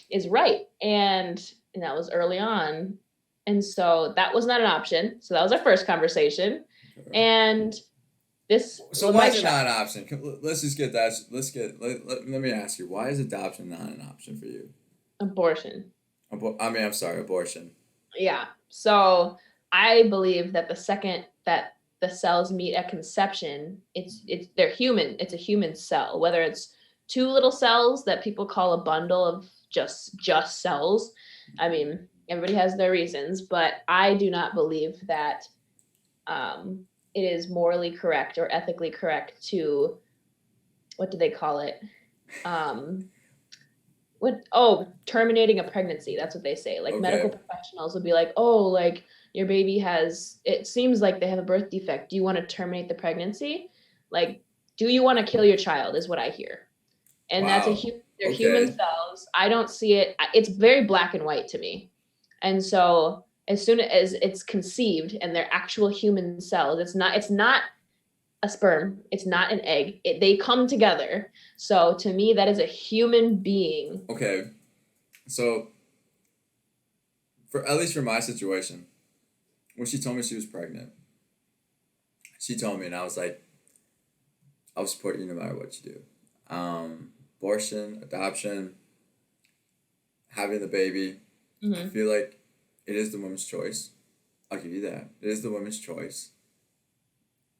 is right. And that was early on, and so that was not an option. So that was our first conversation, and this. So why is it not an option? Let's just get that. Let me ask you, why is adoption not an option for you? Abortion. I'm sorry, abortion. Yeah. So I believe that the second that the cells meet at conception, they're human. It's a human cell, whether it's two little cells that people call a bundle of just cells. I mean, everybody has their reasons, but I do not believe that it is morally correct or ethically correct to, what do they call it? Terminating a pregnancy. That's what they say. Like, medical professionals would be like, oh, like, your baby it seems like they have a birth defect. Do you want to terminate the pregnancy? Like, do you want to kill your child is what I hear. And wow. They're human cells. I don't see it. It's very black and white to me. And so as soon as it's conceived and they're actual human cells, it's not a sperm. It's not an egg. They come together. So to me, that is a human being. Okay. So at least for my situation, when she told me she was pregnant, she told me, and I was like, I'll support you no matter what you do. Abortion, adoption, having the baby. Mm-hmm. I feel like it is the woman's choice. I'll give you that. It is the woman's choice.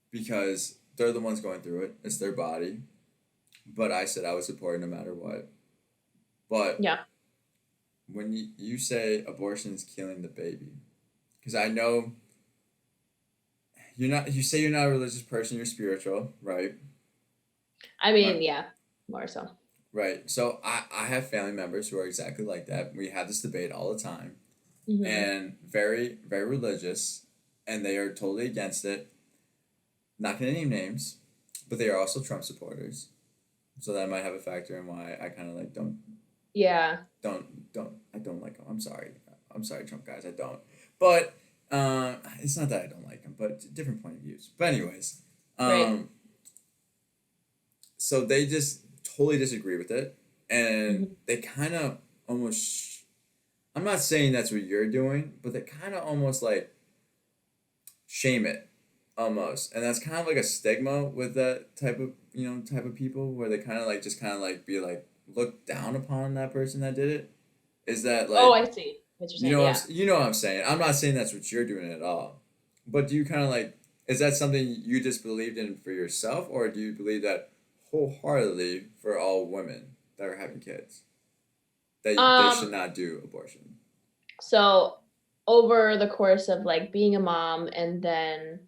Because they're the ones going through it. It's their body. But I said I would support it no matter what. But yeah, when you say abortion is killing the baby, because I know you say you're not a religious person, you're spiritual, right? I mean, yeah, more so. Right. So I have family members who are exactly like that. We have this debate all the time. Mm-hmm. And very, very religious. And they are totally against it. Not going to name names. But they are also Trump supporters. So that might have a factor in why I kind of like don't. Yeah. I don't like them. I'm sorry. Trump guys. I don't. But it's not that I don't like them. But different point of views. But anyways. Right. So they just totally disagree with it, and mm-hmm. they kind of almost, I'm not saying that's what you're doing, but they kind of almost like shame it almost, and that's kind of like a stigma with that type of people, where they kind of like be like look down upon that person that did it. Is that like, oh, I see what you're saying. You know what I'm saying. I'm not saying that's what you're doing at all, but do you kind of like, is that something you just believed in for yourself, or do you believe that wholeheartedly for all women that are having kids, that they should not do abortion? So over the course of like being a mom, and then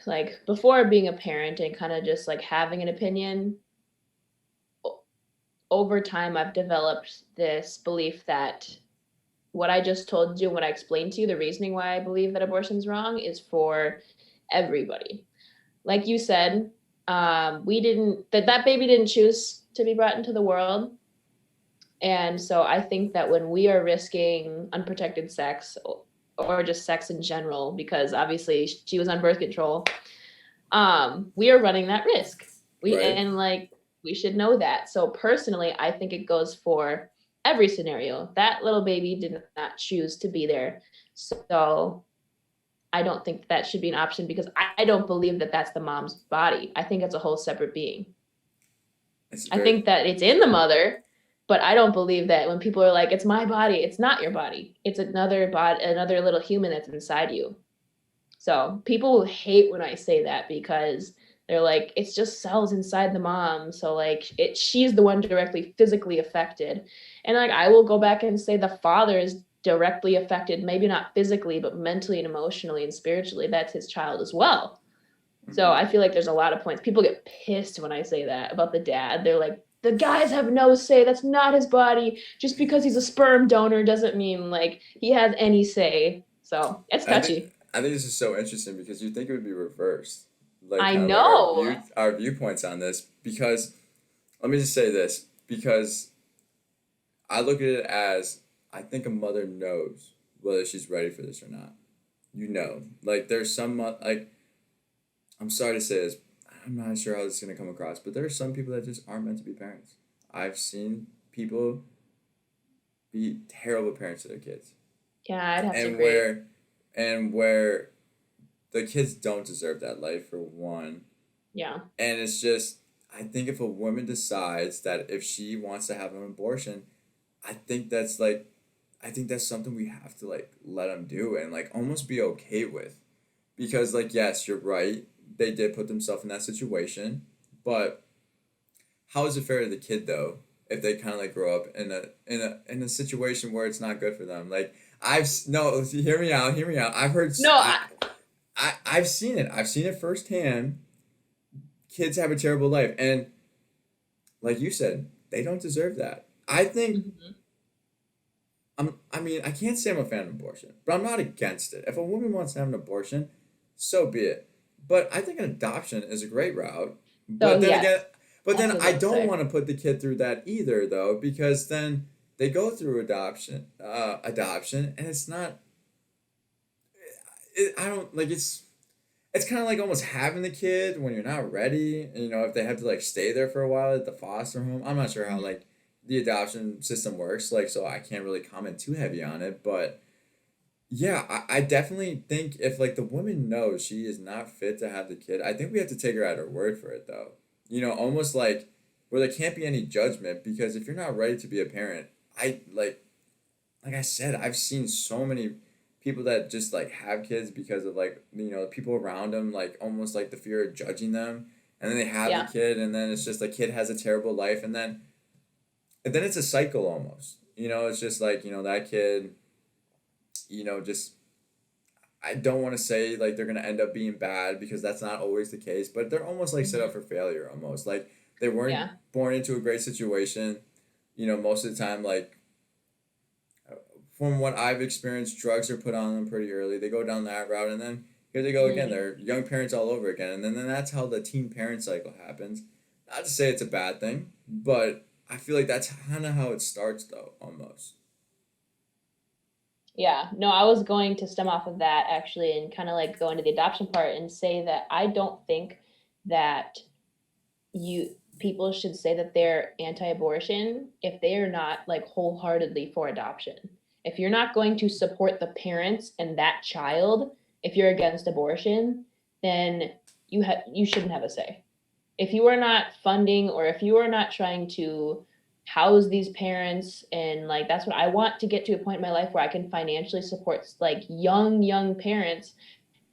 like before being a parent, and kind of just like having an opinion, over time I've developed this belief that what I just told you, what I explained to you, the reasoning why I believe that abortion's wrong, is for everybody. Like you said, that baby didn't choose to be brought into the world. And so I think that when we are risking unprotected sex, or just sex in general, because obviously she was on birth control, we are running that risk. And like, we should know that. So personally, I think it goes for every scenario. That little baby did not choose to be there. So I don't think that should be an option because I don't believe that that's the mom's body. I think it's a whole separate being. I think that it's in the mother, but I don't believe that when people are like, it's my body, it's not your body. It's another body, another little human that's inside you. So people hate when I say that because they're like, it's just cells inside the mom. So like she's the one directly physically affected. And like I will go back and say the father is directly affected, maybe not physically, but mentally and emotionally and spiritually. That's his child as well. So I feel like there's a lot of points. People get pissed when I say that about the dad. They're like, the guys have no say. That's not his body. Just because he's a sperm donor doesn't mean like he has any say. So it's touchy. I think this is so interesting because you think it would be reversed. Like I kind of know. like our viewpoints on this, because let me just say this, because I look at it as I think a mother knows whether she's ready for this or not. You know. Like there's some like I'm sorry to say this, I'm not sure how this is going to come across, but there are some people that just aren't meant to be parents. I've seen people be terrible parents to their kids. Yeah, I'd have to agree. Where the kids don't deserve that life, for one. Yeah. And it's just, I think if a woman decides that if she wants to have an abortion, I think that's something we have to like let them do and like almost be okay with. Because like, yes, you're right. They did put themselves in that situation, but how is it fair to the kid though if they kind of like grow up in a situation where it's not good for them? Like hear me out. I've heard I've seen it. I've seen it firsthand. Kids have a terrible life, and like you said, they don't deserve that. I think. I mean, I can't say I'm a fan of abortion, but I'm not against it. If a woman wants to have an abortion, so be it. But I think an adoption is a great route. But then I don't want to put the kid through that either, though, because then they go through adoption, and it's not. I don't like it's. It's kind of like almost having the kid when you're not ready, and if they have to like stay there for a while at the foster home. I'm not sure how like the adoption system works, like, so I can't really comment too heavy on it, but. Yeah, I definitely think if like the woman knows she is not fit to have the kid, I think we have to take her at her word for it though. Almost like where there can't be any judgment, because if you're not ready to be a parent, I like I said, I've seen so many people that just like have kids because of like the people around them, like almost like the fear of judging them, and then they have the kid, and then it's just the kid has a terrible life, and then it's a cycle almost. It's just like that kid. Just I don't want to say like they're gonna end up being bad, because that's not always the case, but they're almost like set up for failure almost. Like they weren't born into a great situation. Most of the time, like from what I've experienced, drugs are put on them pretty early. They go down that route, and then here they go again. They're young parents all over again, and then that's how the teen parent cycle happens. Not to say it's a bad thing, but I feel like that's kind of how it starts though, almost. Yeah, no, I was going to stem off of that actually and kind of like go into the adoption part and say that I don't think that people should say that they're anti-abortion if they are not like wholeheartedly for adoption. If you're not going to support the parents and that child, if you're against abortion, then you shouldn't have a say. If you are not funding, or if you are not trying to house these parents, and like that's what I want to get to, a point in my life where I can financially support like young parents,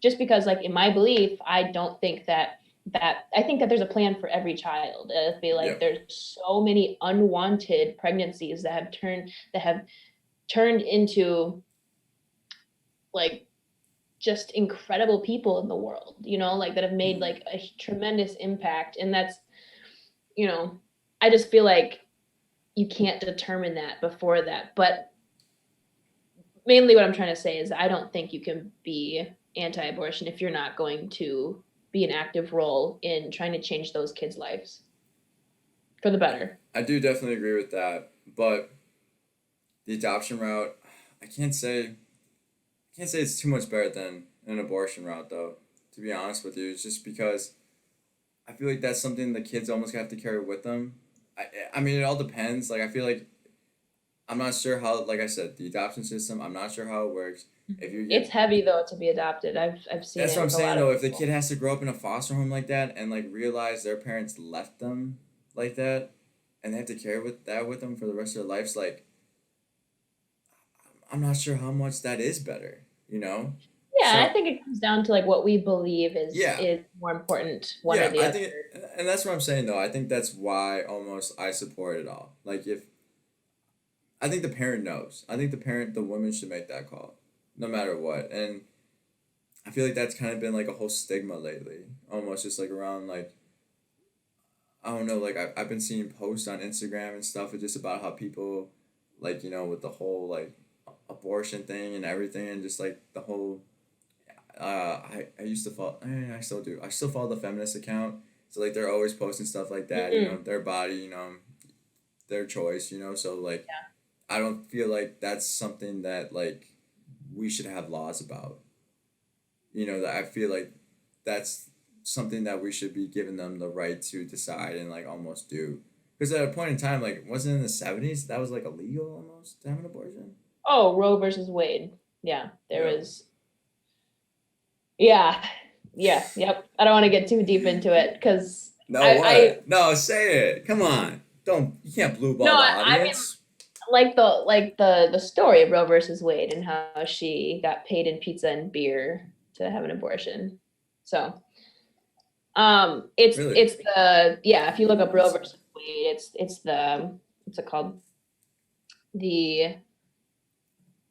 just because like in my belief I don't think that I think that there's a plan for every child. I feel like there's so many unwanted pregnancies that have turned into like just incredible people in the world, like that have made like a tremendous impact. And that's I just feel like you can't determine that before that. But mainly what I'm trying to say is I don't think you can be anti-abortion if you're not going to be an active role in trying to change those kids' lives for the better. I do definitely agree with that, but the adoption route, I can't say it's too much better than an abortion route though, to be honest with you. It's just because I feel like that's something the kids almost have to carry with them. I mean, it all depends. Like, I feel like I'm not sure how, like I said, the adoption system, I'm not sure how it works. If you It's get, heavy though to be adopted. I've seen that's it what I'm with a saying lot of though. If the people. kid has to grow up in a foster home like that and like realize their parents left them like that, and they have to carry with them for the rest of their lives, like I'm not sure how much that is better. You know, Yeah, I so think it comes down to like what we believe yeah, is more important, one or yeah. the I other. think, and that's what I'm saying though. I think that's why almost I support it all. Like if I think the parent knows. I think the woman should make that call, no matter what. And I feel like that's kind of been like a whole stigma lately, almost just like around like I don't know, like I've been seeing posts on Instagram and stuff, just about how people, like with the whole like abortion thing and everything, and just like the whole. I used to follow. I still do. I still follow the feminist account. So like they're always posting stuff like that. Mm-hmm. Their body. Their choice. So like I don't feel like that's something that like we should have laws about. That I feel like that's something that we should be giving them the right to decide and like almost do. Because at a point in time, like wasn't it in the 70s that was like illegal almost to have an abortion? Oh, Roe versus Wade. Yeah, there Yeah. was. Yeah, yeah, yep. I don't want to get too deep into it because No, I what? No, say it. Come on. Don't you can't blue no, ball the I mean audience. like the story of Roe versus Wade and how she got paid in pizza and beer to have an abortion. So, Really? it's the yeah. If you look up Roe What? versus Wade, it's the what's it called the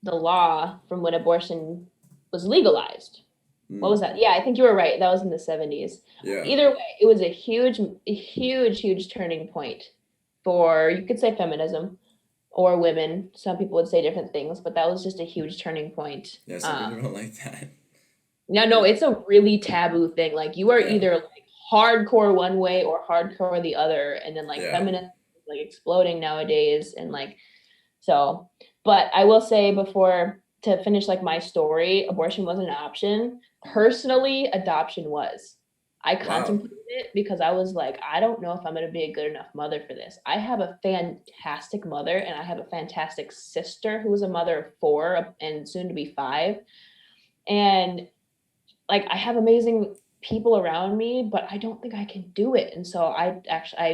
law from when abortion was legalized. What was Mm, that? Yeah, I think you were right. That was in the 70s. yeah. Either way, it was a huge turning point for, you could say, feminism or women. Some people would say different things, but that was just a huge turning point. Yeah, some people don't like that. No, it's a really taboo thing. Like you are Yeah. either like hardcore one way or hardcore the other, and then like Yeah. feminism is like exploding nowadays, and like so. But I will say before to finish like my story, abortion wasn't an option. Personally, adoption was. I Wow. contemplated it because I was like, I don't know if I'm going to be a good enough mother for this. I have a fantastic mother and I have a fantastic sister who was a mother of 4 and soon to be 5. And like I have amazing people around me, but I don't think I can do it. And so I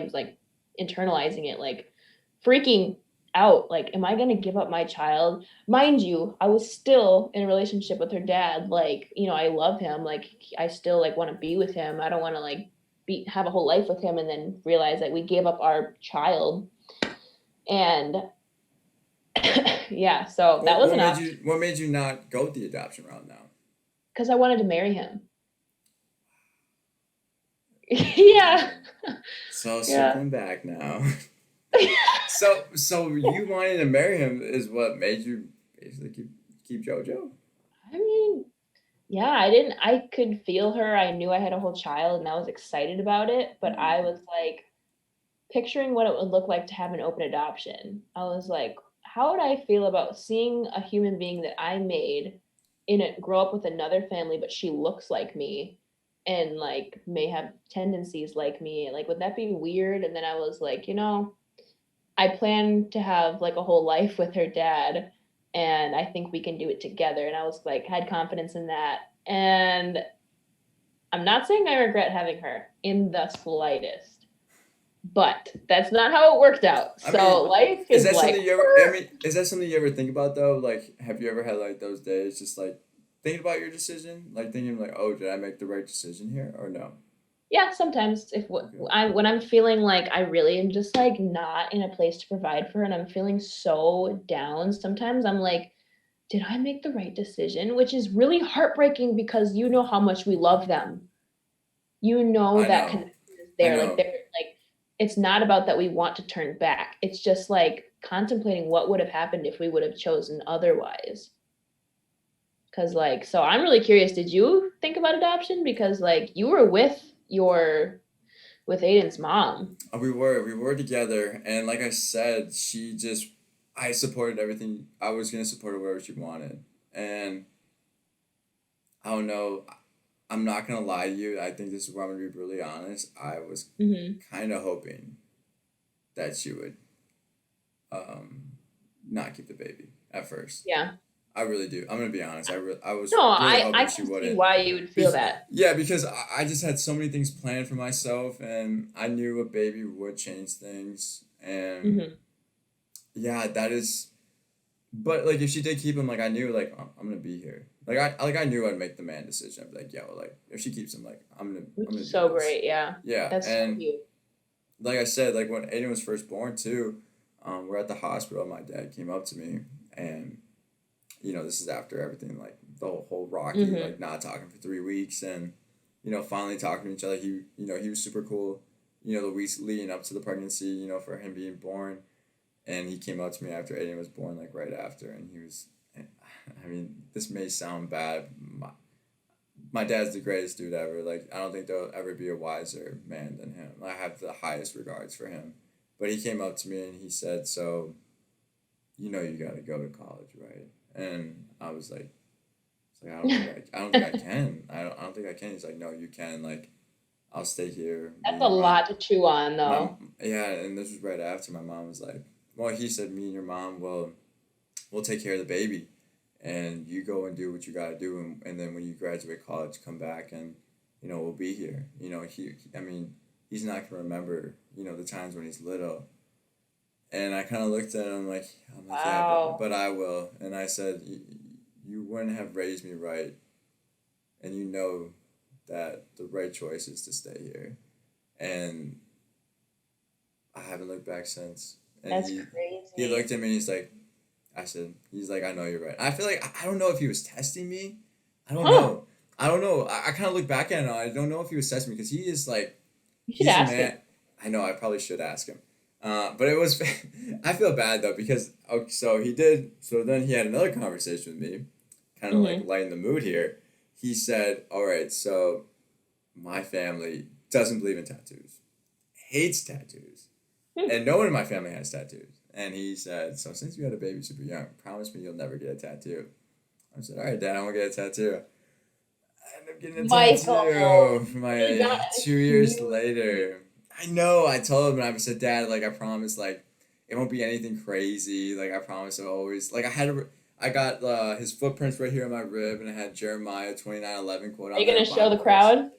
was like internalizing it, like freaking out. Like, am I gonna give up my child? Mind you, I was still in a relationship with her dad. Like, I love him. Like, I still like want to be with him. I don't want to like have a whole life with him and then realize that we gave up our child. And yeah, so that What was what an made option you what made you not go the adoption route now? because I wanted to marry him. Yeah. So Yeah. circling back now. So you wanting to marry him is what made you basically keep JoJo? I mean, yeah, I could feel her. I knew I had a whole child and I was excited about it, but I was like picturing what it would look like to have an open adoption. I was like, how would I feel about seeing a human being that I made in it grow up with another family, but she looks like me and like may have tendencies like me? Like, would that be weird? And then I was like, I plan to have like a whole life with her dad and I think we can do it together. And I was like, had confidence in that. And I'm not saying I regret having her in the slightest, but that's not how it worked out. I So mean, life is is that like, something you ever? I mean, is that something you ever think about though? Like, have you ever had like those days, just like thinking about your decision, like thinking like, oh, did I make the right decision here or no? yeah, sometimes if Okay. when I'm feeling like I really am just like not in a place to provide for her and I'm feeling so down, sometimes I'm like, did I make the right decision? Which is really heartbreaking because you know how much we love them. I That know, connection is I there. Like know. they're like it's not about that we want to turn back. It's just like contemplating what would have happened if we would have chosen otherwise. Cause like so I'm really curious, did you think about adoption? Because like you were with Aiden's mom. We were together, and like I said, I supported everything. I was gonna support her wherever she wanted, and I don't know. I'm not gonna lie to you. I think this is where I'm gonna be brutally honest. I was Mm-hmm. kind of hoping that she would um, not keep the baby at first. Yeah. I really do. I'm gonna be honest. I was No, really I hoping she can see wouldn't. why you would feel that. Yeah, because I just had so many things planned for myself, and I knew a baby would change things, and Hmm. yeah, that is. But like, if she did keep him, like I knew, like I'm gonna be here. I knew I'd make the man decision. I'd be like, yo, like if she keeps him, like I'm Which gonna is do so this. great, yeah. Yeah, That's so and cute. like I said, like when Aiden was first born too, we're at the hospital. My dad came up to me, and this is after everything, like the whole rocky, Hmm. like not talking for 3 weeks, and finally talking to each other. He was super cool. The weeks leading up to the pregnancy, for him being born, and he came up to me after Aiden was born, like right after, and he was. I mean, this may sound bad. My dad's the greatest dude ever. Like, I don't think there'll ever be a wiser man than him. I have the highest regards for him. But he came up to me and he said, "So, you got to go to college, right?" And I was like, I don't think I can. I don't think I can. He's like, "No, you can. Like, I'll stay here." Me That's and a your mom. lot to chew on, My though. Yeah, and this was right after my mom was like, "Well," he said, "Me and your mom will we'll take care of the baby, and you go and do what you got to do, and then when you graduate college, come back and we'll be here." I mean, he's not gonna remember the times when he's little, and I kind of looked at him like yeah, Wow. but I will, and I said, You wouldn't have raised me right, and you know that the right choice is to stay here, and I haven't looked back since." And That's he crazy. looked at me and he's like, "I know you're right." I feel like I don't know if he was testing me. I don't Huh. know. I don't know. I kind of look back at it now. I don't know if he was testing me because he is like, You should he's a ask him. man. I know. I probably should ask him. But it was. I feel bad though because okay, so he did. So then he had another conversation with me, kind of like Hmm. lighten the mood here. He said, "All right, so my family doesn't believe in tattoos, hates tattoos, and no one in my family has tattoos." And he said, "So since you had a baby super young, promise me you'll never get a tattoo." I said, "All right, Dad, I won't get a tattoo." I ended up getting a Michael, tattoo for you my got a 2 years huge. later. I know. I told him, and I said, "Dad, like I promise, like it won't be anything crazy. Like I promise, I'll always like I got his footprints right here on my rib, and I had Jeremiah 29:11 quote Are on you there, gonna show the Bible verse. crowd?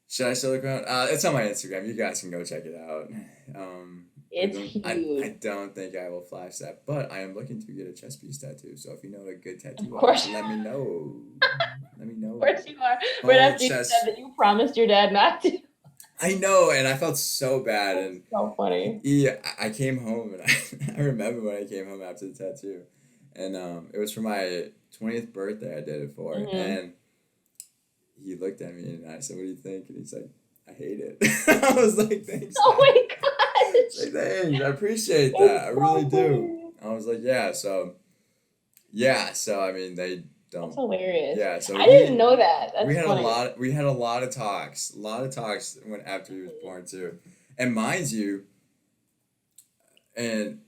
Should I show the crowd? It's on my Instagram. You guys can go check it out. It's huge. I don't think I will flash that, but I am looking to get a chest piece tattoo. So if you know a good Of tattoo course, artist, let me know. Let me of know. course you are. Right Whole after you said chest. that you promised your dad not to. I know, and I felt so bad. That's And so funny. I came home, and I remember when I came home after the tattoo, and it was for my 20th birthday. I did it for, Hmm. and he looked at me, and I said, "What do you think?" And he's like, "I hate it." I was like, "Thanks, Oh Dad." my It's gosh, like, "Thanks, I appreciate that. it's I really so do." funny. I was like, "Yeah." So yeah, so I mean, they That's don't. hilarious. Yeah, so I didn't know that. That's funny. we had a lot of talks when after he was Mhm. born too, and mind you, and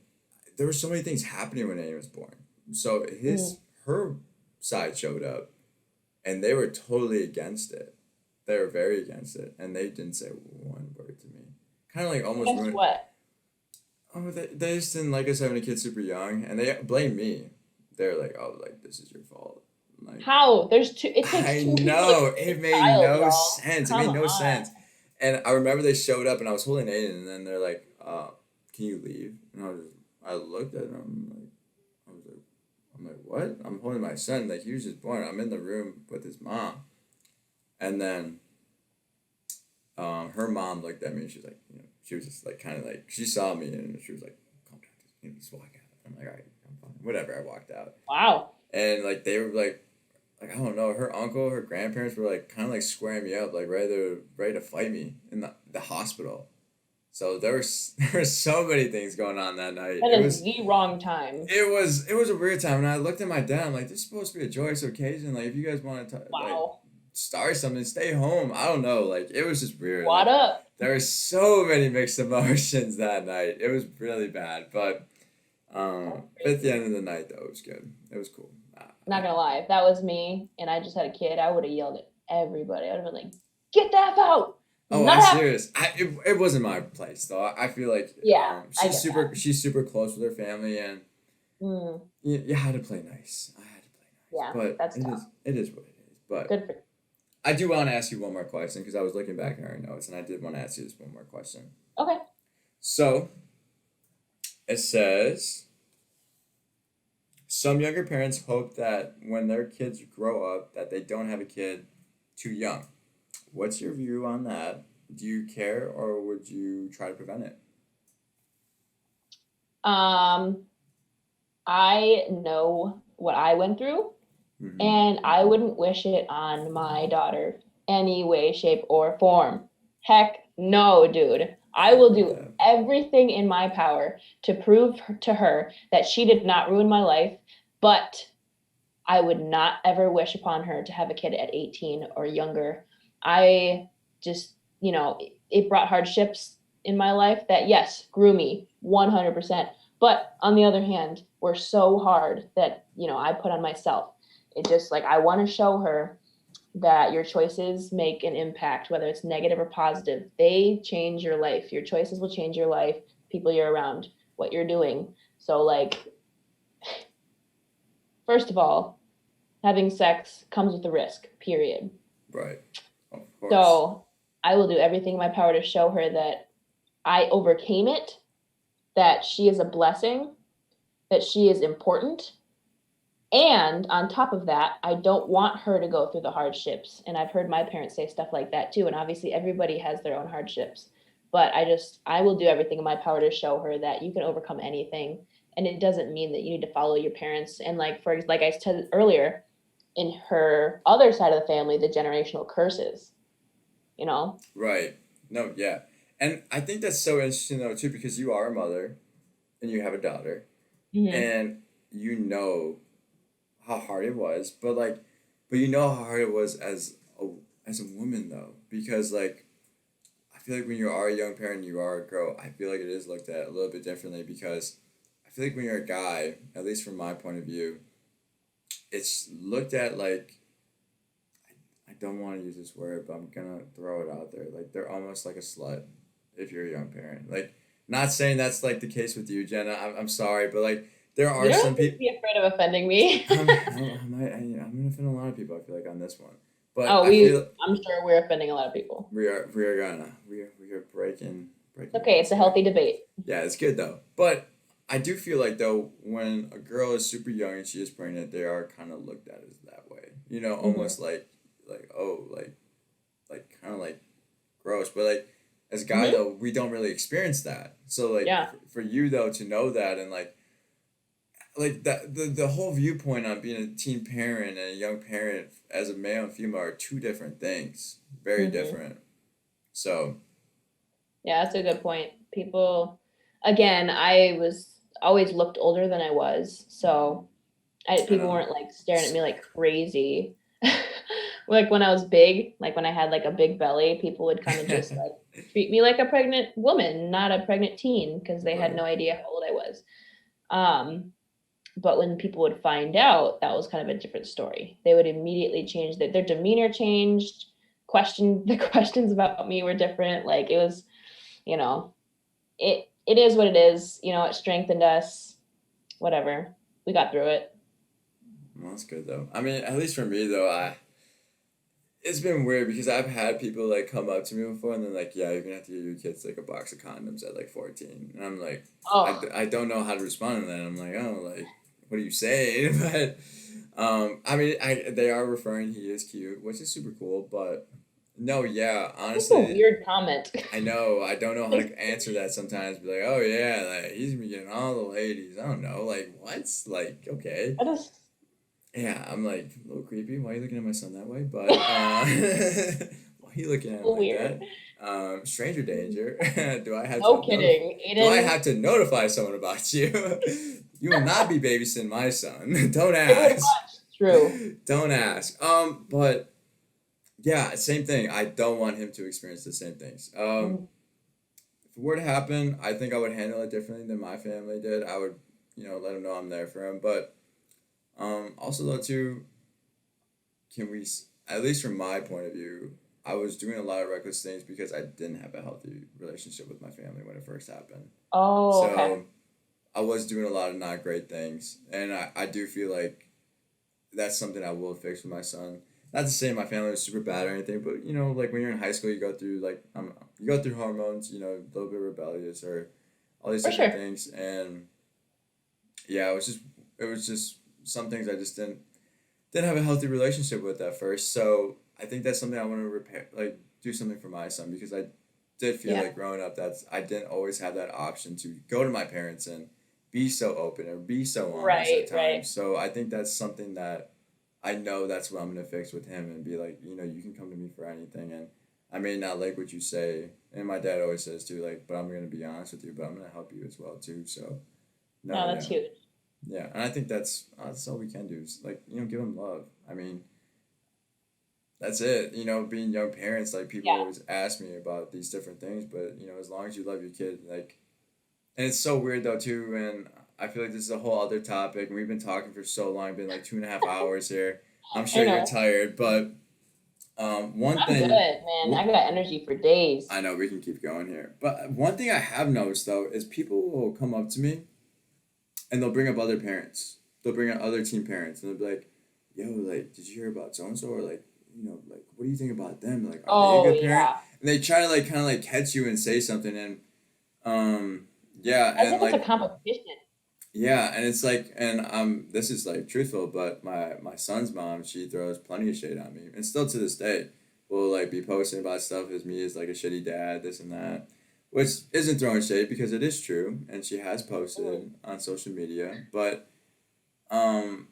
there were so many things happening when Annie was born. So Mhm. her side showed up, and they were totally against it. They were very against it, and they didn't say one word to me. Kind of like almost Guess ruined. what? Oh, they just didn't like us having a kid super young, and they blame me. They're like, "Oh, like this is your fault." I'm like, How? There's two. It takes I two people to know create it a made child, no y'all. sense. It Come made no on. sense. And I remember they showed up, and I was holding Aiden, and then they're like, "Can you leave?" And I looked at them like, I'm like, "What?" I'm holding my son, like he was just born. I'm in the room with his mom, and then her mom looked at me, and she's like, she was just like kind of like she saw me, and she was like, "Calm down, just walk out." I'm like, "All right, I'm fine." Whatever. I walked out, Wow. and like they were like I don't know, her uncle, her grandparents were like kind of like squaring me up, like ready to fight me in the hospital. So there were so many things going on that night. That is the wrong time. It was a weird time, and I looked at my dad. I'm like, "This is supposed to be a joyous occasion. Like, if you guys want to like Wow. start something, stay home." I don't know. Like, it was just weird. What Like, up? there were so many mixed emotions that night. It was really bad, but That's at the crazy. end of the night, though, it was good. It was cool. Not gonna lie, if that was me and I just had a kid, I would have yelled at everybody. I'd have been like, "Get the F out! Oh, Not I'm happening." serious. It wasn't my place though. I feel like Yeah, I get that. she's super close with her family, and Mm, You had to play nice. I had to play nice, yeah, but that's tough. it is what it is. But Good for you. I do want to ask you one more question because I was looking back at our notes and I did want to ask you this one more question. Okay. So it says some younger parents hope that when their kids grow up that they don't have a kid too young. What's your view on that? Do you care or would you try to prevent it? Um, I know what I went through, Mm-hmm. and I wouldn't wish it on my daughter any way, shape, or form. Heck no, dude. I I will agree with do that. everything in my power to prove to her that she did not ruin my life, but I would not ever wish upon her to have a kid at 18 or younger. I just, it brought hardships in my life that, yes, grew me 100%. But on the other hand, were so hard that, I put on myself. It just like, I want to show her that your choices make an impact, whether it's negative or positive. They change your life. Your choices will change your life, people you're around, what you're doing. So, like, first of all, having sex comes with a risk, period. Right. Of course. So I will do everything in my power to show her that I overcame it, that she is a blessing, that she is important. And on top of that, I don't want her to go through the hardships. And I've heard my parents say stuff like that too. And obviously, everybody has their own hardships. But I will do everything in my power to show her that you can overcome anything. And it doesn't mean that you need to follow your parents. And like I said earlier, in her other side of the family, the generational curses, you know? Right. No, yeah. And I think that's so interesting though too because you are a mother and you have a daughter Mm-hmm. and you know how hard it was, but you know how hard it was as a woman though because like I feel like when you are a young parent, you are a girl. I feel like it is looked at a little bit differently because I feel like when you're a guy, at least from my point of view, it's looked at like I don't want to use this word, but I'm gonna throw it out there. Like they're almost like a slut if you're a young parent. Like not saying that's like the case with you, Jenna. I'm sorry, but like there You are don't some have to people. be afraid of offending me. I'm gonna offend a lot of people. I feel like on this one, but Oh, I feel I'm sure we're offending a lot of people. we are breaking Okay, it's walls a here. healthy debate. Yeah, it's good though. But I do feel like though when a girl is super young and she is pregnant, they are kind of looked at as that way. You know, Mm-hmm. almost like oh like kind of like gross. But like as a guy Mm-hmm. though, we don't really experience that. So like Yeah. for you though to know that and like that the whole viewpoint on being a teen parent and a young parent as a male and female are two different things, very Mm-hmm. different. So Yeah, that's a good point. People, again, I was always looked older than I was, so I people know. weren't like staring at me like crazy. Like when I was big, like when I had like a big belly, people would kind of just like treat me like a pregnant woman, not a pregnant teen, because they had Right. no idea how old I was. Um, but when people would find out, that was kind of a different story. They would immediately change their demeanor changed. The questions about me were different. Like it was, you know, it is what it is. It strengthened us. Whatever, we got through it. Well, that's good though. I mean, at least for me though, I it's been weird because I've had people like come up to me before and they're like, "Yeah, you're gonna have to give your kids like a box of condoms at like 14," and I'm like, Oh, I don't know how to respond to that. I'm like, oh, like what are you saying? But I mean, they are referring he is cute, which is super cool. But no, yeah, that's a honestly, weird comment. I know I don't know how to answer that sometimes. Be like, oh yeah, like he's been getting all the ladies. I don't know, like what's like okay. That is Yeah, I'm like a little creepy. Why are you looking at my son that way? But why are you looking at him so like weird. that? Stranger danger. Do I have No to kidding, do I Aiden. have to notify someone about you? You will not be babysitting my son. Don't Pretty ask. much true. Don't ask. But yeah, same thing. I don't want him to experience the same things. Mhm. If it were to happen, I think I would handle it differently than my family did. I would, let him know I'm there for him. But also though too, can we at least from my point of view, I was doing a lot of reckless things because I didn't have a healthy relationship with my family when it first happened. Oh, okay. So I was doing a lot of not great things, and I do feel like that's something I will fix with my son. Not to say my family was super bad or anything, but you know, like when you're in high school, you go through you go through hormones, you know, a little bit rebellious or all these For different sure. things, and yeah, it was just some things I just didn't have a healthy relationship with at first. So I think that's something I want to repair, like do something for my son because I did feel Yeah. like growing up I didn't always have that option to go to my parents and be so open or be so honest at Right, right. times. So I think that's something that I know that's what I'm gonna fix with him and be like, you know, you can come to me for anything and I may not like what you say and my dad always says too, like, but I'm gonna be honest with you, but I'm gonna help you as well too. So no, No, that's yeah. huge. Yeah, and I think that's all we can do is like you know give them love. I mean, that's it. You know, being young parents, like people Yeah. always ask me about these different things, but you know, as long as you love your kid, like, and it's so weird though too. And I feel like this is a whole other topic. And we've been talking for so long, been like 2.5 hours here. I'm I sure you're know. tired, but one I'm good, thing. man. I got energy for days. I know we can keep going here, but one thing I have noticed though is people will come up to me and they'll bring up other parents. They'll bring up other teen parents, and they'll be like, "Yo, like, did you hear about so and so?" Or like, you know, like, what do you think about them? Like, are they a Oh good parent? yeah. And they try to like kind of like catch you and say something, and yeah, As and if it's a like competition. yeah, and it's like, and this is like truthful, but my son's mom, she throws plenty of shade on me, and still to this day, will like be posting about stuff as me as like a shitty dad, this and that, which isn't throwing shade because it is true, and she has posted Mhm. it on social media, but um,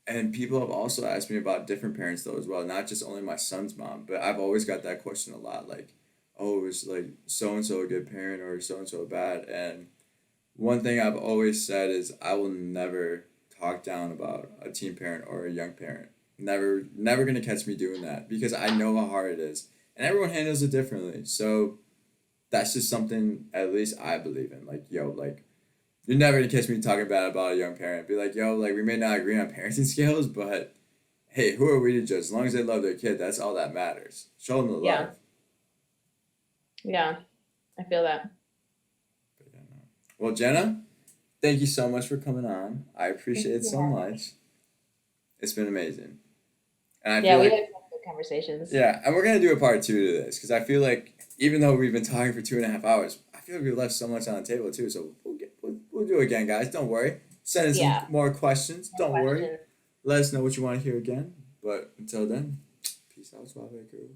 and people have also asked me about different parents though as well, not just only my son's mom, but I've always got that question a lot, like, oh, is like so and so a good parent or so and so bad, and one thing I've always said is I will never talk down about a teen parent or a young parent. Never gonna catch me doing that because I know how hard it is, and everyone handles it differently. So that's just something at least I believe in. Like yo, like you're never gonna catch me talking bad about a young parent. Be like yo, like we may not agree on parenting skills, but hey, who are we to judge? As long as they love their kid, that's all that matters. Show them the Yeah. love. Yeah. I feel that. But, yeah, no. Well, Jenna, thank you so much for coming on. I Thank appreciate it you so for having me. much. It's been amazing. And I Yeah, feel we had like, some good conversations. yeah, and we're going to do a part two to this because I feel like even though we've been talking for 2.5 hours, I feel like we left so much on the table too. So we'll do it again, guys. Don't worry. Send in some Yeah. more questions. More Don't worry. questions. Let us know what you want to hear again. But until then, peace out, Suave crew.